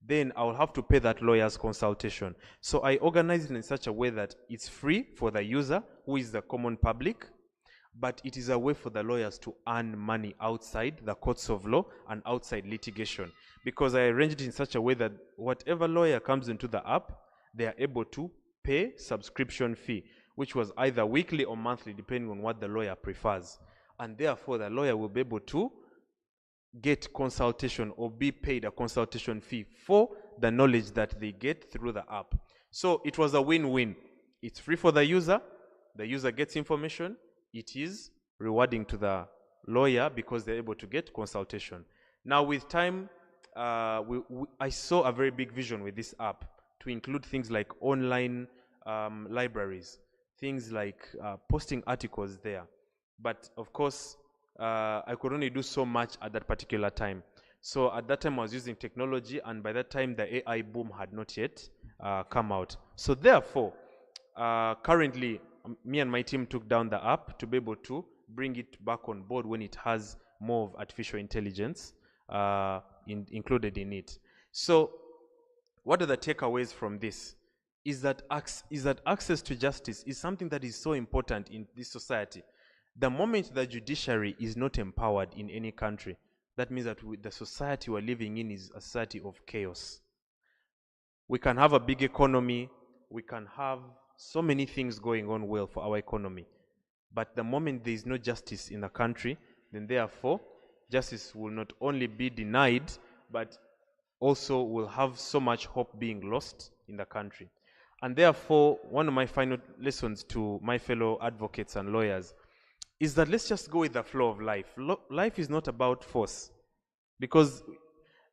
then I'll have to pay that lawyer's consultation. So I organize it in such a way that it's free for the user, who is the common public, but it is a way for the lawyers to earn money outside the courts of law and outside litigation. Because I arranged it in such a way that whatever lawyer comes into the app, they are able to pay subscription fee, which was either weekly or monthly, depending on what the lawyer prefers. And therefore, the lawyer will be able to get consultation or be paid a consultation fee for the knowledge that they get through the app. So it was a win-win. It's free for the user gets information, it is rewarding to the lawyer because they're able to get consultation. Now with time, I saw a very big vision with this app to include things like online libraries, things like posting articles there. But of course, I could only do so much at that particular time. So at that time I was using technology, and by that time the AI boom had not yet come out. So therefore, currently me and my team took down the app to be able to bring it back on board when it has more of artificial intelligence included in it. So what are the takeaways from this? Is that access to justice is something that is so important in this society. The moment the judiciary is not empowered in any country, that means that the society we're living in is a society of chaos. We can have a big economy, we can have so many things going on well for our economy, but the moment there is no justice in the country, then therefore justice will not only be denied, but also will have so much hope being lost in the country. And therefore, one of my final lessons to my fellow advocates and lawyers is that let's just go with the flow of life. Life is not about force. Because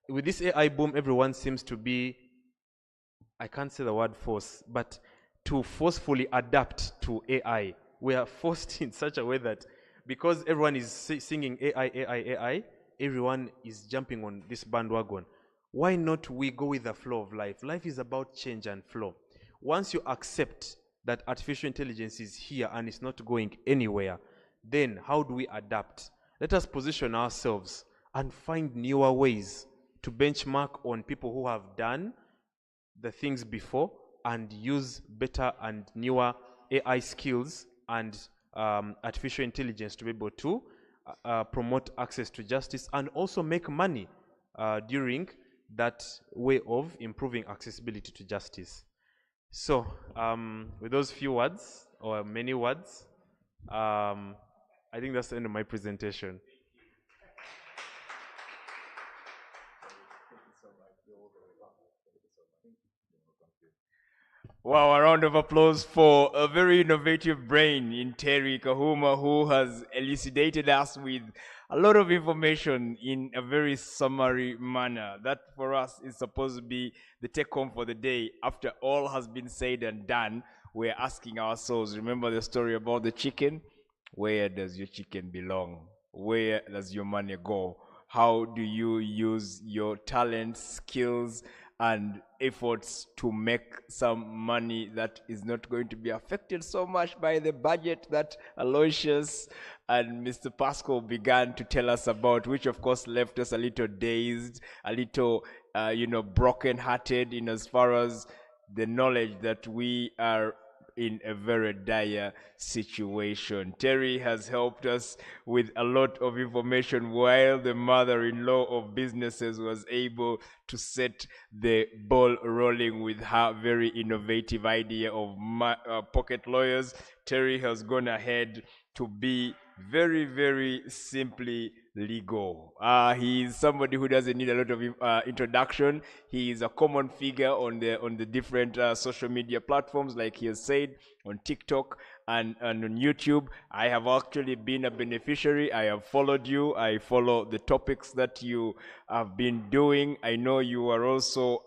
with this AI boom, everyone seems to be, I can't say the word force, but to forcefully adapt to AI. We are forced in such a way that because everyone is singing AI, everyone is jumping on this bandwagon. Why not we go with the flow of life? Life is about change and flow. Once you accept that artificial intelligence is here and it's not going anywhere, then how do we adapt? Let us position ourselves and find newer ways to benchmark on people who have done the things before and use better and newer AI skills and artificial intelligence to be able to promote access to justice and also make money during that way of improving accessibility to justice. So with those few words, or many words, I think that's the end of my presentation. Wow, a round of applause for a very innovative brain in Terry Kahuma, who has elucidated us with a lot of information in a very summary manner. That for us is supposed to be the take home for the day. After all has been said and done, we're asking ourselves, remember the story about the chicken? Where does your chicken belong? Where does your money go? How do you use your talents, skills, and efforts to make some money that is not going to be affected so much by the budget that Aloysius and Mr. Pascal began to tell us about, which of course left us a little dazed, a little, broken-hearted in as far as the knowledge that we are in a very dire situation. Terry has helped us with a lot of information, while the mother-in-law of businesses was able to set the ball rolling with her very innovative idea of pocket lawyers. Terry has gone ahead to be very, very simply legal. He is somebody who doesn't need a lot of introduction. He is a common figure on the different social media platforms, like he has said, on TikTok and on YouTube. I have actually been a beneficiary. I have followed you. I follow the topics that you have been doing. I know you are also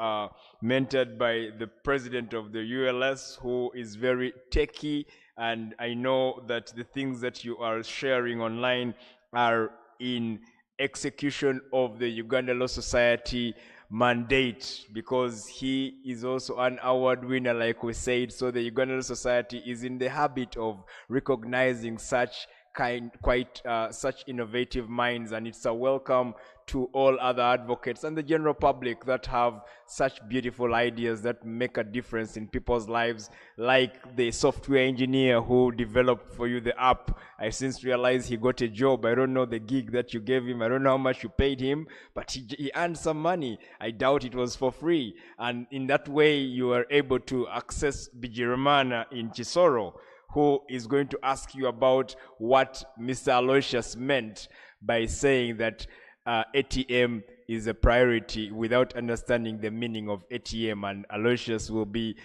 mentored by the president of the ULS, who is very techie, and I know that the things that you are sharing online are in execution of the Uganda Law Society mandate, because he is also an award winner, like we said. So the Uganda Law Society is in the habit of recognizing such quite such innovative minds, and it's a welcome to all other advocates and the general public that have such beautiful ideas that make a difference in people's lives, like the software engineer who developed for you the app. I since realized he got a job. I don't know the gig that you gave him. I don't know how much you paid him, but he earned some money. I doubt it was for free. And in that way, you are able to access Bijiramana in Chisoro, who is going to ask you about what Mr. Aloysius meant by saying that ATM is a priority without understanding the meaning of ATM, and Aloysius will be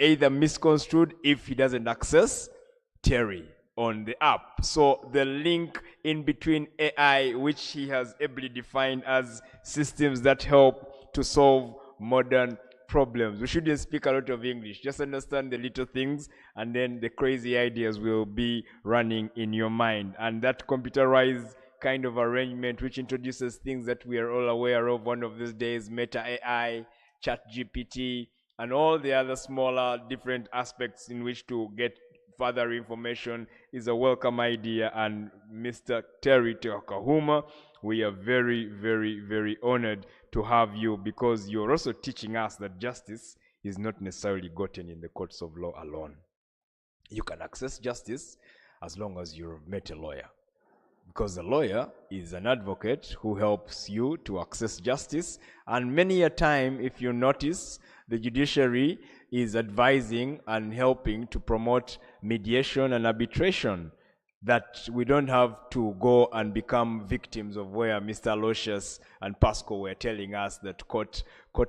either misconstrued if he doesn't access Terry on the app. So the link in between AI, which he has ably defined as systems that help to solve modern problems. We shouldn't speak a lot of English. Just understand the little things, and then the crazy ideas will be running in your mind. And that computerized kind of arrangement, which introduces things that we are all aware of one of these days, Meta AI, Chat GPT, and all the other smaller different aspects in which to get further information, is a welcome idea. And Mr. Terry Teokahuma, we are very, very, very honored to have you, because you're also teaching us that justice is not necessarily gotten in the courts of law alone. You can access justice as long as you've met a lawyer, because the lawyer is an advocate who helps you to access justice. And many a time, if you notice, the judiciary is advising and helping to promote mediation and arbitration, that we don't have to go and become victims of where Mr. Aloysius and Pasco were telling us that court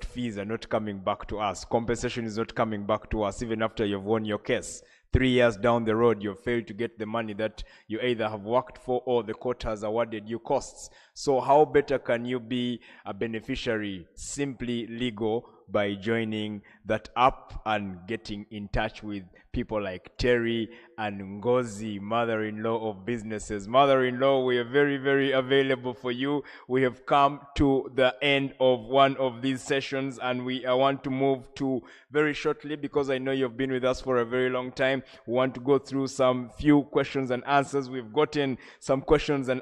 fees are not coming back to us. Compensation is not coming back to us even after you've won your case. 3 years down the road, you've failed to get the money that you either have worked for or the court has awarded you costs. So how better can you be a beneficiary? Simply legal, by joining that app and getting in touch with people like Terry and Ngozi, mother-in-law of businesses. Mother-in-law, we are very, very available for you. We have come to the end of one of these sessions, and I want to move to very shortly, because I know you've been with us for a very long time. We want to go through some few questions and answers. We've gotten some questions and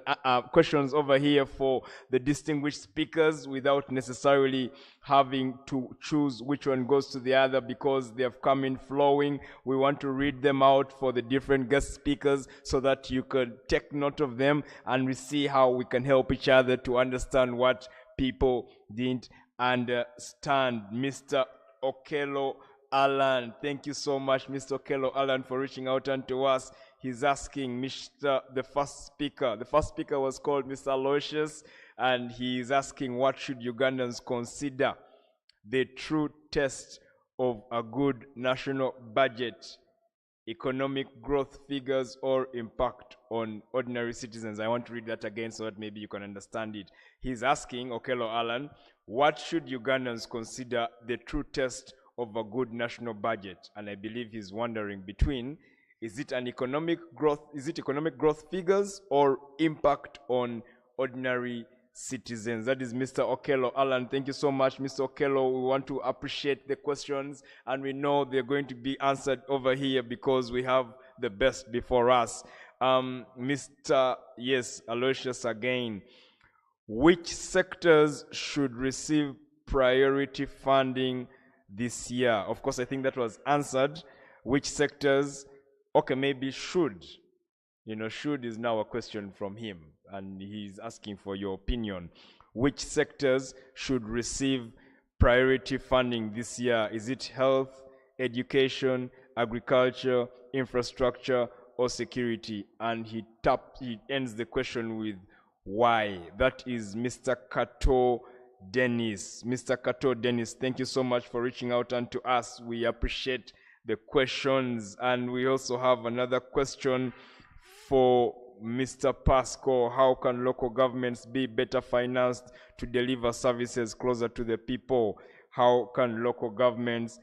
questions over here for the distinguished speakers without necessarily having to choose which one goes to the other, because they have come in flowing. We want to read them out for the different guest speakers so that you could take note of them, and we see how we can help each other to understand what people didn't understand. Mr. Okello Alan, thank you so much, Mr. Okello Alan, for reaching out to us. He's asking the first speaker. The first speaker was called Mr. Aloysius, and he's asking, what should Ugandans consider the true test of a good national budget? Economic growth figures or impact on ordinary citizens? I want to read that again so that maybe you can understand it. He's asking, Okello Alan, what should Ugandans consider the true test of a good national budget? And I believe he's wondering between, is it economic growth figures or impact on ordinary citizens? That is Mr. Okello Alan. Thank you so much, Mr. Okello. We want to appreciate the questions, and we know they're going to be answered over here because we have the best before us. Mr. Yes, Aloysius again. Which sectors should receive priority funding this year? Of course, I think that was answered. Which sectors? Okay, maybe should. Should is now a question from him, and he's asking for your opinion. Which sectors should receive priority funding this year? Is it health, education, agriculture, infrastructure, or security? And he ends the question with why. That is Mr. Kato Dennis. Mr. Kato Dennis, thank you so much for reaching out to us. We appreciate the questions. And we also have another question for Mr. Pasco. How can local governments be better financed to deliver services closer to the people? How can local governments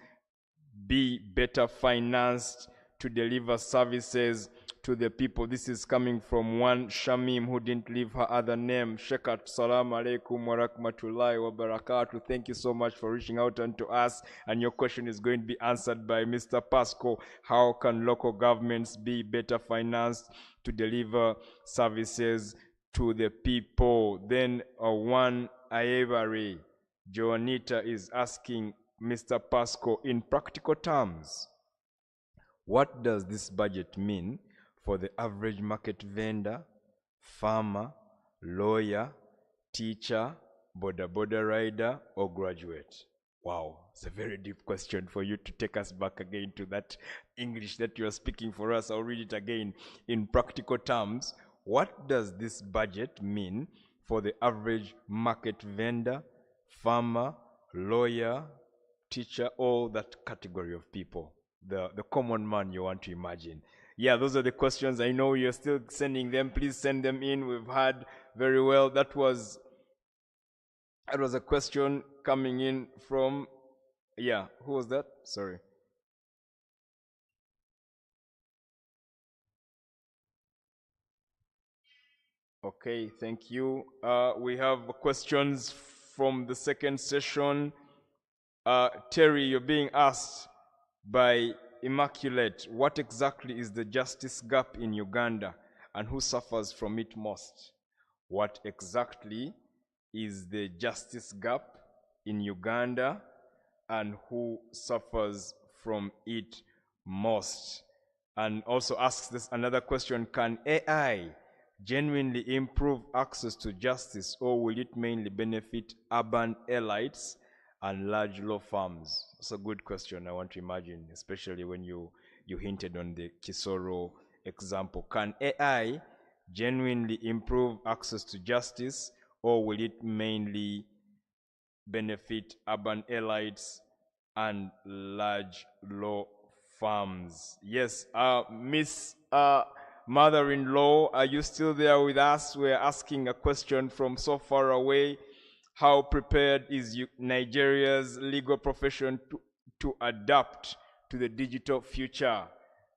be better financed to deliver services to to the people. This is coming from one Shamim who didn't leave her other name. Shekat, salam alaikum wa rahmatullahi wa barakatuh. Thank you so much for reaching out unto us. And your question is going to be answered by Mr. Pasco. How can local governments be better financed to deliver services to the people? Then one Ayevari, Joanita is asking Mr. Pasco, in practical terms, what does this budget mean for the average market vendor, farmer, lawyer, teacher, boda rider, or graduate? Wow, it's a very deep question for you to take us back again to that English that you are speaking for us. I'll read it again. In practical terms, what does this budget mean for the average market vendor, farmer, lawyer, teacher, all that category of people? The common man you want to imagine. Yeah, those are the questions. I know you're still sending them. Please send them in. We've had very well. That was a question coming in from, yeah, who was that? Sorry. Okay, thank you. We have questions from the second session. Terry, you're being asked by Immaculate, what exactly is the justice gap in Uganda and who suffers from it most? What exactly is the justice gap in Uganda and who suffers from it most? And also asks this another question, can AI genuinely improve access to justice, or will it mainly benefit urban elites and large law firms? It's a good question, I want to imagine, especially when you hinted on the Kisoro example. Can AI genuinely improve access to justice, or will it mainly benefit urban elites and large law firms? Yes, Miss Mother-in-law, are you still there with us? We're asking a question from so far away. How prepared is Nigeria's legal profession to adapt to the digital future?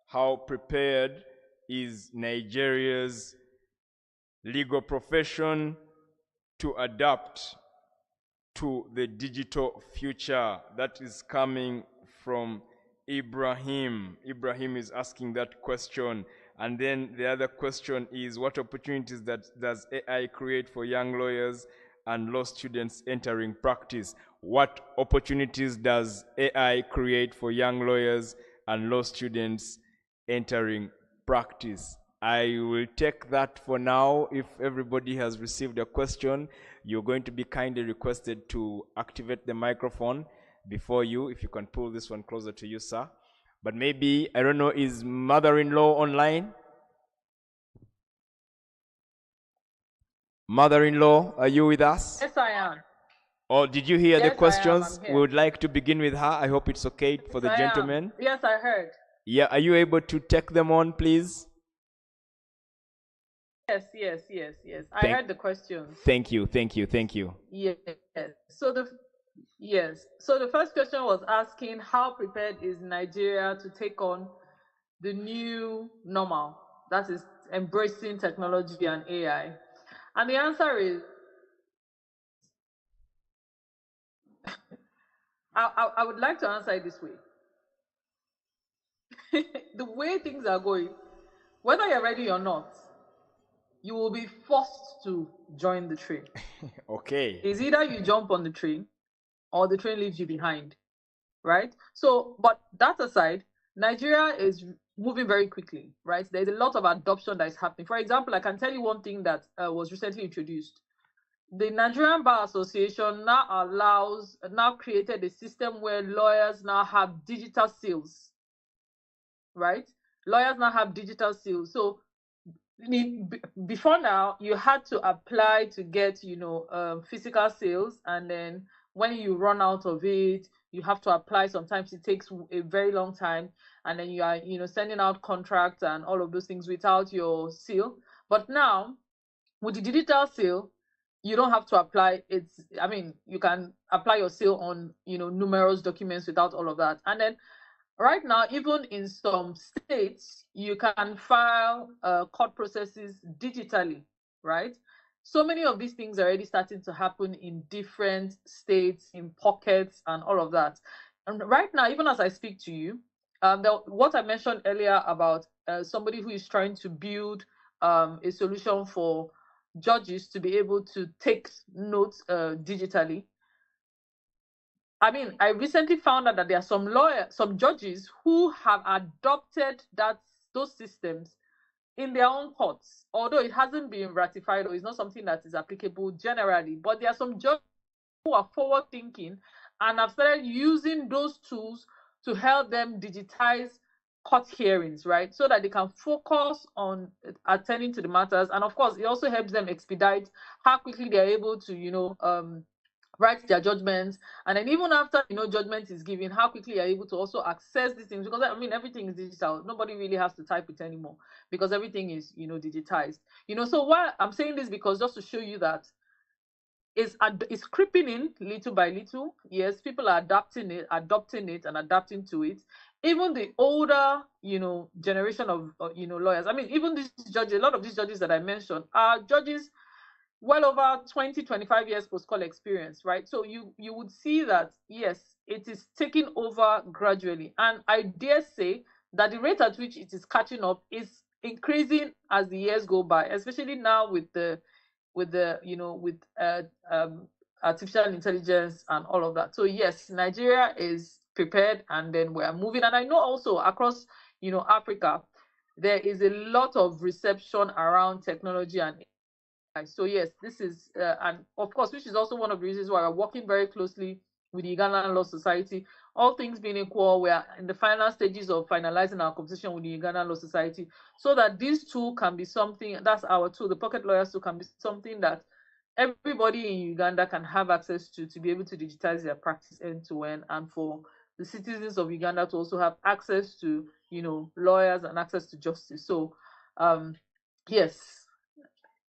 How prepared is Nigeria's legal profession to adapt to the digital future? That is coming from Ibrahim. Ibrahim is asking that question. And then the other question is, what opportunities does AI create for young lawyers and law students entering practice? What opportunities does AI create for young lawyers and law students entering practice? I will take that for now. If everybody has received a question, you're going to be kindly requested to activate the microphone before you. If you can pull this one closer to you, sir. But maybe, I don't know, is mother-in-law online? Mother-in-law, are you with us? Yes, I am. Or did you hear the Yes, I am. questions? I'm here. We would like to begin with her. I hope it's okay for the Yes, I am. gentleman. Yes, I heard. Yeah, are you able to take them on, please? Yes. I heard the questions. Thank you. Yes. So the first question was asking, how prepared is Nigeria to take on the new normal, that is embracing technology and AI? And the answer is, I would like to answer it this way. The way things are going, whether you're ready or not, you will be forced to join the train. Okay. It's either you jump on the train or the train leaves you behind, right? So, but that aside, Nigeria is moving very quickly, right? There's a lot of adoption that is happening. For example, I can tell you one thing that was recently introduced. The Nigerian Bar Association now created a system where lawyers now have digital seals, right? Lawyers now have digital seals. So before now, you had to apply to get, physical seals, and then when you run out of it, you have to apply. Sometimes it takes a very long time, and then you are, sending out contracts and all of those things without your seal. But now, with the digital seal, you don't have to apply. You can apply your seal on, numerous documents without all of that. And then Right now, even in some states, you can file court processes digitally, right? So many of these things are already starting to happen in different states, in pockets, and all of that. And right now, even as I speak to you, what I mentioned earlier about somebody who is trying to build a solution for judges to be able to take notes digitally. I mean, I recently found out that there are some judges who have adopted those systems in their own courts, although it hasn't been ratified or it's not something that is applicable generally. But there are some judges who are forward thinking and have started using those tools to help them digitize court hearings, right? So that they can focus on attending to the matters. And of course, it also helps them expedite how quickly they're able to, write their judgments, and then even after judgment is given, how quickly you're able to also access these things, because I mean everything is digital. Nobody really has to type it anymore because everything is digitized. So why I'm saying this, because just to show you that it's creeping in little by little. Yes, people are adopting it and adapting to it. Even the older generation of lawyers, I mean, even these judges, a lot of these judges that I mentioned are judges well over 20-25 years post-call experience, right? So you would see that, yes, it is taking over gradually. And I dare say that the rate at which it is catching up is increasing as the years go by, especially now with artificial intelligence and all of that. So yes, Nigeria is prepared, and then we're moving. And I know also across Africa, there is a lot of reception around technology and so yes, this is, and of course, which is also one of the reasons why we're working very closely with the Ugandan Law Society. All things being equal, we are in the final stages of finalizing our competition with the Ugandan Law Society, so that this tool can be something, that's our tool, the Pocket Lawyers tool can be something that everybody in Uganda can have access to be able to digitize their practice end to end, and for the citizens of Uganda to also have access to, lawyers and access to justice. So, yes.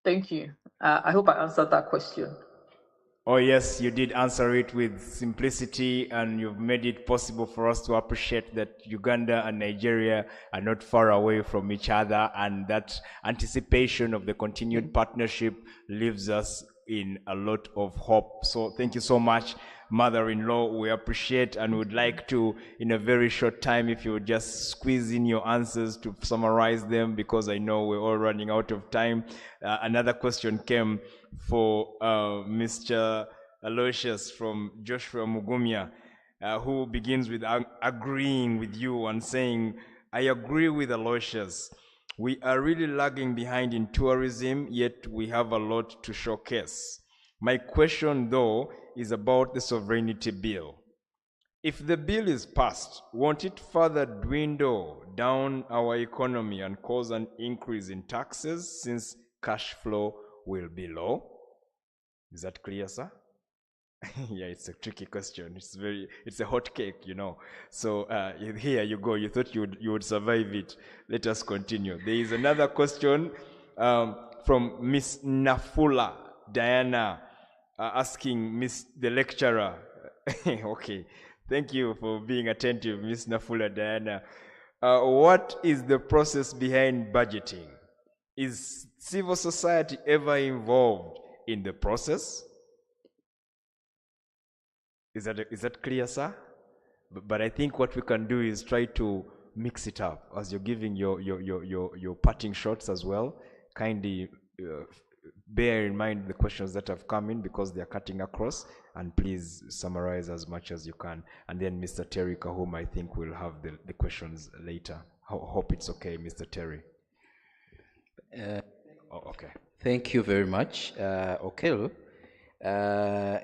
Thank you. I hope I answered that question. Oh, yes, you did answer it with simplicity, and you've made it possible for us to appreciate that Uganda and Nigeria are not far away from each other, and that anticipation of the continued partnership leaves us in a lot of hope. So thank you so much, mother-in-law. We appreciate and would like to, in a very short time, if you would just squeeze in your answers to summarize them, because I know we're all running out of time. Another question came for Mr. Aloysius from Joshua Mugumya, who begins with agreeing with you and saying, I agree with Aloysius. We are really lagging behind in tourism, yet we have a lot to showcase. My question, though, is about the sovereignty bill. If the bill is passed, won't it further dwindle down our economy and cause an increase in taxes, since cash flow will be low? Is that clear, sir? Yeah, it's a tricky question. It's a hot cake, So here you go. You thought you would survive it. Let us continue. There is another question from Miss Nafula Diana, asking the lecturer. Okay, thank you for being attentive, Miss Nafula Diana. What is the process behind budgeting? Is civil society ever involved in the process? Is that clear, sir? But I think what we can do is try to mix it up as you're giving your parting shots as well. Kindly bear in mind the questions that have come in, because they're cutting across, and please summarize as much as you can. And then Mr. Terry Kahum, I think, will have the questions later. Hope it's okay, Mr. Terry. Okay. Thank you very much, Okel.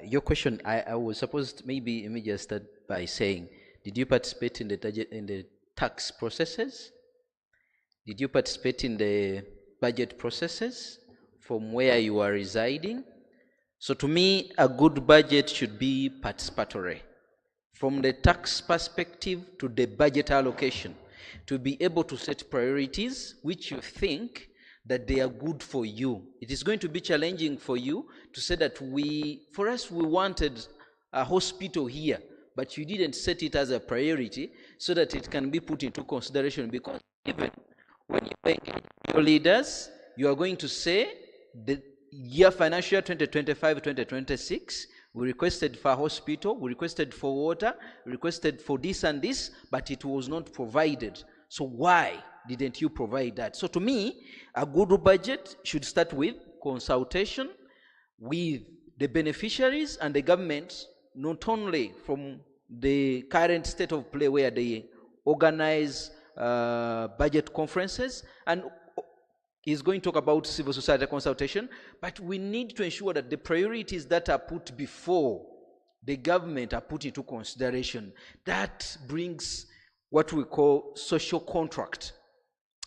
Your question, I was supposed maybe let me just start by saying, did you participate in the tax processes? Did you participate in the budget processes from where you are residing? So to me, a good budget should be participatory, from the tax perspective to the budget allocation, to be able to set priorities which you think that they are good for you. It is going to be challenging for you to say that we wanted a hospital here, but you didn't set it as a priority so that it can be put into consideration. Because even when you engage your leaders, you are going to say the year financial 2025-2026, we requested for a hospital, we requested for water, we requested for this and this, but it was not provided. So why didn't you provide that? So to me, a good budget should start with consultation with the beneficiaries and the government, not only from the current state of play where they organize budget conferences, and he's going to talk about civil society consultation, but we need to ensure that the priorities that are put before the government are put into consideration. That brings what we call social contract.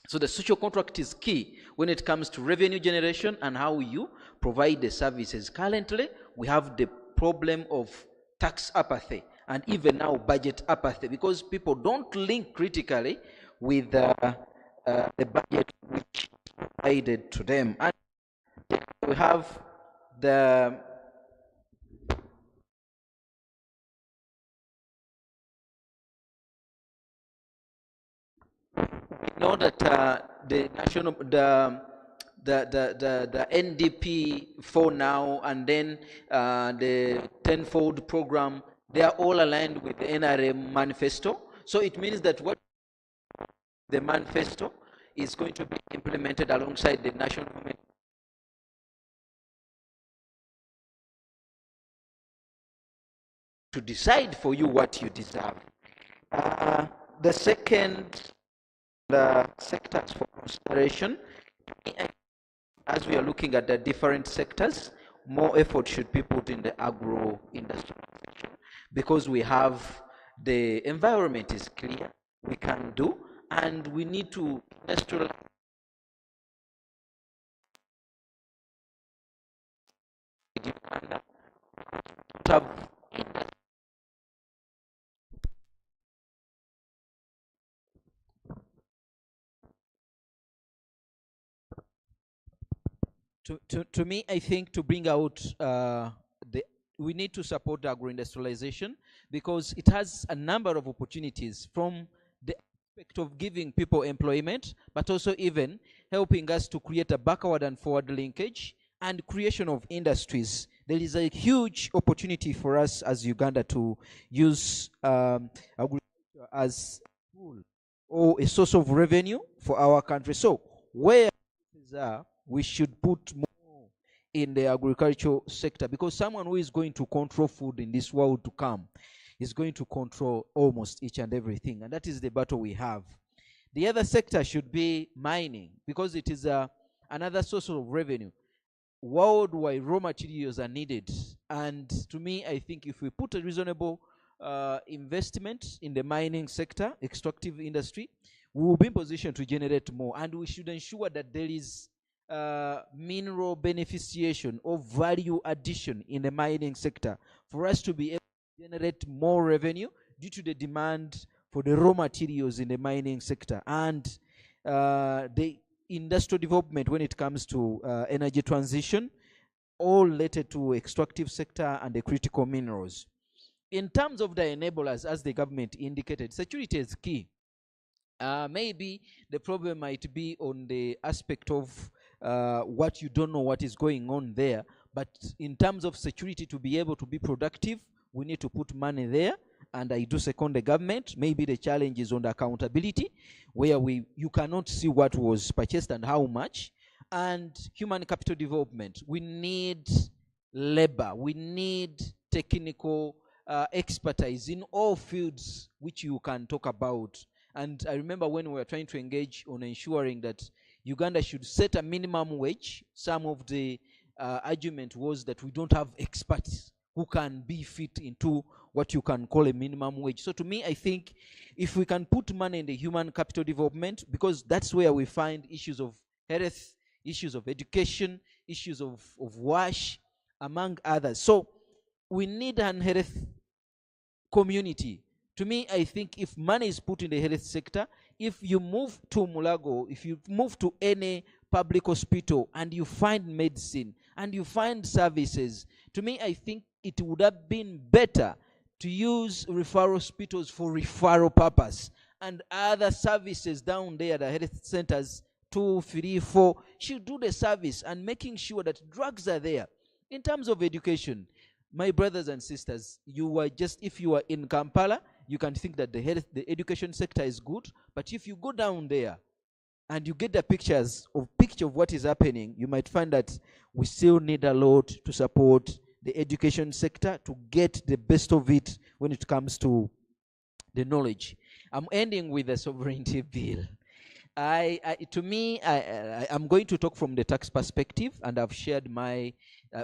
So the social contract is key when it comes to revenue generation and how you provide the services. Currently, we have the problem of tax apathy and even now budget apathy, because people don't link critically with the budget which is provided to them. And we have the know that the national the NDP for now, and then the tenfold program, they are all aligned with the NRM manifesto. So it means that what the manifesto is going to be implemented alongside the national government to decide for you what you deserve. The second sectors for consideration, as we are looking at the different sectors, more effort should be put in the agro industry, because we have the environment is clear, we can do, and we need to industrialize to me, I think to bring out we need to support agro-industrialization, because it has a number of opportunities, from the aspect of giving people employment, but also even helping us to create a backward and forward linkage and creation of industries. There is a huge opportunity for us as Uganda to use agriculture as a tool or a source of revenue for our country. So where we should put more in the agricultural sector, because someone who is going to control food in this world to come is going to control almost each and everything, and that is the battle we have. The other sector should be mining, because it is another source of revenue. Worldwide raw materials are needed, and to me, I think if we put a reasonable investment in the mining sector, extractive industry, we will be in position to generate more, and we should ensure that there is mineral beneficiation or value addition in the mining sector for us to be able to generate more revenue due to the demand for the raw materials in the mining sector, and the industrial development when it comes to energy transition, all related to extractive sector and the critical minerals. In terms of the enablers, as the government indicated, security is key. Maybe the problem might be on the aspect of what you don't know what is going on there, but in terms of security, to be able to be productive, we need to put money there, and I do second the government. Maybe the challenge is on the accountability, where you cannot see what was purchased and how much. And human capital development, we need labor, we need technical expertise in all fields which you can talk about. And I remember when we were trying to engage on ensuring that Uganda should set a minimum wage, some of the argument was that we don't have experts who can be fit into what you can call a minimum wage. So to me, I think if we can put money in the human capital development, because that's where we find issues of health, issues of education, issues of wash, among others. So we need an health community. To me, I think if money is put in the health sector, if you move to Mulago, if you move to any public hospital and you find medicine and you find services, to me, I think it would have been better to use referral hospitals for referral purpose, and other services down there, the health centers, 2, 3, 4, should do the service and making sure that drugs are there. In terms of education, my brothers and sisters, if you are in Kampala, you can think that the education sector is good, but if you go down there and you get the picture of what is happening, you might find that we still need a lot to support the education sector to get the best of it when it comes to the knowledge. I'm ending with the sovereignty bill. I'm going to talk from the tax perspective, and I've shared my,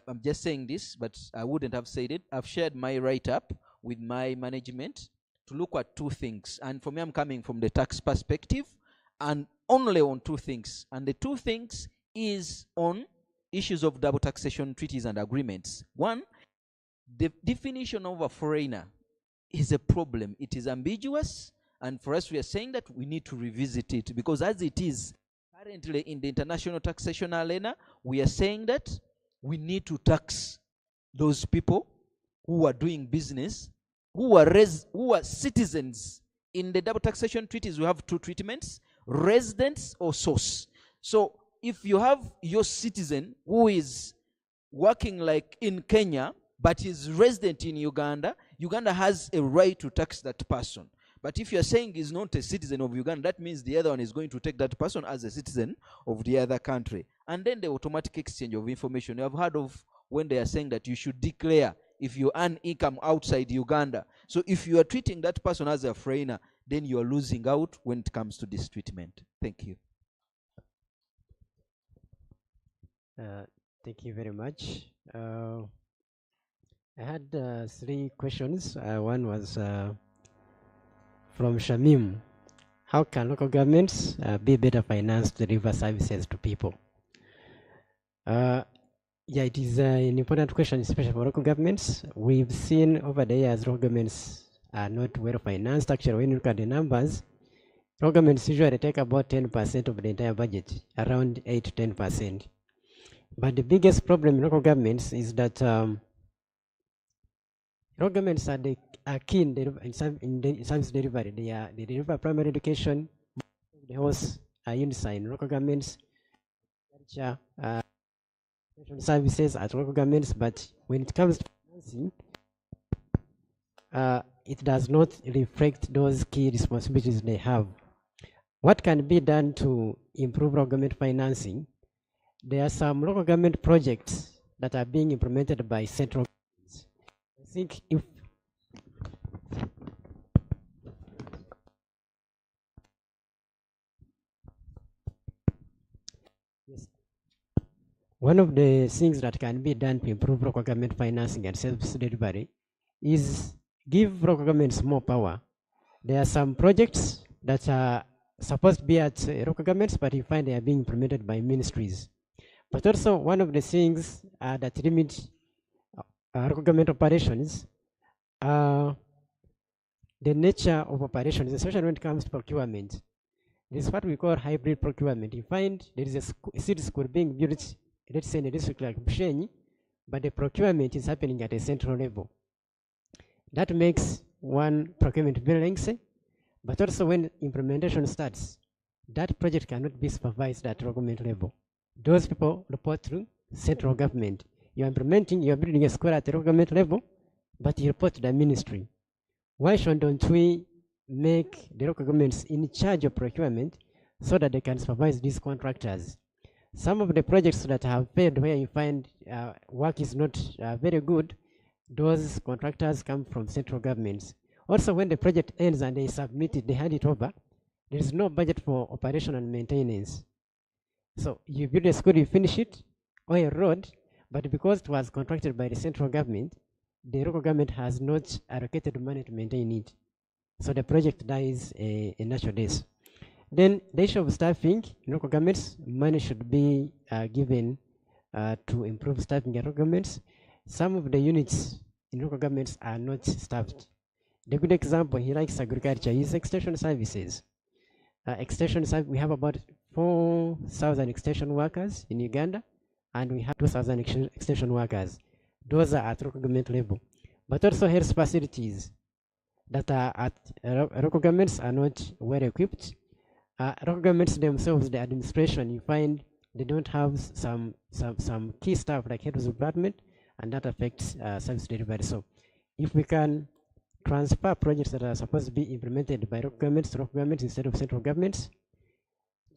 I'm just saying this, but I wouldn't have said it. I've shared my write-up with my management to look at 2 things. And for me, I'm coming from the tax perspective and only on 2 things. And the 2 things is on issues of double taxation treaties and agreements. 1, the definition of a foreigner is a problem. It is ambiguous. And for us, we are saying that we need to revisit it, because as it is currently in the international taxation arena, we are saying that we need to tax those people who are doing business, who are citizens. In the double taxation treaties, we have 2 treatments: residents or source. So if you have your citizen who is working like in Kenya, but is resident in Uganda, Uganda has a right to tax that person. But if you're saying he's not a citizen of Uganda, that means the other one is going to take that person as a citizen of the other country. And then the automatic exchange of information. You have heard of when they are saying that you should declare if you earn income outside Uganda. So if you are treating that person as a foreigner, then you are losing out when it comes to this treatment. Thank you. Thank you very much. I had 3 questions. One was from Shamim. How can local governments be better financed to deliver services to people? Yeah, it is an important question, especially for local governments. We've seen over the years local governments are not well financed. Actually, when you look at the numbers, local governments usually take about 10% of the entire budget, around 8 to 10%. But the biggest problem in local governments is that local governments are keen in service delivery. They deliver primary education. The health are in local governments, culture, services at local governments. But when it comes to financing, it does not reflect those key responsibilities they have. What can be done to improve local government financing? There are some local government projects that are being implemented by central governments. I think if one of the things that can be done to improve local government financing and service delivery is give local governments more power. There are some projects that are supposed to be at local governments, but you find they are being implemented by ministries. But also one of the things that limit local government operations are the nature of operations, especially when it comes to procurement. This is what we call hybrid procurement. You find there is a city school being built, let's say in a district like Bushenyi, but the procurement is happening at a central level. That makes one procurement very lengthy, but also when implementation starts, that project cannot be supervised at local government level. Those people report to central government. You are building a school at the local government level, but you report to the ministry. Why shouldn't we make the local governments in charge of procurement so that they can supervise these contractors? Some of the projects that have failed, where you find work is not very good, those contractors come from central governments. Also, when the project ends and they submit it, they hand it over, there is no budget for operation and maintenance. So you build a school, you finish it, or a road, but because it was contracted by the central government, the local government has not allocated money to maintain it. So the project dies a natural death. Then the issue of staffing, in local governments, money should be given to improve staffing at local governments. Some of the units in local governments are not staffed. The good example here, like agriculture, is extension services. We have about 4,000 extension workers in Uganda, and we have 2,000 extension workers. Those are at local government level. but also health facilities that are at local governments are not well equipped. Local governments themselves, the administration, you find they don't have some key stuff like health department, and that affects service delivery. So if we can transfer projects that are supposed to be implemented by local governments to local governments instead of central governments,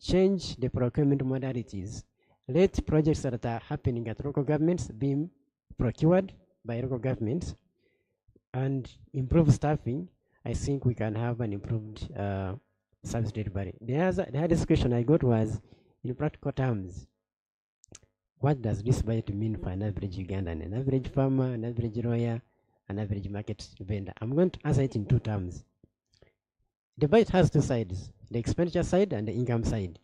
change the procurement modalities, let projects that are happening at local governments be procured by local governments, and improve staffing, I think we can have an improved service delivery. The hardest question I got was, in practical terms, what does this budget mean for an average Ugandan, an average farmer, an average lawyer, an average market vendor? I'm going to answer it in two terms. The budget has two sides, the expenditure side and the income side.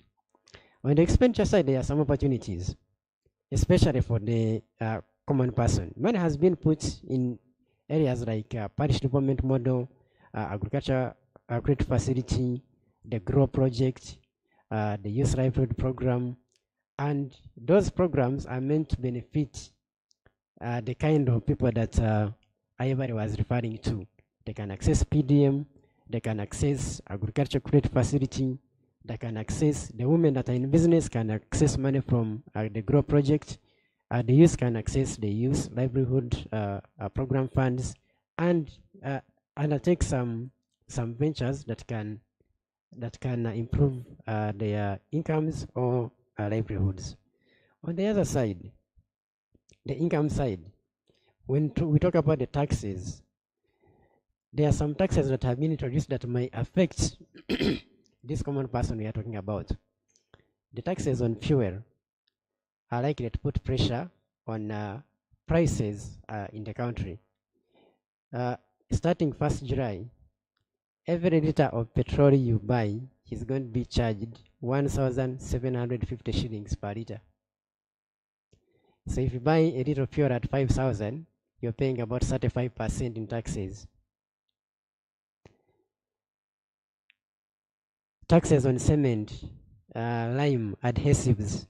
On the expenditure side, there are some opportunities, especially for the common person. Money has been put in areas like parish development model, agriculture credit facility, the GROW project, the youth livelihood program, and those programs are meant to benefit the kind of people that Ivory was referring to. They can access PDM, they can access agriculture credit facility, they can access, the women that are in business can access money from the GROW project, the youth can access the youth livelihood program funds, and undertake some ventures that can improve their incomes or livelihoods. On the other side, the income side, when we talk about the taxes, there are some taxes that have been introduced that may affect this common person we are talking about. The taxes on fuel are likely to put pressure on prices in the country. Starting 1st July, every liter of petrol you buy is going to be charged 1,750 shillings per liter. So if you buy a liter of fuel at 5,000, you're paying about 35% in taxes. Taxes on cement, lime, adhesives,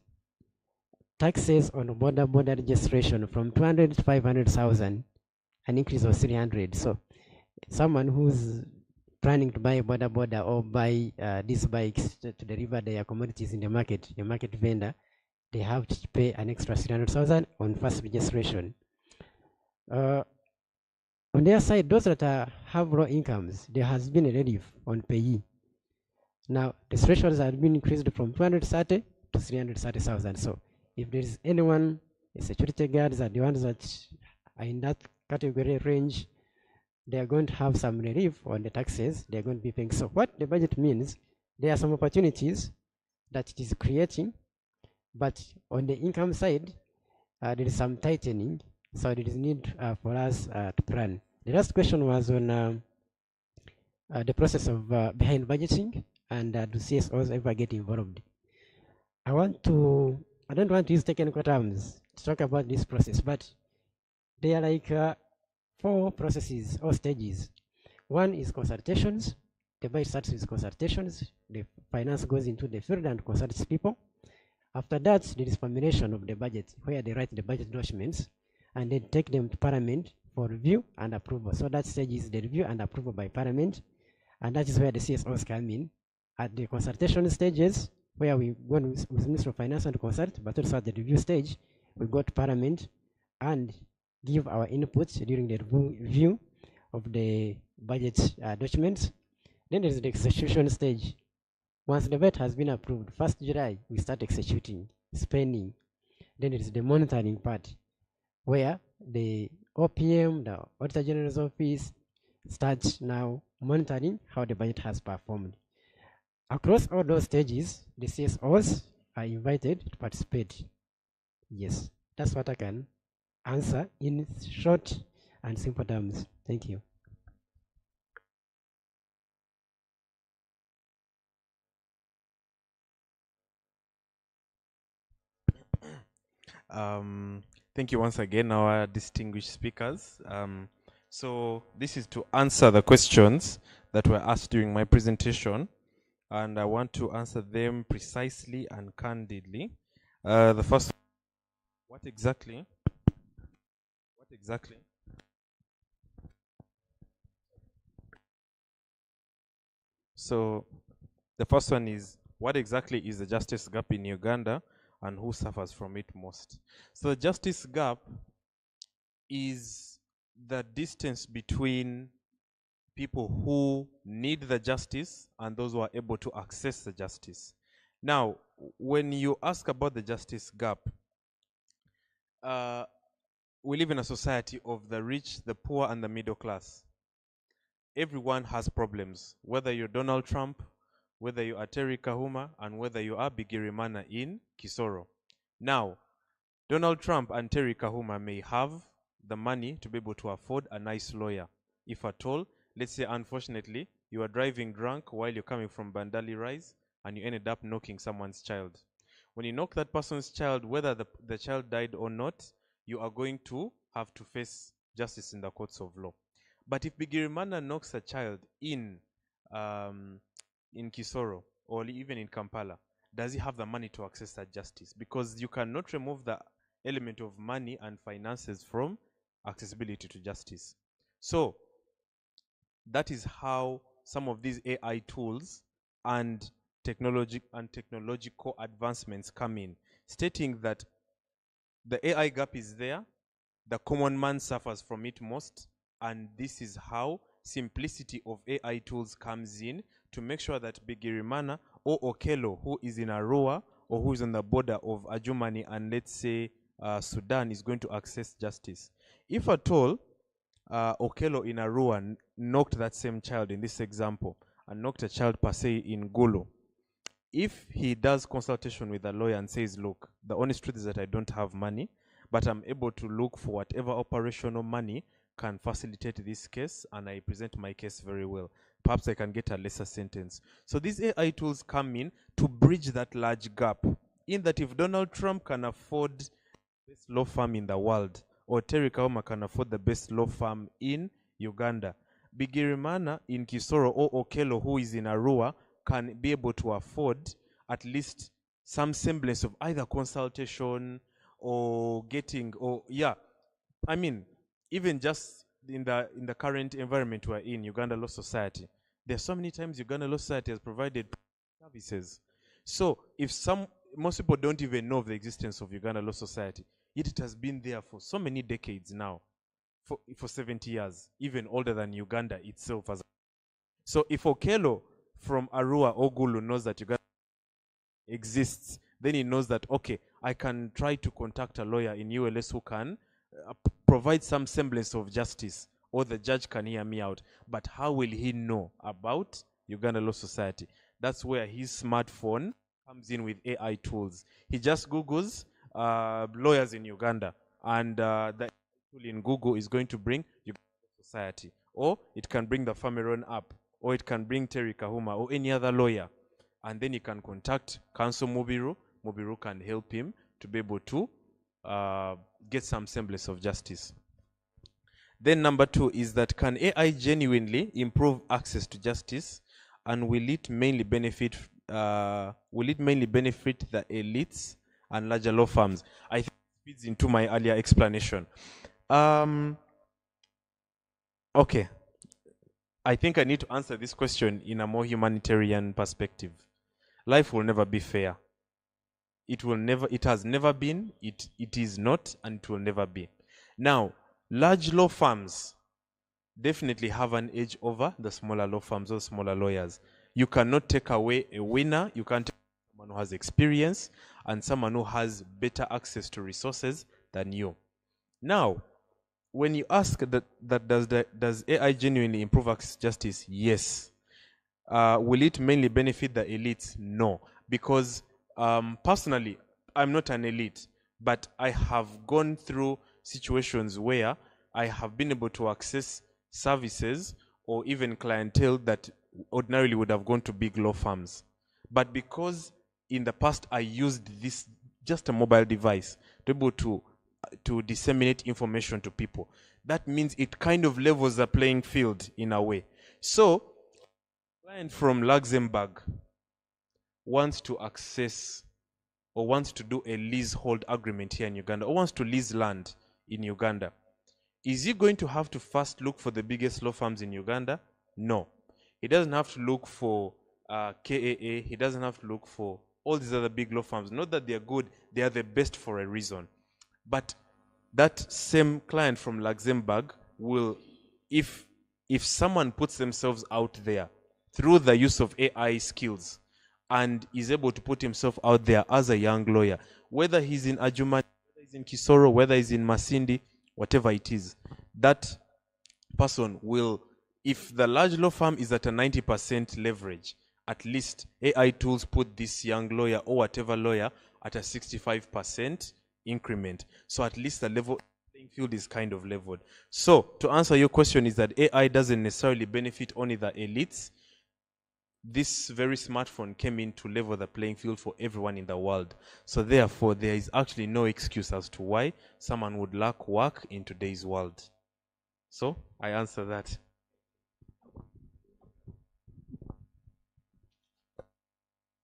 taxes on border registration from 200 to 500,000, an increase of 300. So someone who's planning to buy a border or buy these bikes to deliver their commodities in the market, a market vendor, they have to pay an extra 300,000 on first registration. On their side, those that have low incomes, there has been a relief on payee. Now, the thresholds have been increased from 230 to 330,000. So, if there is anyone, the security guards are the ones that are in that category range, they are going to have some relief on the taxes they are going to be paying. So, what the budget means, there are some opportunities that it is creating, but on the income side, there is some tightening. So, there is need for us to plan. The last question was on the process of behind budgeting, and do CSOs ever get involved? I don't want to use technical terms to talk about this process, but they are like 4 processes or stages. One is consultations. The budget starts with consultations. The finance goes into the field and consults people. After that, there is formulation of the budget, where they write the budget documents and then take them to Parliament for review and approval. So that stage is the review and approval by Parliament, and that is where the CSOs come in. At the consultation stages, where we go with Minister of Finance and consult, but also at the review stage, we go to Parliament and give our inputs during the review of the budget documents. Then there is the execution stage. Once the budget has been approved, 1st July, we start executing, spending. Then there is the monitoring part, where the OPM, the Auditor General's Office, starts now monitoring how the budget has performed. Across all those stages, the CSOs are invited to participate. Yes, that's what I can answer in short and simple terms. Thank you. Thank you once again, our distinguished speakers. So this is to answer the questions that were asked during my presentation, and I want to answer them precisely and candidly. The first, what exactly So the first one is, what exactly is the justice gap in Uganda and who suffers from it most? So the justice gap is the distance between people who need the justice and those who are able to access the justice. Now, when you ask about the justice gap, we live in a society of the rich, the poor, and the middle class. Everyone has problems, whether you're Donald Trump, whether you are Terry Kahuma, and whether you are Bigirimana in Kisoro. Now, Donald Trump and Terry Kahuma may have the money to be able to afford a nice lawyer. If at all, let's say unfortunately, you are driving drunk while you're coming from Bandali Rise and you ended up knocking someone's child. When you knock that person's child, whether the child died or not, you are going to have to face justice in the courts of law. But if Bigirimana knocks a child in Kisoro or even in Kampala, does he have the money to access that justice? Because you cannot remove the element of money and finances from accessibility to justice. So that is how some of these AI tools and technological advancements come in, stating that the AI gap is there, the common man suffers from it most, and this is how simplicity of AI tools comes in to make sure that Bigirimana or Okello, who is in Arua or who is on the border of Adjumani and let's say Sudan, is going to access justice. If at all Okello in Arua knocked that same child in this example and knocked a child per se in Gulu, if he does consultation with a lawyer and says, look, the honest truth is that I don't have money, but I'm able to look for whatever operational money can facilitate this case, and I present my case very well, perhaps I can get a lesser sentence. So these AI tools come in to bridge that large gap, in that if Donald Trump can afford the best law firm in the world, or Terry Kauma can afford the best law firm in Uganda, Bigirimana in Kisoro or Okello, who is in Arua, can be able to afford at least some semblance of either consultation or getting, or I mean, even just in the current environment we're in, Uganda Law Society, there's so many times Uganda Law Society has provided services. So if most people don't even know of the existence of Uganda Law Society, yet it has been there for so many decades now, for 70 years, even older than Uganda itself. So if Okello from Arua or Gulu knows that Uganda exists, then he knows that, okay, I can try to contact a lawyer in ULS who can provide some semblance of justice, or the judge can hear me out. But how will he know about Uganda Law Society? That's where his smartphone comes in with AI tools. He just Googles lawyers in Uganda, and the tool in Google is going to bring Uganda Law Society, or it can bring the Fameron app, or it can bring Terry Kahuma or any other lawyer. And then he can contact Counsel Mubiru. Mubiru can help him to be able to get some semblance of justice. Then number 2 is that, can AI genuinely improve access to justice, and will it mainly benefit the elites and larger law firms? I think it feeds into my earlier explanation. Okay, I think I need to answer this question in a more humanitarian perspective. Life will never be fair. It has never been, it is not, and it will never be. Now, large law firms definitely have an edge over the smaller law firms or smaller lawyers. You cannot take away a winner. You can't take someone who has experience and someone who has better access to resources than you. Now, when you ask does AI genuinely improve access to justice? Yes. Will it mainly benefit the elites? No. Because personally, I'm not an elite, but I have gone through situations where I have been able to access services or even clientele that ordinarily would have gone to big law firms. But because in the past I used this, just a mobile device, to be able to disseminate information to people, that means it kind of levels the playing field in a way. So, a client from Luxembourg wants to access or wants to do a leasehold agreement here in Uganda, or wants to lease land in Uganda. Is he going to have to first look for the biggest law firms in Uganda? No. He doesn't have to look for KAA. He doesn't have to look for all these other big law firms. Not that they are good, they are the best for a reason. But that same client from Luxembourg will, if someone puts themselves out there through the use of AI skills and is able to put himself out there as a young lawyer, whether he's in Ajuma, whether he's in Kisoro, whether he's in Masindi, whatever it is, that person will, if the large law firm is at a 90% leverage, at least AI tools put this young lawyer or whatever lawyer at a 65% increment. So at least the playing field is kind of leveled. So to answer your question is that AI doesn't necessarily benefit only the elites. This very smartphone came in to level the playing field for everyone in the world. So therefore, there is actually no excuse as to why someone would lack work in today's world. So I answer that.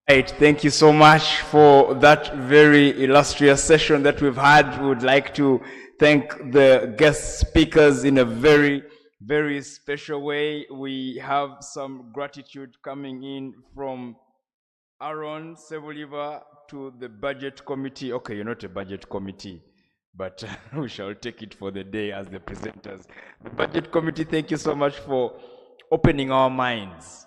Right, thank you so much for that very illustrious session that we've had. We would like to thank the guest speakers in a very, very special way. We have some gratitude coming in from Aaron Sebuliva to the budget committee. Okay, you're not a budget committee, but we shall take it for the day as the presenters. The budget committee, thank you so much for opening our minds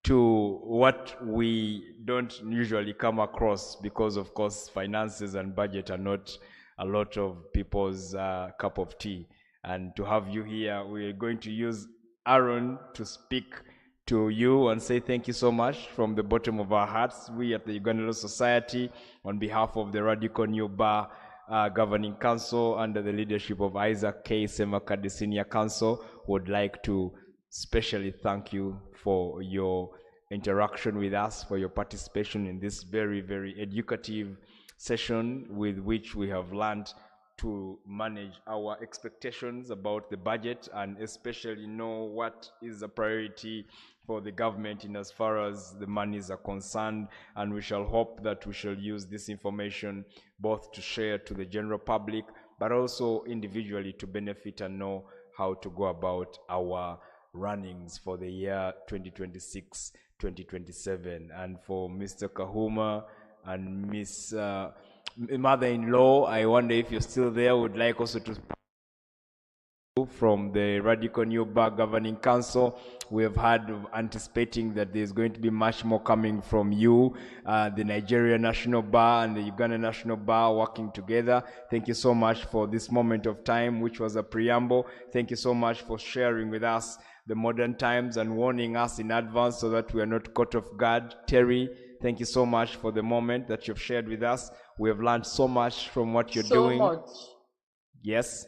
to what we don't usually come across, because of course finances and budget are not a lot of people's cup of tea. And to have you here, we're going to use Aaron to speak to you and say thank you so much from the bottom of our hearts. We at the Uganda Law Society, on behalf of the Radical New Bar Governing Council under the leadership of Isaac K. Semakade Senior Counsel, would like to specially thank you for your interaction with us, for your participation in this very, very educative session, with which we have learned to manage our expectations about the budget and especially know what is a priority for the government in as far as the monies are concerned. And we shall hope that we shall use this information both to share to the general public, but also individually to benefit and know how to go about our runnings for the year 2026-2027. And for Mr. Kahuma and Miss mother-in-law, I wonder if you're still there, would like also to from the Radical New Bar Governing Council. We have had anticipating that there's going to be much more coming from you, the Nigeria National Bar and the Uganda National Bar working together. Thank you so much for this moment of time, which was a preamble. Thank you so much for sharing with us the modern times and warning us in advance so that we are not caught off guard. Terry, thank you so much for the moment that you've shared with us. We have learned so much from what you're doing. So much. Yes.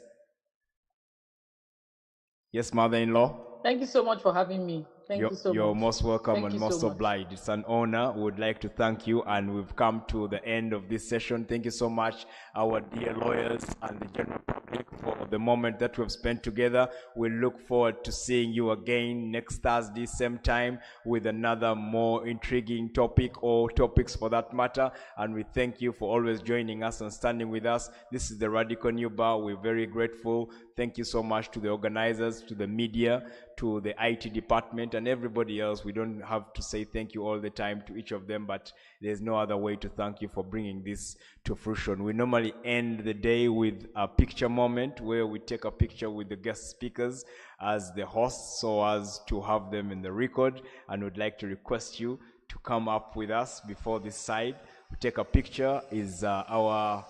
Yes, mother-in-law. Thank you so much for having me. Thank you so much. You're most welcome. Thank and you most so much. obliged. It's an honor. We would like to thank you, and we've come to the end of this session. Thank you so much, our dear lawyers and the general public, for the moment that we've spent together. We look forward to seeing you again next Thursday, same time, with another more intriguing topic, or topics for that matter. And we thank you for always joining us and standing with us. This is the Radical New Bar. We're very grateful. Thank you so much to the organizers, to the media, to the IT department, and everybody else. We don't have to say thank you all the time to each of them, but there's no other way to thank you for bringing this to fruition. We normally end the day with a picture moment where we take a picture with the guest speakers as the hosts, so as to have them in the record, and would like to request you to come up with us before this side. We take a picture. Is our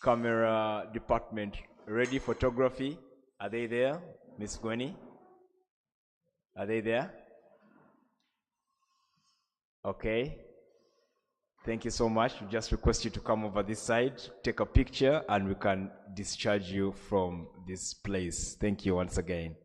camera department ready? Photography, are they there? Miss Gwenny, are they there? Okay. Thank you so much. We just request you to come over this side, take a picture, and we can discharge you from this place. Thank you once again.